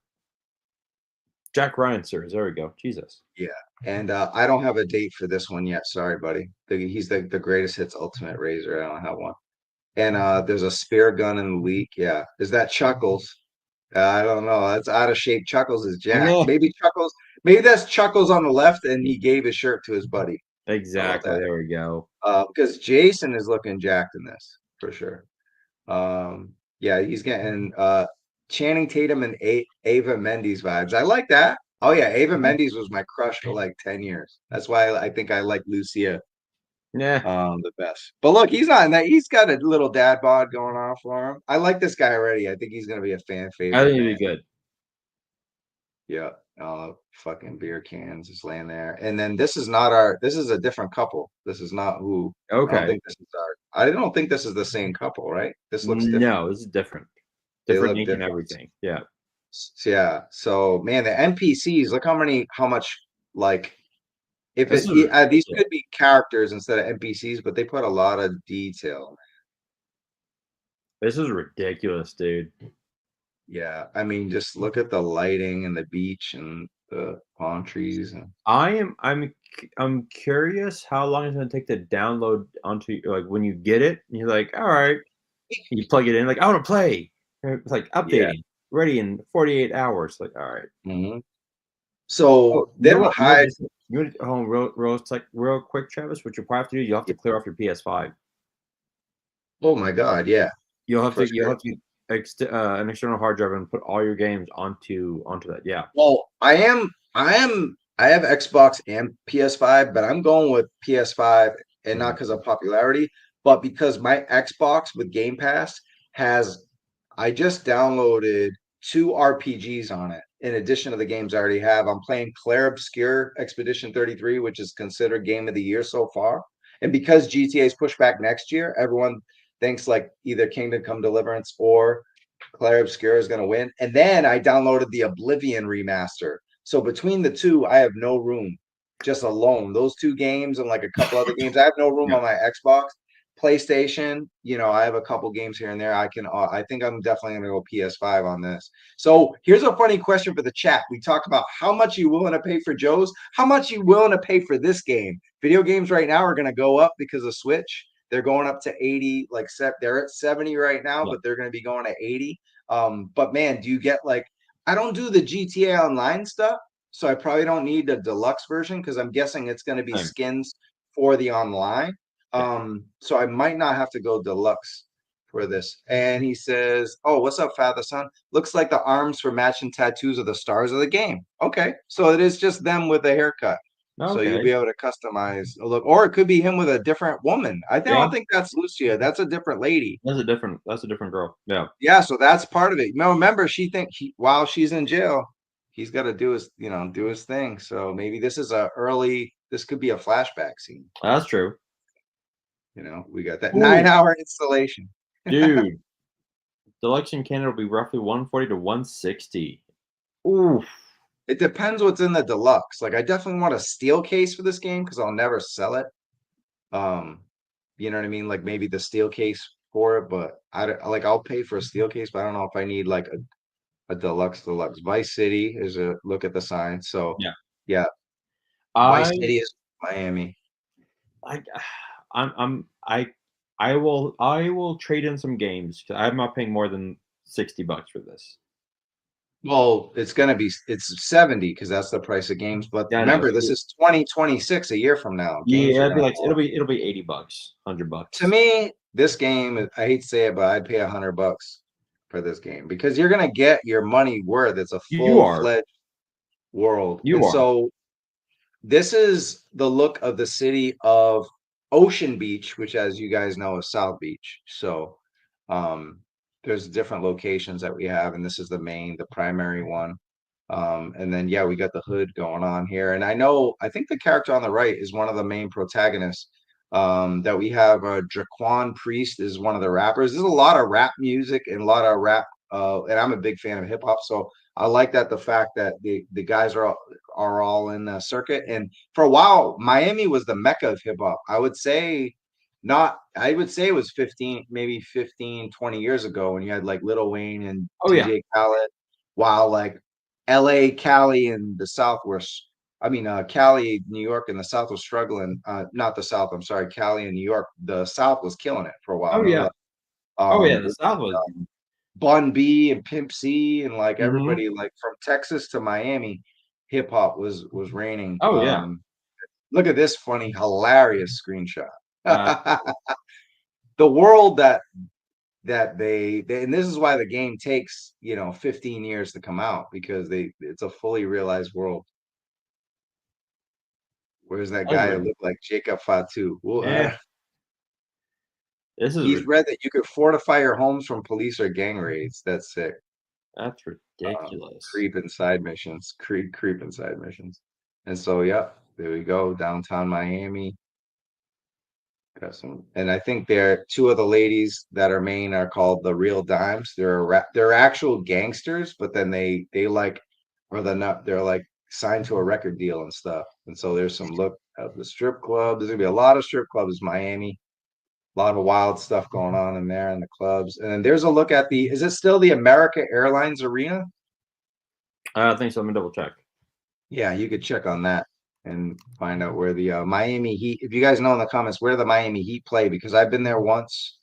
Jack Ryan series. There we go. Jesus. Yeah, and I don't have a date for this one yet. Sorry, buddy. He's the greatest hits Ultimate Razor. I don't have one. And there's a spear gun in the leak. Yeah, is that Chuckles? I don't know. That's out of shape. Chuckles is Jack. Yeah. Maybe Chuckles. Maybe that's Chuckles on the left, and he gave his shirt to his buddy. Exactly. There we go. Because Jason is looking jacked in this for sure. Yeah, he's getting Channing Tatum and Ava Mendes vibes. I like that. Oh yeah, Ava Mendes was my crush for like 10 years. That's why I think I like Lucia. Yeah. The best. But look, he's not in that. He's got a little dad bod going on for him. I like this guy already. I think he's gonna be a fan favorite. I think he'll be good. Yeah. Fucking beer cans just laying there. And then this is a different couple. This is not who. Okay. I don't think this is the same couple, right? This looks different. No, this is different. Different ink and everything. Yeah. Yeah. So man, the NPCs, look how much like if these could be characters instead of NPCs, but they put a lot of detail. This is ridiculous, dude. Yeah, I mean, just look at the lighting and the beach and the palm trees. And I'm curious how long it's gonna take to download onto like when you get it, and you're like, all right, you plug it in, like I want to play. It's like yeah. updating, ready in 48 hours. Like, all right. Mhm. Oh, So you they know don't what? You know, hide. just real quick, Travis. What you probably have to do, you'll have to clear off your PS5. Oh my God, yeah, for You'll sure. have to an external hard drive and put all your games onto that. Yeah. Well, I have Xbox and PS5, but I'm going with PS5 and not because of popularity, but because my Xbox with Game Pass has, I just downloaded 2 RPGs on it in addition to the games I already have. I'm playing Claire Obscure Expedition 33, which is considered game of the year so far. And because GTA's pushed back next year, everyone thinks like either Kingdom Come Deliverance or Claire Obscura is going to win. And then I downloaded the Oblivion remaster. So between the two, I have no room just alone. Those 2 games and like a couple other games. I have no room Yeah. on my Xbox. PlayStation, I have a couple games here and there. I think I'm definitely going to go PS5 on this. So here's a funny question for the chat. We talked about how much you willing to pay for Joe's, how much you willing to pay for this game. Video games right now are going to go up because of Switch. They're going up to 80, like they're at 70 right now, but they're going to be going to 80. But man, do you get like, I don't do the GTA Online stuff, so I probably don't need the deluxe version because I'm guessing it's going to be Same. skins for the online. Yeah. So I might not have to go deluxe for this. And he says, "Oh, what's up, Father Son? Looks like the arms for matching tattoos are the stars of the game." Okay, so it is just them with a haircut. So you'll Okay. be able to customize a look, or it could be him with a different woman. I don't think that's Lucia. That's a different lady. That's a different girl. Yeah. Yeah, so that's part of it. Now remember, while she's in jail, he's got to do his thing. So maybe this could be a flashback scene. That's true. We got that Ooh. 9-hour installation. Dude. Deluxe in Canada will be roughly 140 to 160. Oof. It depends what's in the deluxe. Like I definitely want a steel case for this game because I'll never sell it. You know what I mean? Like maybe the steel case for it, but I'll pay for a steel case, but I don't know if I need like a deluxe. Vice City is a look at the sign. So yeah, Vice I City is Miami. I I'm I will trade in some games. I'm not paying more than $60 for this. Well, it's 70 because that's the price of games. But Yeah, remember, this is 2026, a year from now. Games Yeah, are gonna it'll be $80, $100. To me, this game, I hate to say it, but I'd pay $100 for this game because you're gonna get your money worth. It's a You are. full-fledged world. You And are. so this is the look of the city of Ocean Beach, which, as you guys know, is South Beach. So there's different locations that we have, and this is the primary one. And then we got the hood going on here. And I think the character on the right is one of the main protagonists. That we have Draquan Priest is one of the rappers. There's a lot of rap music and a lot of rap, and I'm a big fan of hip hop. So I like the fact that the guys are all in the circuit. And for a while, Miami was the mecca of hip hop. I would say it was 15, 20 years ago when you had like Lil Wayne and DJ Khaled, while like LA, Cali, and the South Cali, New York, and the South was struggling. Not the South, I'm sorry, Cali and New York. The South was killing it for a while. Remember that? The South was. Bun B and Pimp C and like everybody like from Texas to Miami, hip hop was reigning. Look at this funny, hilarious screenshot. The world that they and this is why the game takes 15 years to come out because it's a fully realized world. Where's that guy that looked like Jacob Fatu? He's read that you could fortify your homes from police or gang raids. That's sick. That's ridiculous. Creep inside missions. And so there we go. Downtown Miami. Got some, and I think there 2 of the ladies that are main are called the Real Dimes. They're actual gangsters, but then they're like signed to a record deal and stuff. And so there's some look of the strip club. There's gonna be a lot of strip clubs in Miami. A lot of wild stuff going on in there in the clubs. And then there's a look at the, is it still the America Airlines Arena? I think so. Let me double check. Yeah, you could check on that and find out where the Miami Heat, if you guys know in the comments where the Miami Heat play, because I've been there once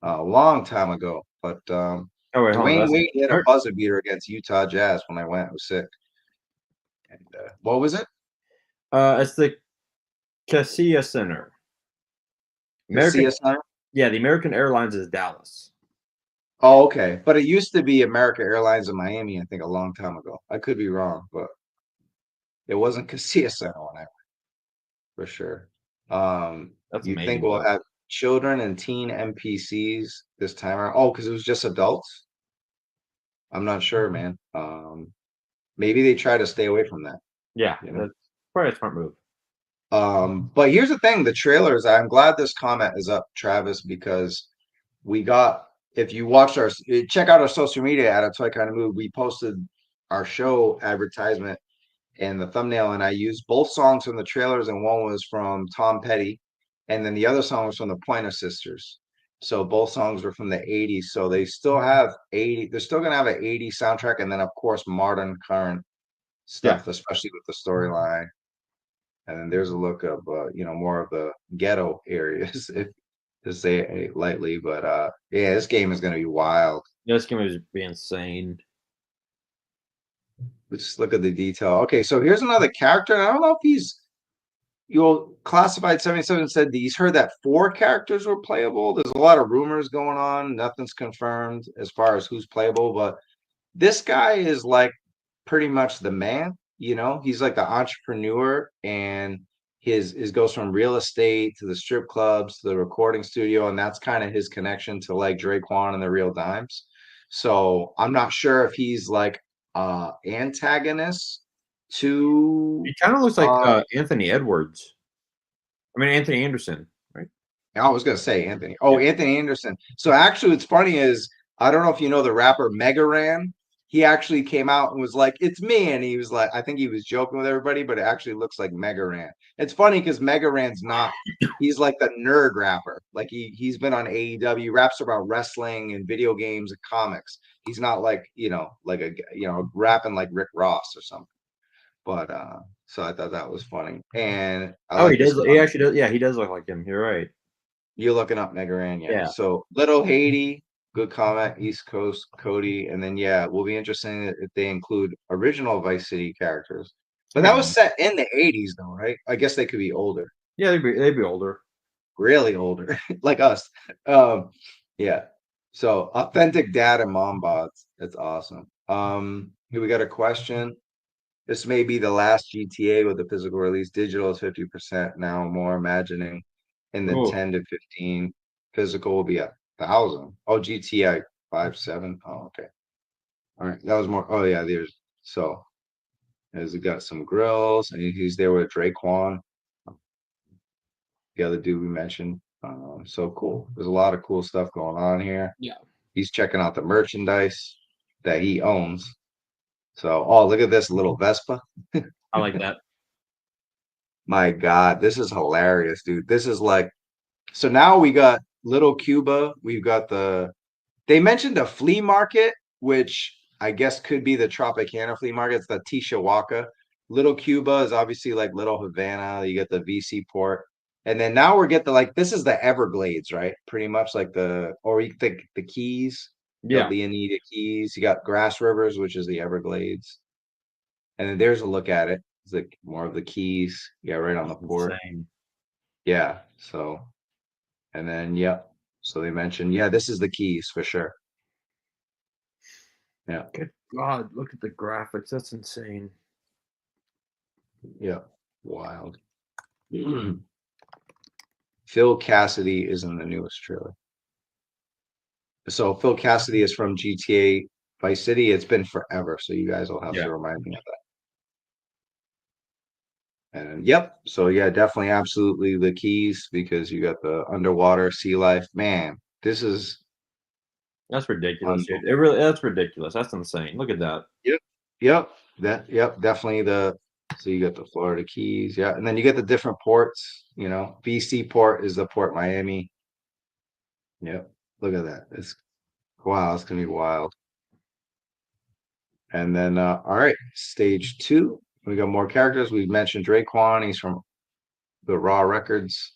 a long time ago. But Oh wait, hold on. Dwayne Wade hit a buzzer beater against Utah Jazz when I went. It was sick. And what was it? It's the Casilla Center. Casilla Center? Yeah, the American Airlines is Dallas. Oh, okay. But it used to be America Airlines in Miami, I think, a long time ago. I could be wrong, but it wasn't Casilla Center when I went, for sure. That's you amazing, think we'll bro. have children and teen NPCs this time around? Oh, because it was just adults? I'm not sure, man. Maybe they try to stay away from that. Yeah, you know? that's probably a smart move. But here's the thing, the trailers, I'm glad this comment is up, Travis, because we got, if you watch our, check out our social media at a Toy Kind of Move, we posted our show advertisement and the thumbnail, and I used both songs from the trailers, and one was from Tom Petty, and then the other song was from the Pointer Sisters. So both songs were from the 80s. So they still have 80, they're still gonna have an 80s soundtrack, and then of course modern current stuff, especially with the storyline. And then there's a look of more of the ghetto areas, if to say it lightly. But yeah, this game is gonna be wild. Yeah, this game is be insane. Just look at the detail. Okay, so here's another character. I don't know if he's classified 77 said he's heard that 4 characters were playable. There's a lot of rumors going on. Nothing's confirmed as far as who's playable, but this guy is like pretty much the man. He's like the entrepreneur, and his goes from real estate to the strip clubs to the recording studio, and that's kind of his connection to like Draquan and the Real Dimes. So I'm not sure if he's like antagonist to He kind of looks like Anthony Edwards. I mean Anthony Anderson, right? I was gonna say Anthony. Oh, yeah. Anthony Anderson. So actually, what's funny is I don't know if you know the rapper Megaran. He actually came out and was like, "It's me," and he was like, I think he was joking with everybody, but it actually looks like Megaran. It's funny because Megaran's not. He's like the nerd rapper. Like he's been on AEW, raps about wrestling and video games and comics. He's not like like a rapping like Rick Ross or something. But so I thought that was funny. And he does. He actually does. Yeah, he does look like him. You're right. You're looking up Megaran, yeah. So Little Haiti, good comment. East Coast Cody, and then we'll be interested if they include original Vice City characters. But that was set in the 80s, though, right? I guess they could be older. Yeah, they'd be older, really older, like us. Yeah. So authentic dad and mom bots. That's awesome. Here we got a question. This may be the last GTA with the physical release. Digital is 50% now, more imagining in the 10 to 15. Physical will be 1,000. Oh, GTA 5.7. Oh, okay. All right. That was more. Oh, yeah. There's got some grills, and he's there with Draquan, the other dude we mentioned. So cool. There's a lot of cool stuff going on here. Yeah. He's checking out the merchandise that he owns. So, look at this little Vespa. I like that. My God, this is hilarious, dude. This is like, so now we got Little Cuba. We've got they mentioned a flea market, which I guess could be the Tropicana flea market. It's the Tishawaka. Little Cuba is obviously like Little Havana. You get the VC port. And then now we're getting this is the Everglades, right? Pretty much like or you think the Keys. Yeah. The Leonida Keys. You got Grass Rivers, which is the Everglades. And then there's a look at it. It's like more of the Keys. Yeah, right on the port. Insane. Yeah. So, and then, so they mentioned, this is the Keys for sure. Yeah. Good God, look at the graphics. That's insane. Yeah. Wild. Phil Cassidy is in the newest trailer. So Phil Cassidy is from GTA Vice City. It's been forever, so you guys will have to remind me of that. And so definitely, absolutely the Keys, because you got the underwater sea life. Man, that's ridiculous, dude. That's ridiculous. That's insane. Look at that. Definitely so you got the Florida Keys, and then you get the different ports. VC port is the Port Miami. Yep. Look at that. It's wow, it's gonna be wild. And then all right, stage 2. We got more characters. We've mentioned Draquan. He's from the Raw Records.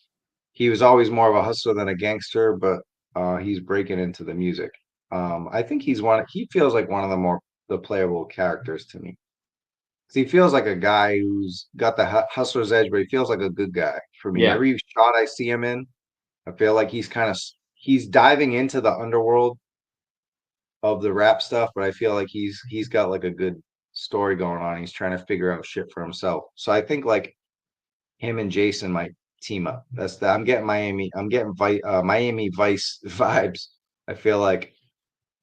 He was always more of a hustler than a gangster, but he's breaking into the music. I think he feels like one of the playable characters to me. 'Cause he feels like a guy who's got the hustler's edge, but he feels like a good guy for me. Yeah. Every shot I see him in, I feel like he's diving into the underworld of the rap stuff, but I feel like he's got like a good story going on. He's trying to figure out shit for himself. So I think like him and Jason might team up. I'm getting Miami Vice vibes. I feel like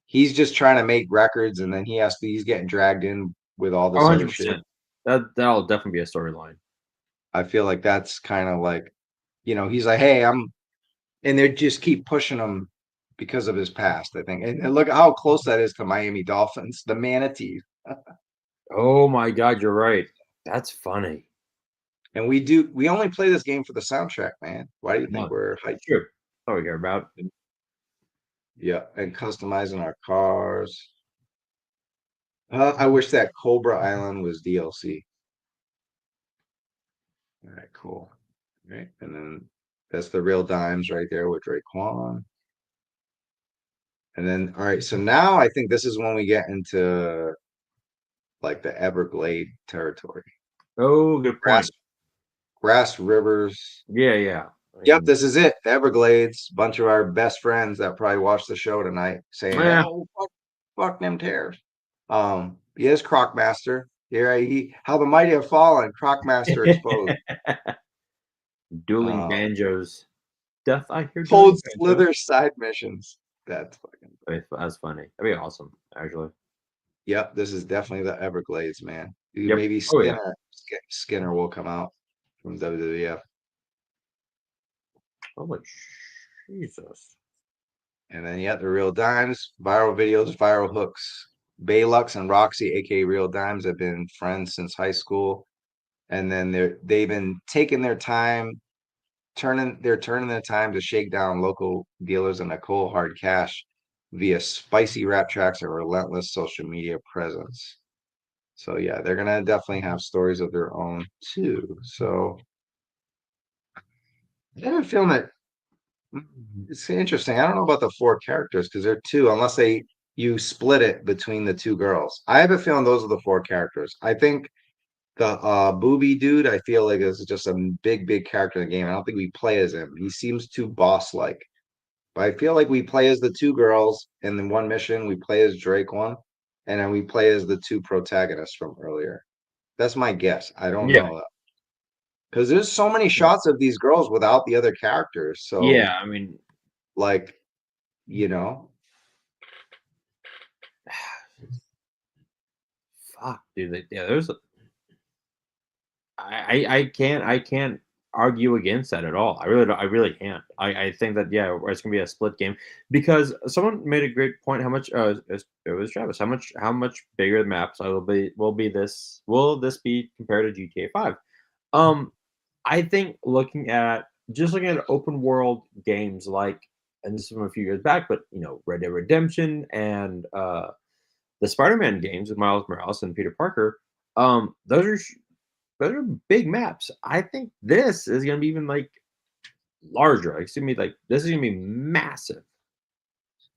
he's just trying to make records, and then he's getting dragged in with all this other shit. 100%. That'll definitely be a storyline. I feel like that's kind of like, he's like, hey, and they just keep pushing him because of his past, I think. And look how close that is to Miami Dolphins, the Manatees. Oh my God, you're right. That's funny. And we only play this game for the soundtrack, man. Why do you think we're hyped? True. That's all we care about. Yeah, and customizing our cars. I wish that Cobra Island was DLC. All right, cool. All right, and then that's the real dimes right there with Raekwon. And then, all right, so now I think this is when we get into like the Everglade territory. Oh, good point. Grass Rivers. Yeah. Yep, this is it. The Everglades. Bunch of our best friends that probably watched the show tonight saying, "Oh, fuck them tears." He is Crocmaster. Here, how the mighty have fallen. Crocmaster exposed. Dueling banjos. Death, I hear. Cold Slither side missions. That's funny. That'd be awesome, actually. Yep, this is definitely the Everglades, man. Yep. Maybe Skinner will come out from WWF. Oh, Jesus. And then, the Real Dimes, viral videos, viral hooks. Baylux and Roxy, aka Real Dimes, have been friends since high school. And then they've been taking their time, turning their time to shake down local dealers in a cold hard cash via spicy rap tracks and relentless social media presence. So yeah, they're gonna definitely have stories of their own too. So I have a feeling that it's interesting. I don't know about the 4 characters because they're 2, unless you split it between the 2 girls. I have a feeling those are the 4 characters. I think the booby dude, I feel like is just a big character in the game. I don't think we play as him. He seems too boss-like. But I feel like we play as the 2 girls in the one mission. We play as Draquan, and then we play as the 2 protagonists from earlier. That's my guess. I don't know. Because there's so many shots of these girls without the other characters. So yeah, I mean, like, fuck, dude. There's. I can't argue against that at all. I really can't. I think that it's gonna be a split game because someone made a great point. How much it was Travis? How much bigger the maps will this be compared to GTA 5? I think looking at open world games like, and this is from a few years back, but Red Dead Redemption and the Spider-Man games with Miles Morales and Peter Parker, those are big maps. I think this is going to be even like larger. It's going to be like, this is going to be massive.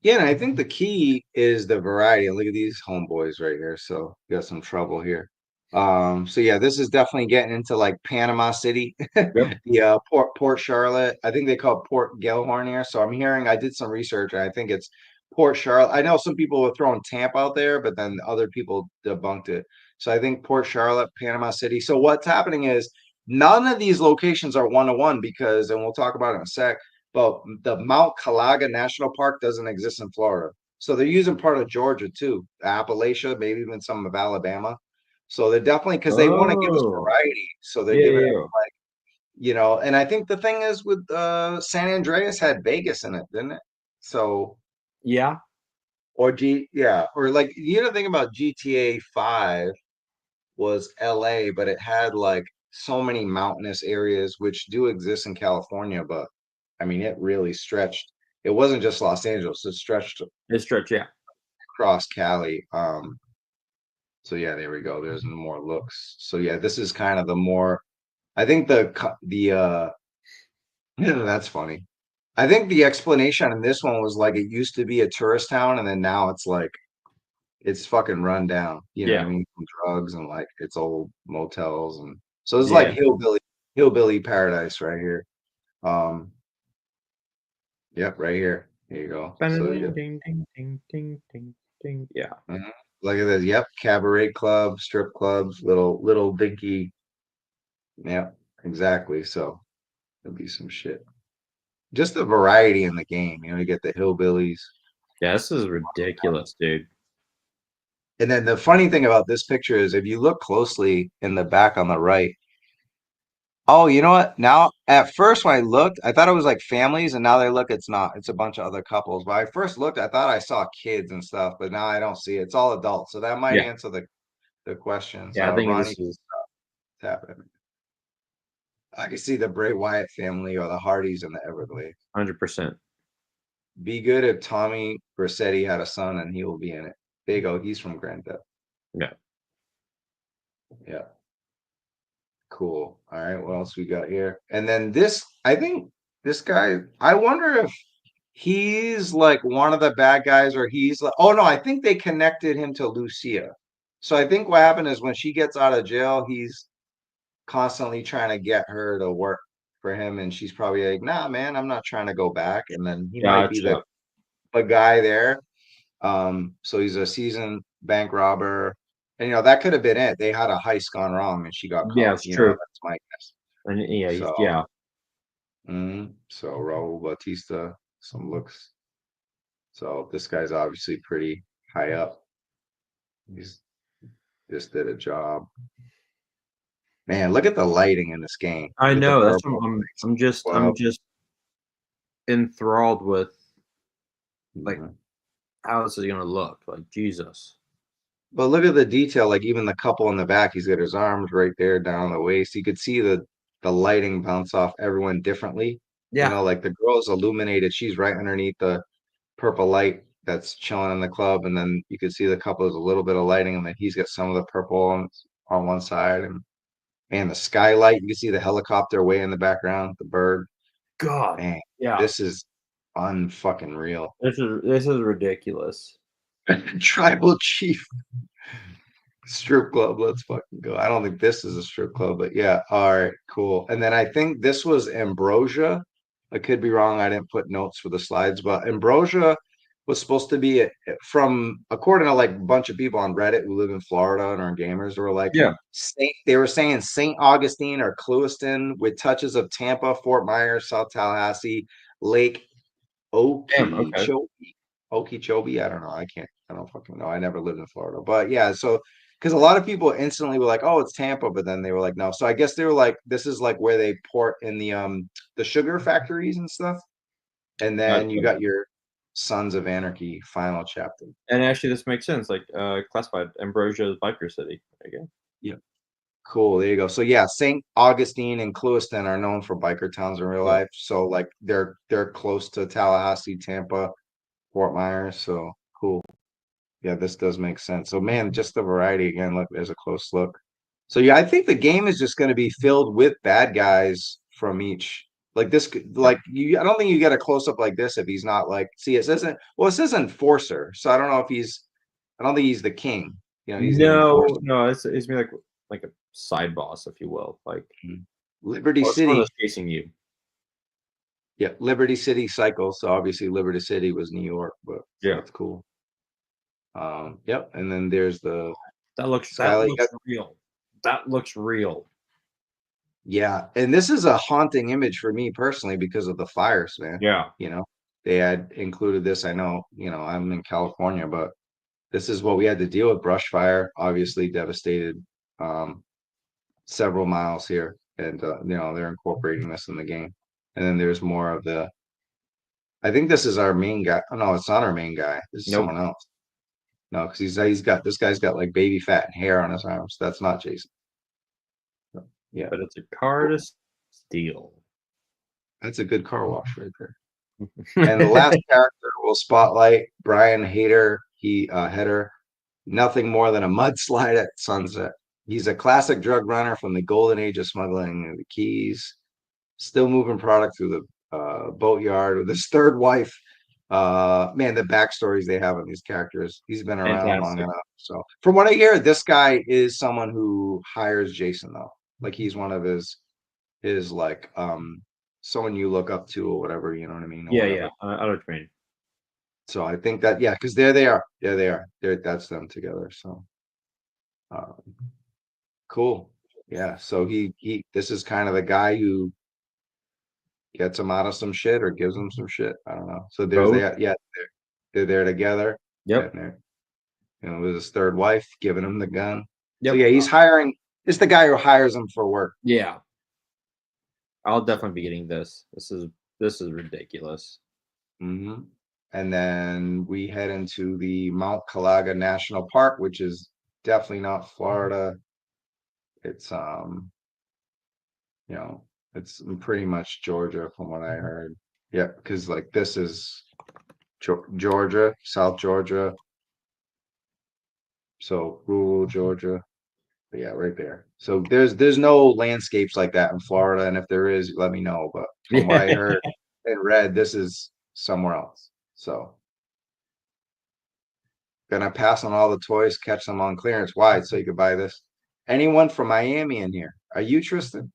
Yeah, and I think the key is the variety. And look at these homeboys right here. So you got some trouble here. So yeah, this is definitely getting into like Panama City, the Port Charlotte. I think they call it Port Gellhorn here. So I did some research, and I think it's Port Charlotte. I know some people were throwing Tampa out there, but then other people debunked it. So I think Port Charlotte, Panama City. So what's happening is none of these locations are 1-to-1 because, and we'll talk about it in a sec, but the Mount Calaga National Park doesn't exist in Florida. So they're using part of Georgia too, Appalachia, maybe even some of Alabama. So they're definitely, because they want to give us variety. So they're giving it like, and I think the thing is with San Andreas had Vegas in it, didn't it? So yeah. Or like the thing about GTA 5 was LA, but it had like so many mountainous areas which do exist in California, but I mean it really stretched. it wasn't just Los Angeles, it stretched It's stretch, yeah. across Cali. So yeah, there we go. There's more looks. So yeah, this is kind of the more, I think that's funny. I think the explanation on this one was like it used to be a tourist town and then now it's like it's fucking run down, you know what I mean? From drugs and like it's old motels and so it's like hillbilly paradise right here. Yep, right here. There you go. So yeah. Ding, ding, ding, ding, ding, ding. Yeah. Look at this. Yep, cabaret club, strip clubs, little dinky. Yep, exactly. So there'll be some shit. Just the variety in the game. You know, you get the hillbillies. Yeah, this is ridiculous, dude. And then the funny thing about this picture is if you look closely in the back on the right. Oh, you know what? Now, at first when I looked, I thought it was like families, and now they look, it's not. It's a bunch of other couples. But I first looked, I thought I saw kids and stuff, but now I don't see it. It's all adults. So that might answer the questions. Yeah, I think Ronnie, this is happening. I can see the Bray Wyatt family or the Hardys in the Everglades. 100%. Be good if Tommy Vercetti had a son and he will be in it. There you go. He's from Grand Theft. Yeah. Yeah. Cool. All right. What else we got here? And then this, I think this guy, I wonder if he's like one of the bad guys or he's like, oh no, I think they connected him to Lucia. So I think what happened is when she gets out of jail, he's constantly trying to get her to work for him. And she's probably like, nah, man, I'm not trying to go back. And then he might be the guy there. So he's a seasoned bank robber. And you know, that could have been it. They had a heist gone wrong and she got caught. Yeah, it's true. That's my guess. And yeah, So, yeah. So Raul Batista, some looks. So this guy's obviously pretty high up. He's just did a job. Man, look at the lighting in this game. I Look at know. the That's purple. I'm just enthralled with like how is it gonna look? Like Jesus. But look at the detail, like even the couple in the back, he's got his arms right there down the waist. You could see the lighting bounce off everyone differently. Yeah. You know, like the girl's illuminated, she's right underneath the purple light that's chilling in the club, and then you could see the couple has a little bit of lighting, and then he's got some of the purple on one side, and man, the skylight, you can see the helicopter way in the background, the bird. God. Man, Yeah. this is unfucking real. This is ridiculous. Tribal chief strip club. Let's fucking go. I don't think this is a strip club, but yeah. All right, cool. And then I think this was Ambrosia. I could be wrong. I didn't put notes for the slides, but Ambrosia was supposed to be from, according to like a bunch of people on Reddit who live in Florida and are gamers, were like, they were saying St. Augustine or Clewiston with touches of Tampa, Fort Myers, South Tallahassee, Lake Okeechobee. Okeechobee. I don't know. I don't fucking know. I never lived in Florida, but yeah. So, because a lot of people instantly were like, "Oh, it's Tampa," but then they were like, "No." So I guess they were like, "This is like where they port in the sugar factories and stuff." And then you got your Sons of Anarchy final chapter. And actually, this makes sense. Like classified Ambrosia's biker city. Again. Yeah. Cool. There you go. So yeah, St. Augustine and Clewiston are known for biker towns in real life. So like they're close to Tallahassee, Tampa, Fort Myers. So cool. Yeah, this does make sense. So man, just the variety again. Look, there's a close look. So yeah, I think the game is just going to be filled with bad guys from each. Like this, like you. I don't think you get a close up like this if he's not like. See, it says enforcer. So I don't know if he's. I don't think he's the king. You know, he's no. It's me like a side boss, if you will, like Liberty City chasing you. Yeah, Liberty City Cycle. So obviously Liberty City was New York, but yeah, that's cool. Yep, and then there's the that looks real. That looks real. Yeah, and this is a haunting image for me personally because of the fires, man. Yeah, you know, they had included this. I know, I'm in California, but this is what we had to deal with. Brush fire obviously devastated several miles here, and they're incorporating this in the game. And then there's more of the. I think this is our main guy. Oh no, it's not our main guy. This is someone else. No, because this guy's got like baby fat and hair on his arms. That's not Jason. Yeah, but it's a car to steal. That's a good car wash right there. And the last character we'll spotlight, Brian Hader. Header, nothing more than a mudslide at sunset. He's a classic drug runner from the golden age of smuggling the Keys, still moving product through the boatyard with his third wife. Man, the backstories they have on these characters. He's been around long enough. So from what I hear, this guy is someone who hires Jason though. Like he's one of his like someone you look up to or whatever, you know what I mean? Yeah. I know what you mean. So I think that because there they are. Yeah, they are. That's them together. So cool. Yeah. So he this is kind of the guy who gets him out of some shit or gives him some shit. I don't know. So there's that. Yeah, they're there together. Yep. With his third wife giving him the gun. Yep. So yeah, he's hiring. It's the guy who hires him for work. Yeah. I'll definitely be getting this. This is ridiculous. Mm-hmm. And then we head into the Mount Calaga National Park, which is definitely not Florida. It's it's pretty much Georgia from what I heard. Yeah, because like this is Georgia, South Georgia. So rural Georgia. But yeah, right there. So there's no landscapes like that in Florida. And if there is, let me know. But from what I heard and read, this is somewhere else. So gonna pass on all the toys, catch them on clearance wide so you could buy this. Anyone from Miami in here? Are you Tristan?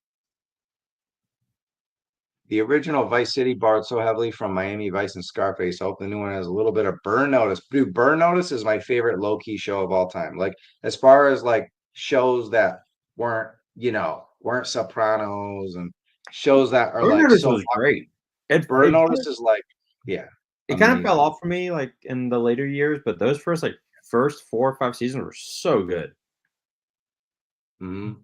The original Vice City borrowed so heavily from Miami Vice and Scarface. I hope the new one has a little bit of Burn Notice. Dude, Burn Notice is my favorite low-key show of all time. Like as far as like shows that weren't Sopranos and shows that are Burn like Notice so was great. Burn Notice is like, yeah. It kind of fell off for me like in the later years, but those first 4 or 5 seasons were so good. Mm-hmm.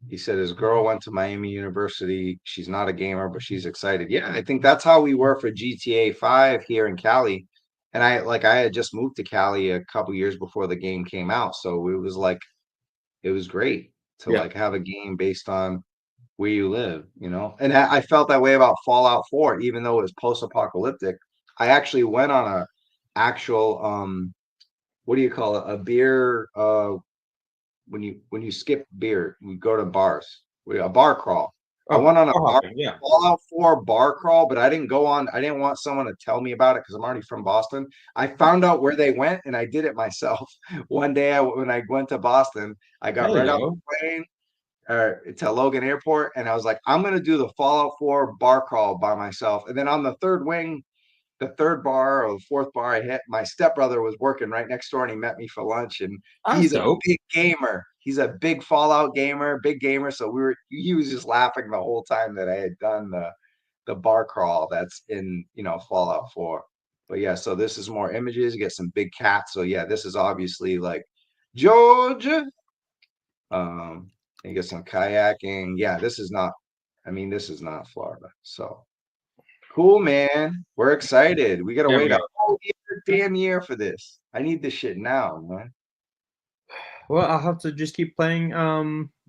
He said his girl went to Miami University. She's not a gamer, but she's excited. Yeah, I think that's how we were for GTA 5 here in Cali. And I had just moved to Cali a couple years before the game came out. So it was great to like have a game based on where you live, you know? And I felt that way about Fallout 4, even though it was post-apocalyptic. I actually went on a actual what do you call it? A beer when you skip beer, you go to bars. A bar crawl. I went on a Fallout 4 bar crawl, but I didn't want someone to tell me about it because I'm already from Boston. I found out where they went and I did it myself. One day when I went to Boston, I got right off the plane to Logan Airport and I was like, I'm gonna do the Fallout 4 bar crawl by myself. And then on the third wing, the third bar or the fourth bar I hit, my stepbrother was working right next door and he met me for lunch and he's a big gamer. He's a big Fallout gamer, big gamer. So he was just laughing the whole time that I had done the bar crawl that's in, Fallout 4. But yeah, so this is more images, you get some big cats. So yeah, this is obviously like Georgia. You get some kayaking. Yeah, this is not Florida. So cool, man. We're excited. We gotta wait a whole damn year for this. I need this shit now, man. Well, I'll have to just keep playing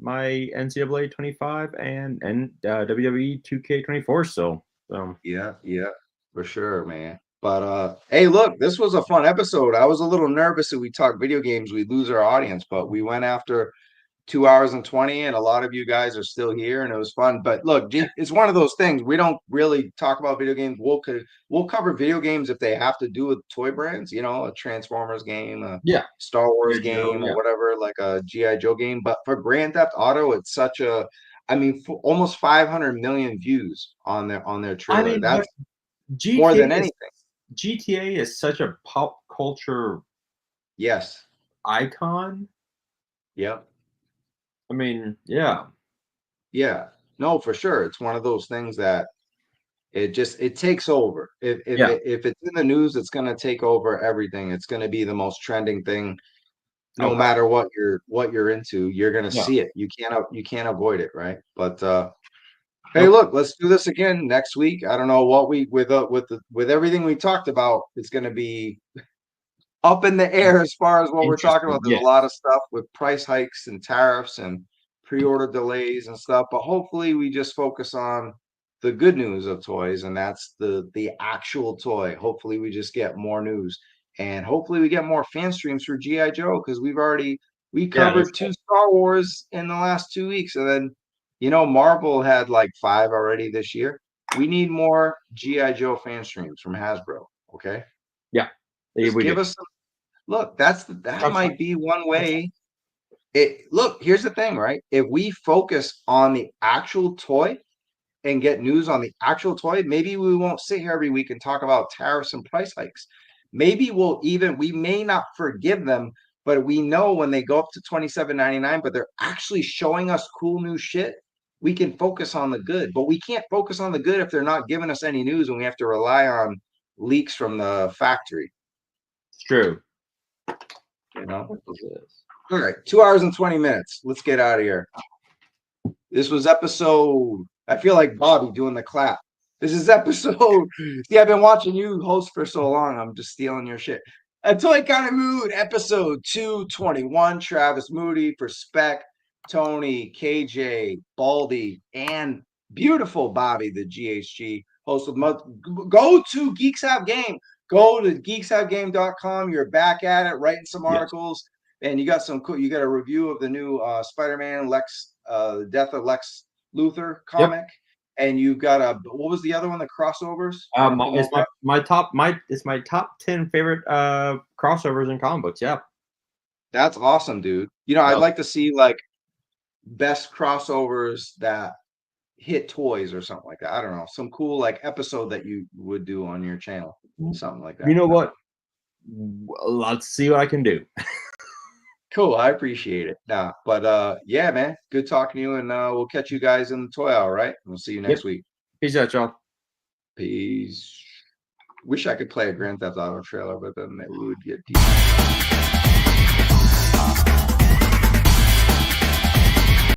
my NCAA 25 and WWE 2K24 still. So yeah, for sure, man. But hey, look, this was a fun episode. I was a little nervous if we talk video games, we'd lose our audience, but we went after 2 hours and 20 and a lot of you guys are still here and it was fun. But look, it's one of those things. We don't really talk about video games. We'll cover video games if they have to do with toy brands, a Transformers game, a Star Wars game or whatever, like a GIJoe game. But for Grand Theft Auto, it's such almost 500 million views on their trailer. That's GTA more than anything. GTA is such a pop culture icon. Yep. I mean, yeah. No, for sure. It's one of those things that it takes over. If it's in the news, it's going to take over everything. It's going to be the most trending thing. No matter what you're into, you're going to see it. You can't avoid it, right? But hey, look, let's do this again next week. I don't know what with everything we talked about. It's going to be up in the air as far as what we're talking about. There's a lot of stuff with price hikes and tariffs and pre-order delays and stuff, but hopefully we just focus on the good news of toys, and that's the actual toy. Hopefully we just get more news, and hopefully we get more fan streams for GIJoe, because we covered 2 Star Wars in the last 2 weeks, and then Marvel had like 5 already this year. We need more GIJoe fan streams from Hasbro. Okay. Yeah. Just give us some. Look, that might be one way. Look, here's the thing, right? If we focus on the actual toy and get news on the actual toy, maybe we won't sit here every week and talk about tariffs and price hikes. Maybe we may not forgive them, but we know when they go up to $27.99, but they're actually showing us cool new shit, we can focus on the good. But we can't focus on the good if they're not giving us any news, and we have to rely on leaks from the factory. It's true. All right, 2 hours and 20 minutes. Let's get out of here. This was episode, I feel like Bobby doing the clap. This is episode, see, I've been watching you host for so long, I'm just stealing your shit. A Toy Kind of Mood, episode 221. Travis Moody for Spec, Tony, KJ, Baldy, and beautiful Bobby, the GHG host of Go to Geeks Have Game. Go to geekshavegame.com. You're back at it, writing some articles, and you got you got a review of the new Spider-Man Death of Lex Luthor comic, and you got what was the other one? The crossovers. It's my top 10 favorite crossovers in comic books. Yeah, that's awesome, dude. I'd like to see like best crossovers that hit toys or something like that. I don't know, some cool like episode that you would do on your channel, something like that. You know what? Let's see what I can do. Cool, I appreciate it. But yeah, man, good talking to you, and we'll catch you guys in the toy hour, right? We'll see you next week. Peace out, y'all. Peace. Wish I could play a Grand Theft Auto trailer, but then it would get deep.